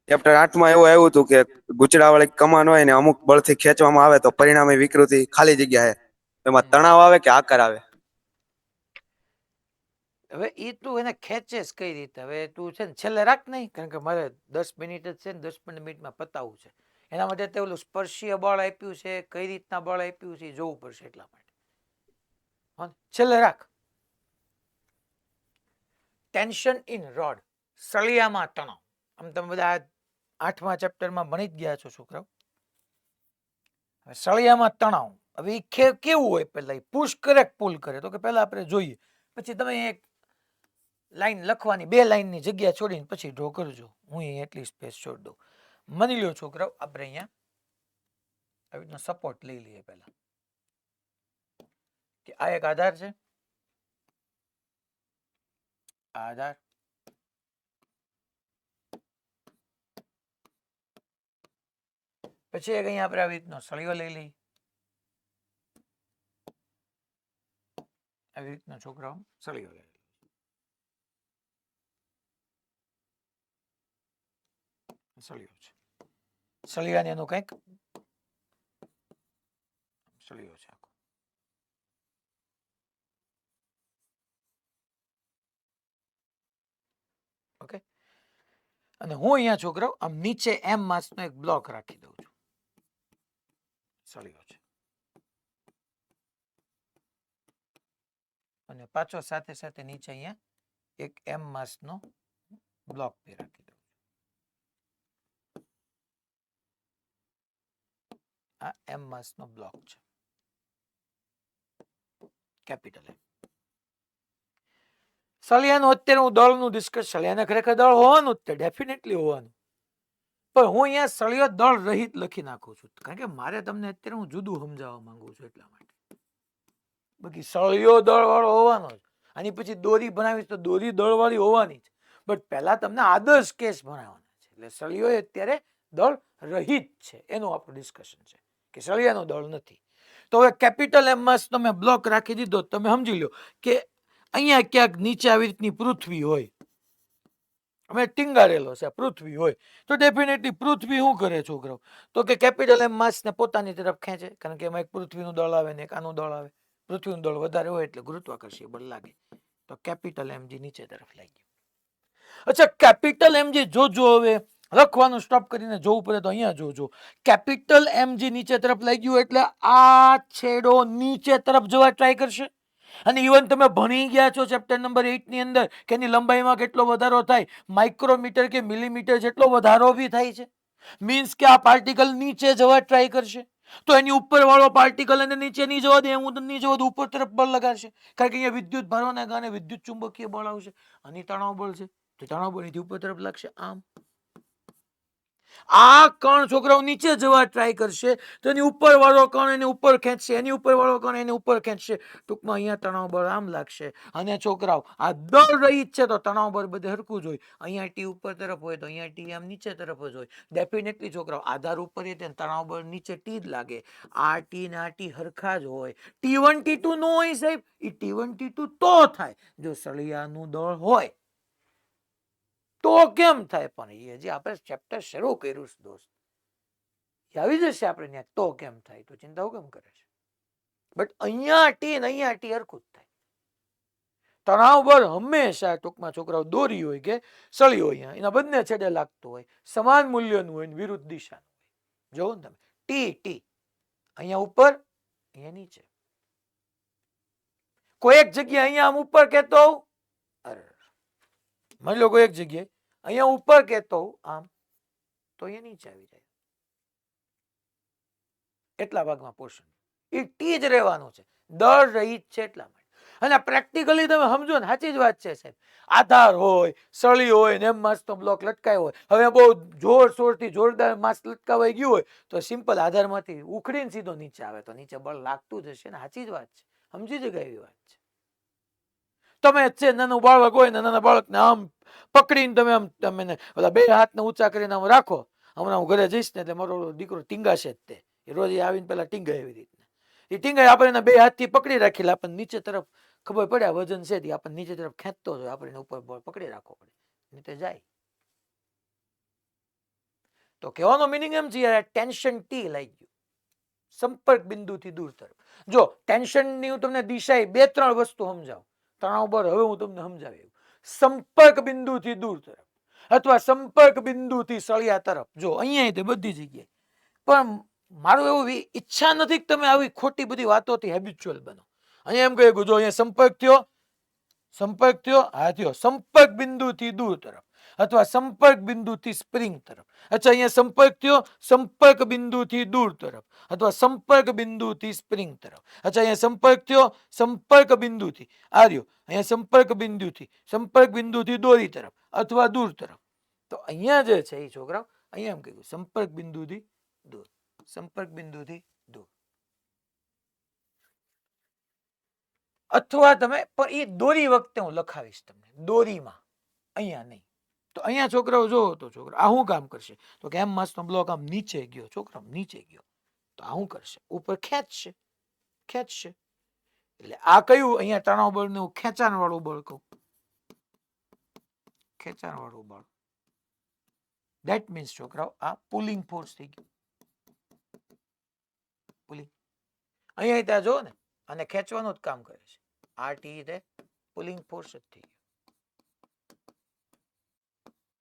ચેપ્ટર 8 માં એવું આવ્યું હતું કે ગુચડા વાળી કમાન હોય ને અમુક બળથી ખેંચવામાં આવે તો પરિણામી વિકૃતિ ખાલી જગ્યા છે. એમાં તણાવ આવે કે આકાર આવે? હવે એ તું એને ખેંચેસ કઈ રીતે? હવે તું છે ને છેલ્લે રાખ નહીં, કારણ કે મારે 10 મિનિટ જ છે ને 10 મિનિટમાં પતાવવું છે. એના માટે તે ઓલું સ્પર્શીય બળ આપ્યું છે, કઈ રીતના બળ આપ્યું છે એ જોવું પડશે, એટલા માટે છેલ્લે રાખ. ટેન્શન ઇન રોડ, સળિયામાં તણાવ. આમ તમે બધા 8મા ચેપ્ટરમાં ભણી જ ગયા છો છોકરાઓ. સળિયામાં તણાવ હવે એ કેવું હોય? પેલા પુશ કરે પુલ કરે? તો કે પેલા આપણે જોઈએ, પછી તમે એક લાઈન લખવાની, બે લાઈનની જગ્યા છોડીને પછી ડ્રો કરજો. હું અહીંયા એટલી સ્પેસ છોડી દઉં. માની લો છોકરાઓ આપણે અહીંયા આવી રીતનો સપોર્ટ લઈ લઈએ. પહેલા કે આ એક આધાર છે, આધાર. પછી એક અહીંયા આપણે આવી રીતનો સળિયો લઈ લઈએ. આવી રીતનો છોકરાઓ સળિયો લઈ લઈએ. સળિયો છે. સળિયાને એનું કંઈક સળિયો છે આખો. ઓકે. અને હું અહીંયા છોકરાઓ આમ નીચે એમ માસનો એક બ્લોક રાખી દઉં છું. સળિયો છે. અને પાછો સાથે સાથે નીચે અહીંયા એક એમ માસનો બ્લોક બી રાખી દઉં. આ એમ માસનો બ્લોક છે, કેપિટલ એમ. સળિયાનું અત્યારે હું દળનું ડિસ્કસ, સળિયાને ખરેખર દળ હોવાનું જ છે, ડેફિનેટલી હોવાનું. પણ હું અહીંયા સળિયો દળ રહિત લખી નાખું છું, કારણ કે મારે તમને અત્યારે હું જુદું સમજાવવા માંગુ છું એટલા માટે. બાકી સળિયો દળ વાળો હોવાનો જ. આની પછી દોરી બનાવીશ તો દોરી દળ વાળી હોવાની જ. બટ પહેલા તમને આદર્શ કેસ ભણાવવાના છે. એટલે સળિયો અત્યારે દળ રહિત છે, એનું આપણું ડિસ્કશન છે કે સળિયાનો દળ નથી. તો હવે કેપિટલ એમ માં તમે બ્લોક રાખી દીધો, તમે સમજી લો કે અહીંયા ક્યાંક નીચે આવી રીતની પૃથ્વી હોય, અમે ટીંગારેલો છે પૃથ્વી હોય તો ડેફિનેટલી પૃથ્વી શું કરે છોકરાઓ તો કે કેપિટલ એમ માસને પોતાની તરફ ખેંચે, કારણ કે એમાં એક પૃથ્વીનું દળ આવે ને એક આનું દળ આવે. પૃથ્વીનું દળ વધારે હોય એટલે ગુરુત્વાકર્ષીય બળ લાગે, તો કેપિટલ એમજી નીચે તરફ લાગી. અચ્છા, કેપિટલ એમજી જોજો, હવે લખવાનું સ્ટોપ કરીને જોવું પડે તો અહીંયા જોજો. કેપિટલ એમજી નીચે તરફ લાગ્યું એટલે આ છેડો નીચે તરફ જવા ટ્રાય કરશે. અને ઇવન તમે ભણી ગયા છો ચેપ્ટર નંબર 8 ની અંદર કે એની લંબાઈમાં કેટલો વધારો થાય, માઇક્રોમીટર કે મિલીમીટર જેટલો વધારો બી થાય છે. મીન્સ કે આ પાર્ટિકલ નીચે જવા ટ્રાય કરશે, તો એની ઉપર વાળો પાર્ટિકલ એને નીચે નહીં જવા દે, હું નહીં જવા દઉં, ઉપર તરફ બળ લગાડશે. કારણ કે અહીંયા વિદ્યુત ભારવાના કારણે વિદ્યુત ચુંબકીય બળ આવશે, અને તણાવ બળ છે, તો તણાવ બળ નીચે ઉપર તરફ લાગશે. આમ આ કણ છોકરાઓ નીચે જવા ટ્રાય કરશે, તો એની ઉપર વાળો કણ એને ઉપર ખેંચશે, એની ઉપર વાળો કણ એને ઉપર ખેંચશે. ટૂંકમાં અહીંયા તણાવ બળ આમ લાગશે. અને છોકરાઓ આ દળ રહિત છે તો તણાવ બળ બધે હરખું જ હોય. અહીંયા ટી ઉપર તરફ હોય તો અહીંયા ટી આમ નીચે તરફ જ હોય. ડેફિનેટલી છોકરાઓ આધાર ઉપર તણાવ બળ નીચે ટી જ લાગે. આ ટી ને આ ટી હરખા જ હોય. T1 T2 નો હોય સાહેબ, એ T1 T2 તો થાય જો સળિયાનું દળ હોય. તો કેમ થાય? પણ એ હજી આપણે ચેપ્ટર શરૂ કર્યું છે દોસ્ત, આવી જશે આપણે ત્યાં તો કેમ થાય, તો ચિંતાઓ કેમ કરે છે? બટ અહીંયા ટી ને અહીંયા ટી હરખું જ થાય. તણાવ બળ હંમેશા ટૂંકમાં છોકરાઓ દોરી હોય કે સળી હોય, એના બંને છેડે લાગતું હોય, સમાન મૂલ્યનું હોય, વિરુદ્ધ દિશાનું હોય. જોવો ને તમે, ટી ટી અહીંયા ઉપર અહીંયા નીચે. કોઈ એક જગ્યાએ અહીંયા આમ ઉપર કહેતો હોઉં, અરે માની લો કોઈ એક જગ્યાએ અહીંયા ઉપર કહેતો હોઉં આમ, તો અહીંયા નીચે આવી જાય. એટલા ભાગમાં પોર્શન એ ટી જ રહેવાનું છે, દળ રહિત છે એટલા માટે. અને પ્રેક્ટિકલી તમે સમજો ને, સાચી જ વાત છે સાહેબ. આધાર હોય, સળી હોય ને એમ માસનો બ્લોક લટકાયો હોય. હવે બહુ જોરશોરથી જોરદાર માસ લટકાવાઈ ગયું હોય તો સિમ્પલ આધારમાંથી ઉખડીને સીધો નીચે આવે, તો નીચે બળ લાગતું જ હશે ને. સાચી જ વાત છે, સમજી જગ્યા એવી વાત છે. તમે છે નાનું બાળક હોય ને, નાના બાળકને આમ પકડીને તમે આમ તમે ઓલા બે હાથને ઊંચા કરીને આમ રાખો. હમણાં હું ઘરે જઈશ ને એટલે મારો દીકરો ટીંગાશે જ, તે રોજ આવીને પેલા ટીંગાય એવી રીતના. એ ટીંગાય આપણે એના બે હાથથી પકડી રાખી, આપણને નીચે તરફ ખબર પડે આ વજન છે, આપણને નીચે તરફ ખેંચતો હોય, આપણે ઉપર બળ પકડી રાખવો પડે, નીચે જાય. તો કહેવાનો મિનિંગ એમ છે, ટેન્શન ટી લાગી ગયું સંપર્ક બિંદુથી દૂર તરફ. જો ટેન્શનની હું તમને દિશા 2-3 વસ્તુ સમજાવું. તણાવ બળ હવે હું તમને સમજાવી. સંપર્ક બિંદુથી દૂર તરફ અથવા સંપર્ક બિંદુથી સળિયા તરફ. જો અહીંયા તે બધી જગ્યાએ, પણ મારું એવું ઈચ્છા નથી કે તમે આવી ખોટી બધી વાતોથી હેબિચ્યુઅલ બનો. અહીંયા એમ કહ્યું, જો અહીંયા સંપર્ક થયો, હા થયો, સંપર્ક બિંદુથી દૂર તરફ અથવા સંપર્ક બિંદુથી સ્પ્રિંગ તરફ. અચ્છા, અહીંયા સંપર્ક થયો, સંપર્ક બિંદુથી દૂર તરફ અથવા સંપર્ક બિંદુથી સ્પ્રિંગ તરફ. અચ્છા, અહીંયા સંપર્ક થયો, સંપર્ક બિંદુથી આ રહ્યો, અહીંયા સંપર્ક બિંદુથી દોરી તરફ અથવા દૂર તરફ. તો અહીંયા જે છે એ છોકરાઓ અહીંયા એમ કહ્યું સંપર્ક બિંદુથી દૂર, સંપર્ક બિંદુથી દૂર. અથવા તમે પણ એ દોરી વખતે હું લખાવીશ તમને, દોરીમાં, અહીંયા નહીં. તો અહીંયા છોકરાઓ જોવો તો છોકરા આ શું કામ કરશે, તો કે એમ માસનો બ્લોક આમ નીચે ગયો, છોકરા નીચે ગયો, તો આ શું કરશે, ઉપર ખેંચશે. એટલે આ કયું અહીંયા તણાવ બળને હું ખેંચાણ વાળું બળ કહું, ખેંચાણ વાળું બળ. ધેટ મીન્સ છોકરાઓ આ પુલિંગ ફોર્સ થઈ ગયું. પુલિંગ અહીંયા ત્યાં જો ને, અને ખેંચવાનું જ કામ કરે છે. આ ટી તે પુલિંગ ફોર્સ જ થઈ ગયો,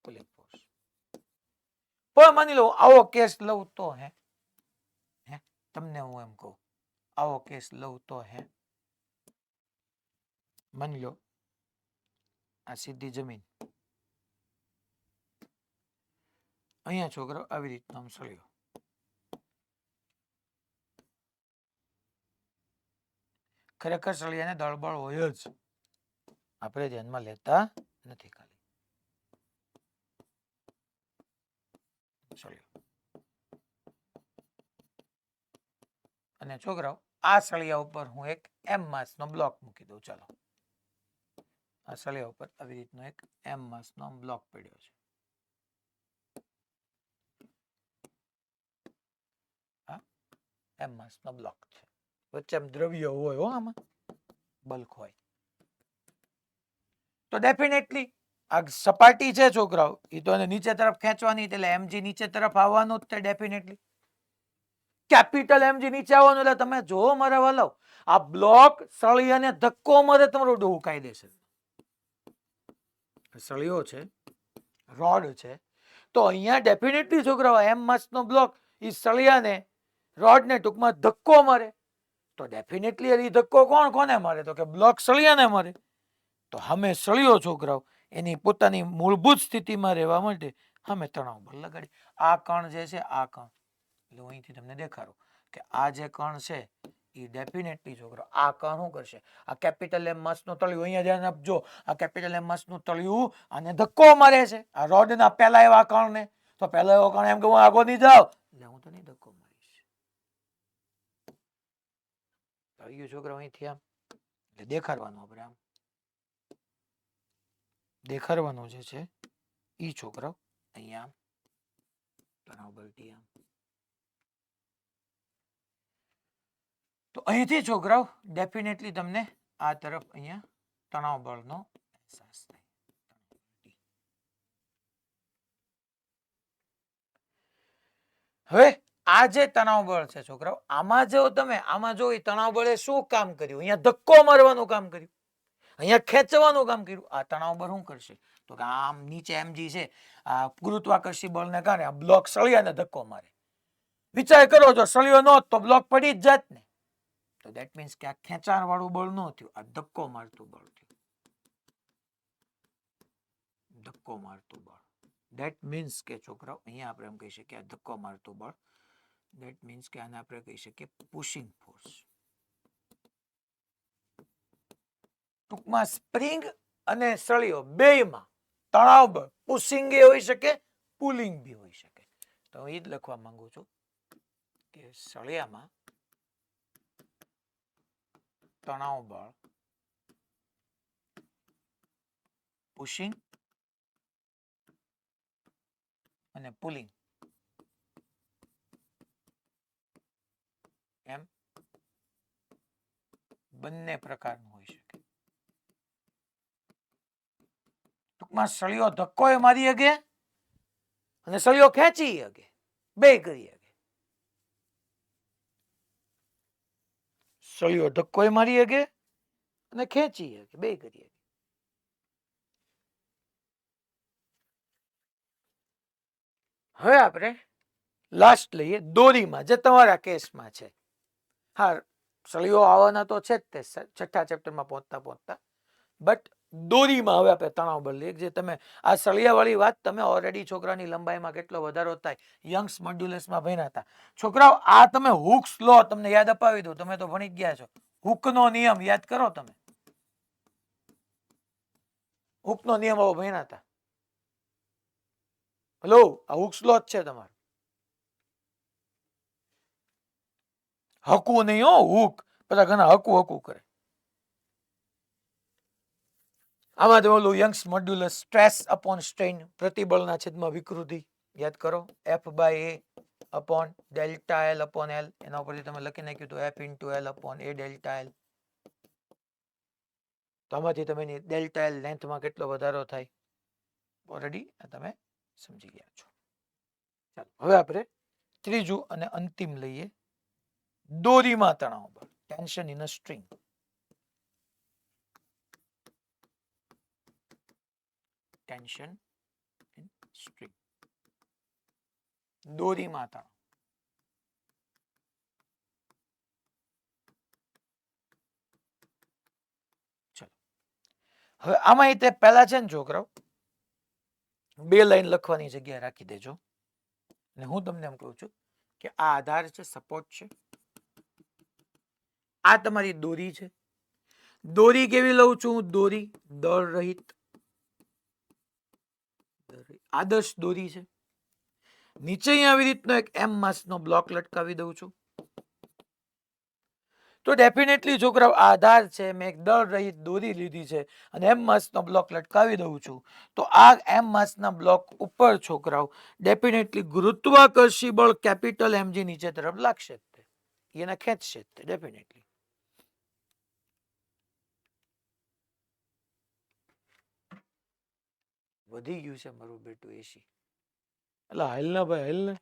પુલિંગ ફોર્સ. પણ માની લો આવો કેસ લઉં તો હે તમને હું એમ કહું, આવો કેસ લઉં તો માની લો આ સીધી જમીન, અહીંયા છોકરો આવી રીતનો આમ સળિયો, ખરેખર સળિયાને દળબળ હોય જ, આપણે ધ્યાનમાં લેતા નથી. ખાલી સળિયો. અને છોકરાઓ આ સળિયા ઉપર હું એક એમ માસનો બ્લોક મૂકી દઉં. ચાલો, આ સળિયા ઉપર આવી રીતનો એક એમ માસનો બ્લોક પડ્યો છે. એમ માસનો બ્લોક છે, વચ્ચે દ્રવ્ય હોય, આમાં બલ્ક હોય, તો ડેફિનેટલી આ સપાટી છે છોકરાઓ, એ તો એને નીચે તરફ ખેંચવાની, એટલે એમજી નીચે તરફ આવવાનું જ છે ડેફિનેટલી. કેપિટલ એમજી નીચે આવવાનું, એટલે તમે જો મારા વાલો, આ બ્લોક સળિયાને ધક્કો મારે તમારું ડોહું કાયદેસર. સળિયો છે, રોડ છે, તો અહીંયા ડેફિનેટલી છોકરાઓ એમ માસનો બ્લોક એ સળિયાને રોડને ટૂંકમાં ધક્કો મારે, તો ડેફિનેટલી એ ધક્કો કોને મારે? તો કે બ્લોક સળિયાને મારે. તો અમે સળિયો છોકરાઓ એની પોતાની મૂળભૂત સ્થિતિમાં રહેવા માટે અમે તણાવ બળ લગાડી. આ કણ જે છે, આ કણ, એટલે હું અહીંથી તમને દેખાડું કે આ જે કણ છે એ ડેફિનેટલી છોકરો આ કણ શું કરશે? આ કેપિટલ એમ માસનું તળિયું, અહીંયા ધ્યાન આપજો, આ કેપિટલ એમ માસનું તળિયું આને ધક્કો મારે છે, આ રોડના પહેલા એવા કણને. તો પહેલા એવો કણ એમ કે હું આગો નહીં જાઉં, એટલે હું તો નહીં ધક્કો મારીશ. તળિયું છોકરો અહીંથી આમ, એટલે દેખાડવાનું આપણે આમ દેખાડવાનું જે છે ઈ છોકરાઓ અહીંયા તણાવ બળથી આમ. તો અહીંથી છોકરાઓ ડેફિનેટલી તમને આ તરફ અહીંયા તણાવ બળનો અહેસાસ થાય. હવે આ જે તણાવ બળ છે છોકરાઓ, આમાં જો તમે આમાં જો એ તણાવ બળે શું કામ કર્યું? અહીંયા ધક્કો મારવાનું કામ કર્યું, અહીંયા ખેંચવાનું કામ કર્યું. આ તણાવ બળ શું કરશે? તો કે આમ નીચે એમજી છે, આ ગુરુત્વાકર્ષી બળને કારણે આ બ્લોક સળિયાને ધક્કો મારે. વિચાર કરો, જો સળિયો ન હોત તો બ્લોક પડી જ જાત ને. તો દેટ મીન્સ કે આ ખેંચાણ વાળું બળ ન થયું, આ ધક્કો મારતું બળ થયું. ધક્કો મારતું બળ, દેટ મીન્સ કે છોકરાઓ અહીંયા આપણે એમ કહી શકીએ આ ધક્કો મારતું બળ. દેટ મીન્સ કે આને આપણે કહી શકીએ પુશિંગ ફોર્સ. ટૂંકમાં સ્પ્રિંગ અને સળિયો બેયમાં તણાવ બળ પુશિંગ એ હોઈ શકે, પુલિંગ બી હોઈ શકે. તો હું એ જ લખવા માંગુ છું કે સળિયામાં તણાવ બળ પુશિંગ અને પુલિંગ એમ બંને પ્રકારનું હોઈ શકે. ટૂંકમાં સળિયો ધક્કો એ મારી શકે અને સળિયો ખેંચી શકે, બે કરી શકે. સળિયો ધક્કો એ મારી શકે અને ખેંચી શકે, બે કરી શકે. હવે આપણે લાસ્ટ લઈએ દોરીમાં, જે તમારા કેસમાં છે. હા, સળિયો આવવાના તો છે જ તે છઠ્ઠા ચેપ્ટરમાં પહોંચતા, બટ દોરીમાં હવે આપણે તણાવ બળ લઈએ. જે તમે આ સળિયા વાળી વાત તમે ઓલરેડી છોકરાની લંબાઈમાં કેટલો વધારો થાય યંગ્સ મોડ્યુલસમાં ભણ્યા હતા છોકરાઓ. આ તમે હુક્સ લો, તમને યાદ અપાવી દઉં, તમે તો ભણી ગયા છો. હુકનો નિયમ યાદ કરો તમે, હુકનો નિયમ આવો ભણ્યા હતા. હેલો, આ હુક્સ લો જ છે તમારો. હકવું નહીં હો, હુક. બધા ઘણા હકવું કરે. આમાં તો ઓલું Young's modulus stress upon strain, પ્રતિબળના છેદમાં વિકૃતિ યાદ કરો. F by A upon delta L upon L, એના ઉપરથી તમે લખી નાખ્યું તો F into L upon A delta L. તો આમાંથી તમે ડેલ્ટા એલ લેન્થમાં કેટલો વધારો થાય ઓલરેડી તમે સમજી ગયા છો. ચાલો હવે આપણે ત્રીજું અને અંતિમ લઈએ, દોરીમાં તણાવ બળ, tension in a string. Tension in string, દોરીમાં તણાવ. ચલો હવે આમાં તે પહેલા છે ને છોકરાઓ, બે લાઈન લખવાની જગ્યા રાખી દેજો. અને હું તમને એમ કહું છું કે આ આધાર છે, સપોર્ટ છે, આ તમારી દોરી છે. દોરી કેવી લઉં છું? દોરી દળ રહિત આદર્શ દોરી છે. નીચે આવી રીતનો એક એમ માસનો બ્લોક લટકાવી દઉં છું. તો ડેફિનેટલી છોકરાઓ આધાર છે, મેં એક દળ રહિત દોરી લીધી છે અને એમ માસનો બ્લોક લટકાવી દઉં છું. તો આ એમ માસના બ્લોક ઉપર છોકરાઓ ડેફિનેટલી ગુરુત્વાકર્ષી બળ કેપિટલ એમજી નીચે તરફ લાગશે, એને ખેંચશે ડેફિનેટલી. વધી ગયું છે મારું બેટું એસી. એટલે હાલ ને ભાઈ, હાલ ને.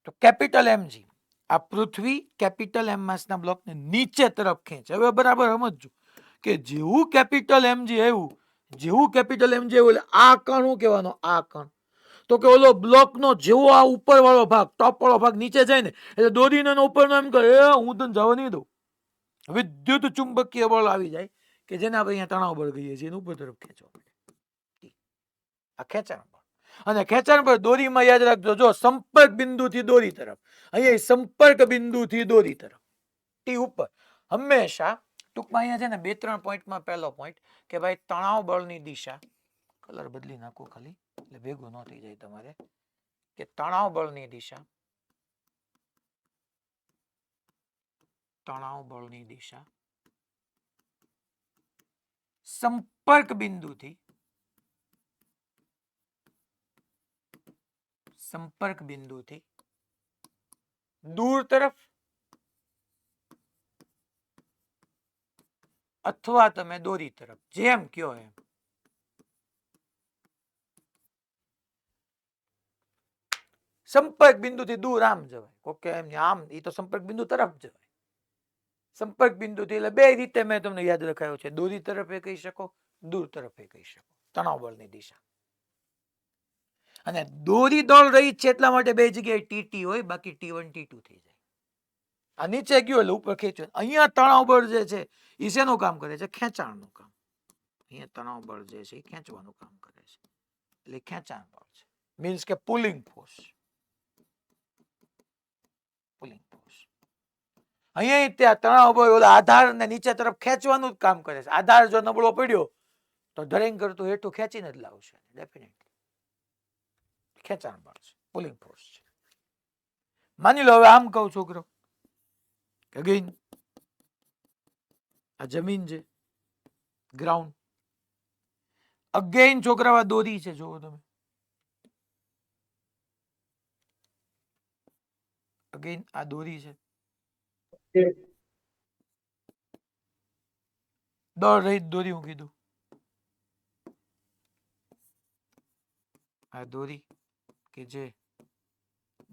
તો કેપિટલ એમજી, આ પૃથ્વી કેપિટલ એમ માસના બ્લોકને નીચે તરફ ખેંચે. હવે બરાબર સમજજો કે જેવું કેપિટલ એમજી આવ્યું, જેવું કેપિટલ એમજી આવ્યું એટલે આ કણ શું કહેવાનો, આ કણ. તો કે ઓલો બ્લોક નો જેવો આ ઉપર વાળો ભાગ, ટોપ વાળો ભાગ નીચે જાય ને એટલે દોરીને ઉપરનો એમ કહે હું તને જવા નહીં દઉં. વિદ્યુત ચુંબકીય બળ આવી જાય કે જેને આપણે અહીંયા તણાવ બળ કહીએ છીએ, એને ઉપર તરફ ખેંચવા માટે. આ ખેંચાણ બળ. અને ખેંચાણ બળ દોરીમાં યાદ રાખજો, જો સંપર્ક બિંદુથી દોરી તરફ, અહીંયા સંપર્ક બિંદુથી દોરી તરફ, ટી ઉપર હંમેશા. ટૂંકમાં અહીંયા છે ને 2-3 પોઈન્ટમાં પહેલો પોઈન્ટ કે ભાઈ તણાવ બળની દિશા, કલર બદલી નાખો ખાલી એટલે ભેગું ન થઈ જાય તમારે, કે તણાવ બળની દિશા, તણાવ બળની દિશા સંપર્ક બિંદુથી, સંપર્ક બિંદુથી દૂર તરફ અથવા તમે દોરી તરફ, જેમ કયો એમ. સંપર્ક બિંદુથી દૂર આમ જવાય, ઓકે, એમ આમ, એ તો સંપર્ક બિંદુ તરફ જવાય. સંપર્ક બિંદુથી એટલે બે રીતે મેં તમને યાદ રખાયો છે, દોરી તરફ એ કહી શકો, દૂર તરફ એ કહી શકો, તણાવ બળની દિશા. અને દોરી દળ રહી છે એટલા માટે બે જગ્યાએ ટીટી હોય, બાકી T1 T2 થઈ જાય. આ નીચે ગયો એટલે ઉપર ખેંચો. અહીંયા તણાવ બળ જે છે એ શેનું કામ કરે છે, ખેંચાણનું કામ. અહીંયા તણાવ બળ જે છે એ ખેંચવાનું કામ કરે છે, એટલે ખેંચાણ બળ છે, મીન્સ કે પુલિંગ ફોર્સ. પુલિંગ ફોર્સ અહીંયા ત્યાં તણાવ બળ ઓલા આધાર ને નીચે તરફ ખેંચવાનું જ કામ કરે છે. આધાર જો નબળો પડ્યો તો ધરેંગ કરતું હેઠું ખેંચીને જ લાવશે ડેફિનેટલી. ખેંચાણ બળ છે, પુલિંગ ફોર્સ છે. માની લો હવે આમ કહું છોકરો, અગેન આ જમીન છે, ગ્રાઉન્ડ. અગેન છોકરાઓ દોરી છે, જોવો તમે, અગેન આ દોરી છે, દળ રહિત દોરી હું કીધું, આ દોરી કે જે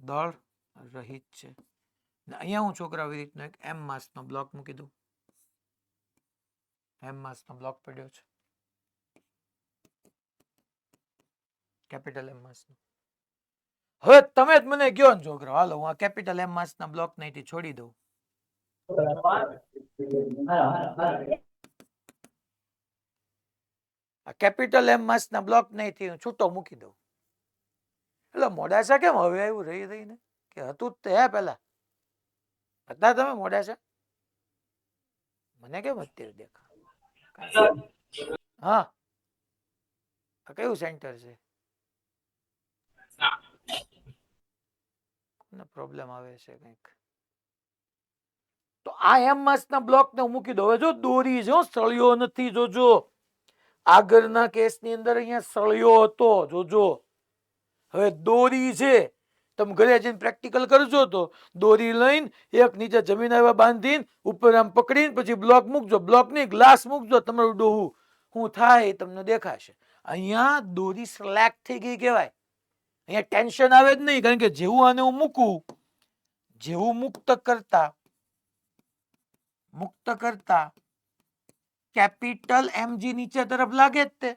દળ રહિત છે. અહીંયા હું છોકરા આવી રીતનો એક એમ માસનો બ્લોક મૂકી દઉં, એમ માસનો બ્લોક પડ્યો છે, કેપિટલ એમ માસનો. હવે તમે જ મને કહો ને છોકરા, હાલો હું આ કેપિટલ એમ માસના બ્લોક નહીં છોડી દઉં. આ કેપિટલ એમ માસના બ્લોક નહીં હું છૂટો મૂકી દઉં. એટલે મોડાસા કેમ હવે આવ્યું રહી રહીને, કે હતું જ તે હે પેલા હતા તમે મોડાસા? મને કેમ અત્યારે દેખા? હા, કયું સેન્ટર છે? પ્રોબ્લેમ આવે છે કંઈક. તો આ એમ માસના બ્લોક ને હું મૂકી દઉં. હવે જો દોરી જો સળિયો નથી, જોજો આગળના કેસની અંદર અહીંયા સળિયો હતો, જોજો. હવે દોરી છે, તમે ઘરે જઈને પ્રેક્ટિકલ કરજો તો દોરી લઈને એક નીચે જમીન આવ્યા બાંધીને ઉપર આમ પકડીને પછી બ્લોક મૂકજો, બ્લોક નહીં ગ્લાસ મૂકજો, તમારું ડોહું શું થાય એ તમને દેખાશે. અહીંયા દોરી સ્લેક થઈ ગઈ કહેવાય. અહીંયા ટેન્શન આવે જ નહીં, કારણ કે જેવું આને હું મૂકું, જેવું મુક્ત કરતા કેપિટલ એમજી નીચે તરફ લાગે જ તે,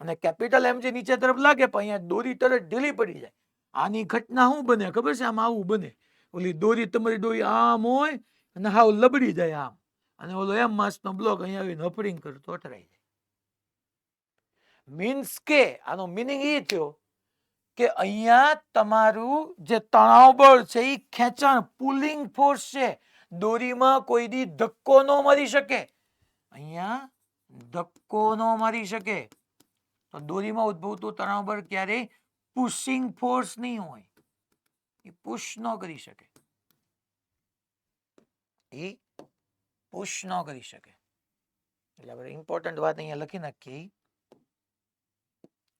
અને કેપિટલ એમજી નીચે તરફ લાગે પણ અહીંયા દોરી તરત ઢીલી પડી જાય. આની ઘટના શું બને ખબર છે? આમ આવું બને, ઓલી દોરી તમારી દોરી આમ હોય અને હાવ લબડી જાય આમ, અને ઓલો એમ માસનો બ્લોક અહીંયા આવીને હફડિંગ કરતો અટરાઈ જાય. મીન્સ કે આનો મિનિંગ એ થયો કે અહીંયા તમારું જે તણાવ બળ છે એ ખેંચાણ પુલિંગ ફોર્સ છે. દોરીમાં કોઈ દી ધક્કો ન મારી શકે, અહીંયા ધક્કો ન મારી શકે. તો દોરીમાં ઉદ્ભવતું તણાવ બળ ક્યારેય પુશિંગ ફોર્સ નહીં હોય, એ પુશ ન કરી શકે, એ પુશ ન કરી શકે. એટલે આપણે ઇમ્પોર્ટન્ટ વાત અહીંયા લખી નાખીએ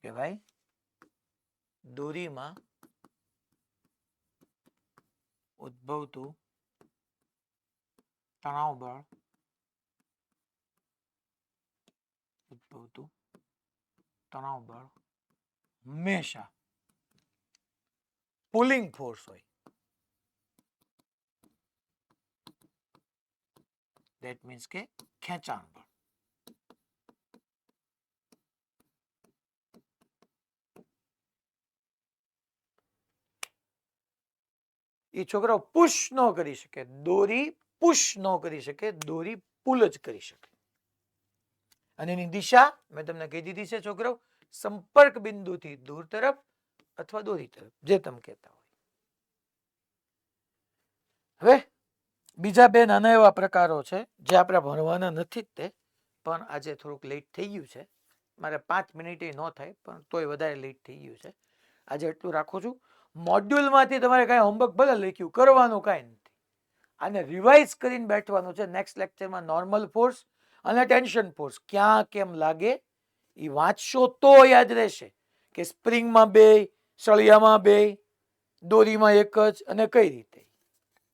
કે ભાઈ દોરીમાં ઉદ્ભવતું તણાવ બળ ઉદ્ભવતું તણાવ બળ હંમેશા પુલિંગ ફોર્સ હોય. That means કે ખેંચાણ બળ. એ છોકરાઓ પુશ ન કરી શકે, દોરી પુશ ન કરી શકે, દોરી પુલ જ કરી શકે. અને એની દિશા મેં તમને કહી દીધી છે છોકરાઓ, સંપર્ક બિંદુથી દૂર તરફ અથવા દોરી તરફ, જે તમે કહેતા હોય. હવે બીજા બે નાના એવા પ્રકારો છે જે આપણે ભણવાના નથી જ તે, પણ આજે થોડુંક લેટ થઈ ગયું છે. મારે 5 મિનિટે ન થાય, પણ તોય વધારે લેટ થઈ ગયું છે. આજે એટલું રાખું છું. મોડ્યુલમાંથી તમારે કાંઈ હોમવર્ક ભલે લખ્યું, કરવાનું કાંઈ નથી. આને રિવાઇઝ કરીને બેઠવાનું છે. નેક્સ્ટ લેક્ચરમાં નોર્મલ ફોર્સ અને ટેન્શન ફોર્સ ક્યાં કેમ લાગે એ વાંચશો તો યાદ રહેશે કે સ્પ્રિંગમાં બે, સળિયામાં બે, દોરીમાં એક જ, અને કઈ રીતે.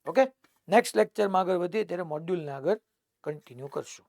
ઓકે, નેક્સ્ટ લેક્ચરમાં આગળ વધીએ ત્યારે મોડ્યુલને આગળ કન્ટિન્યુ કરશું.